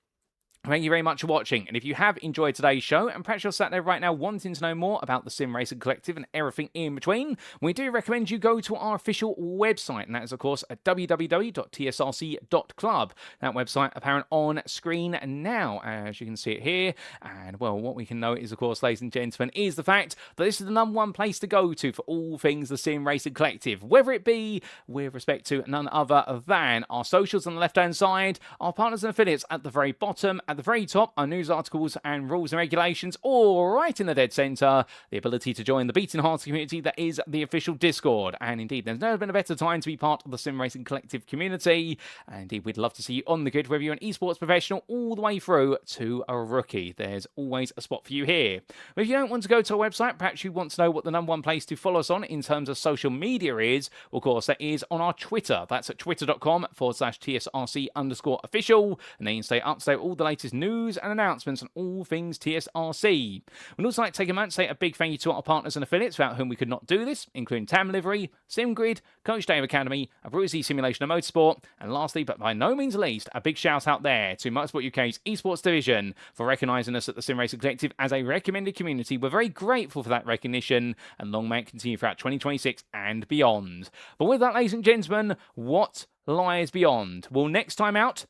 Thank you very much for watching, and if you have enjoyed today's show, and perhaps you're sat there right now wanting to know more about the Sim Racing Collective and everything in between, we do recommend you go to our official website, and that is of course at www.tsrc.club. That website apparent on screen now, as you can see it here, and well, what we can note is of course, ladies and gentlemen, is the fact that this is the #1 place to go to for all things the Sim Racing Collective, whether it be with respect to none other than our socials on the left-hand side, our partners and affiliates at the very bottom, at the very top, our news articles and rules and regulations, or right in the dead centre, the ability to join the Beating Hearts community that is the official Discord. And indeed, there's never been a better time to be part of the Sim Racing Collective community. And indeed, we'd love to see you on the grid, whether you're an esports professional all the way through to a rookie. There's always a spot for you here. But if you don't want to go to our website, perhaps you want to know what the #1 place to follow us on in terms of social media is, of course, that is on our Twitter. That's at twitter.com/TSRC_official. And then you can stay up to date with all the latest latest news and announcements on all things TSRC. We'd also like to take a moment to say a big thank you to our partners and affiliates without whom we could not do this, including Tam Livery, SimGrid, Coach Dave Academy, Abruzzi Simulation and Motorsport, and lastly, but by no means least, a big shout out there to Motorsport UK's esports division for recognising us at the Sim Racing Collective as a recommended community. We're very grateful for that recognition, and long may it continue throughout 2026 and beyond. But with that, ladies and gentlemen, what lies beyond? Well, next time out,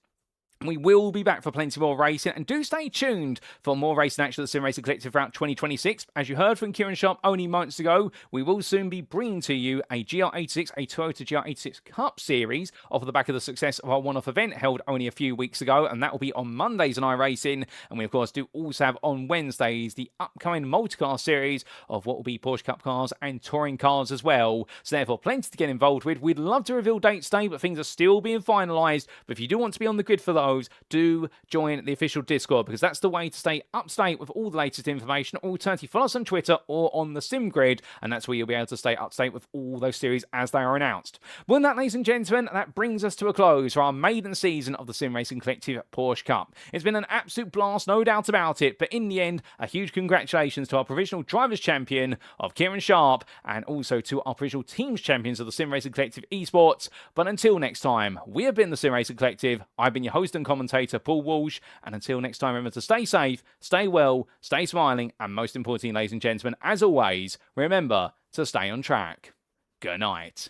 we will be back for plenty more racing, and do stay tuned for more racing action at the Sim Racing Collective throughout 2026. As you heard from Kieran Sharp only moments ago, we will soon be bringing to you a GR86, a Toyota GR86 Cup series off of the back of the success of our one-off event held only a few weeks ago, and that will be on Mondays on iRacing. And we, of course, do also have on Wednesdays the upcoming multi-car series of what will be Porsche Cup cars and touring cars as well. So therefore, plenty to get involved with. We'd love to reveal dates today, but things are still being finalised. But if you do want to be on the grid for those, do join the official Discord, because that's the way to stay up to date with all the latest information. Alternatively, follow us on Twitter or on the SimGrid, and that's where you'll be able to stay up to date with all those series as they are announced. Well, that, ladies and gentlemen, that brings us to a close for our maiden season of the Sim Racing Collective Porsche Cup. It's been an absolute blast, no doubt about it, but in the end, a huge congratulations to our provisional drivers champion of Kieran Sharp, and also to our provisional teams champions of the Sim Racing Collective Esports. But until next time, we have been the Sim Racing Collective. I've been your host and commentator, Paul Walsh, and until next time, remember to stay safe, stay well, stay smiling, and most importantly, ladies and gentlemen, as always, remember to stay on track. Good night.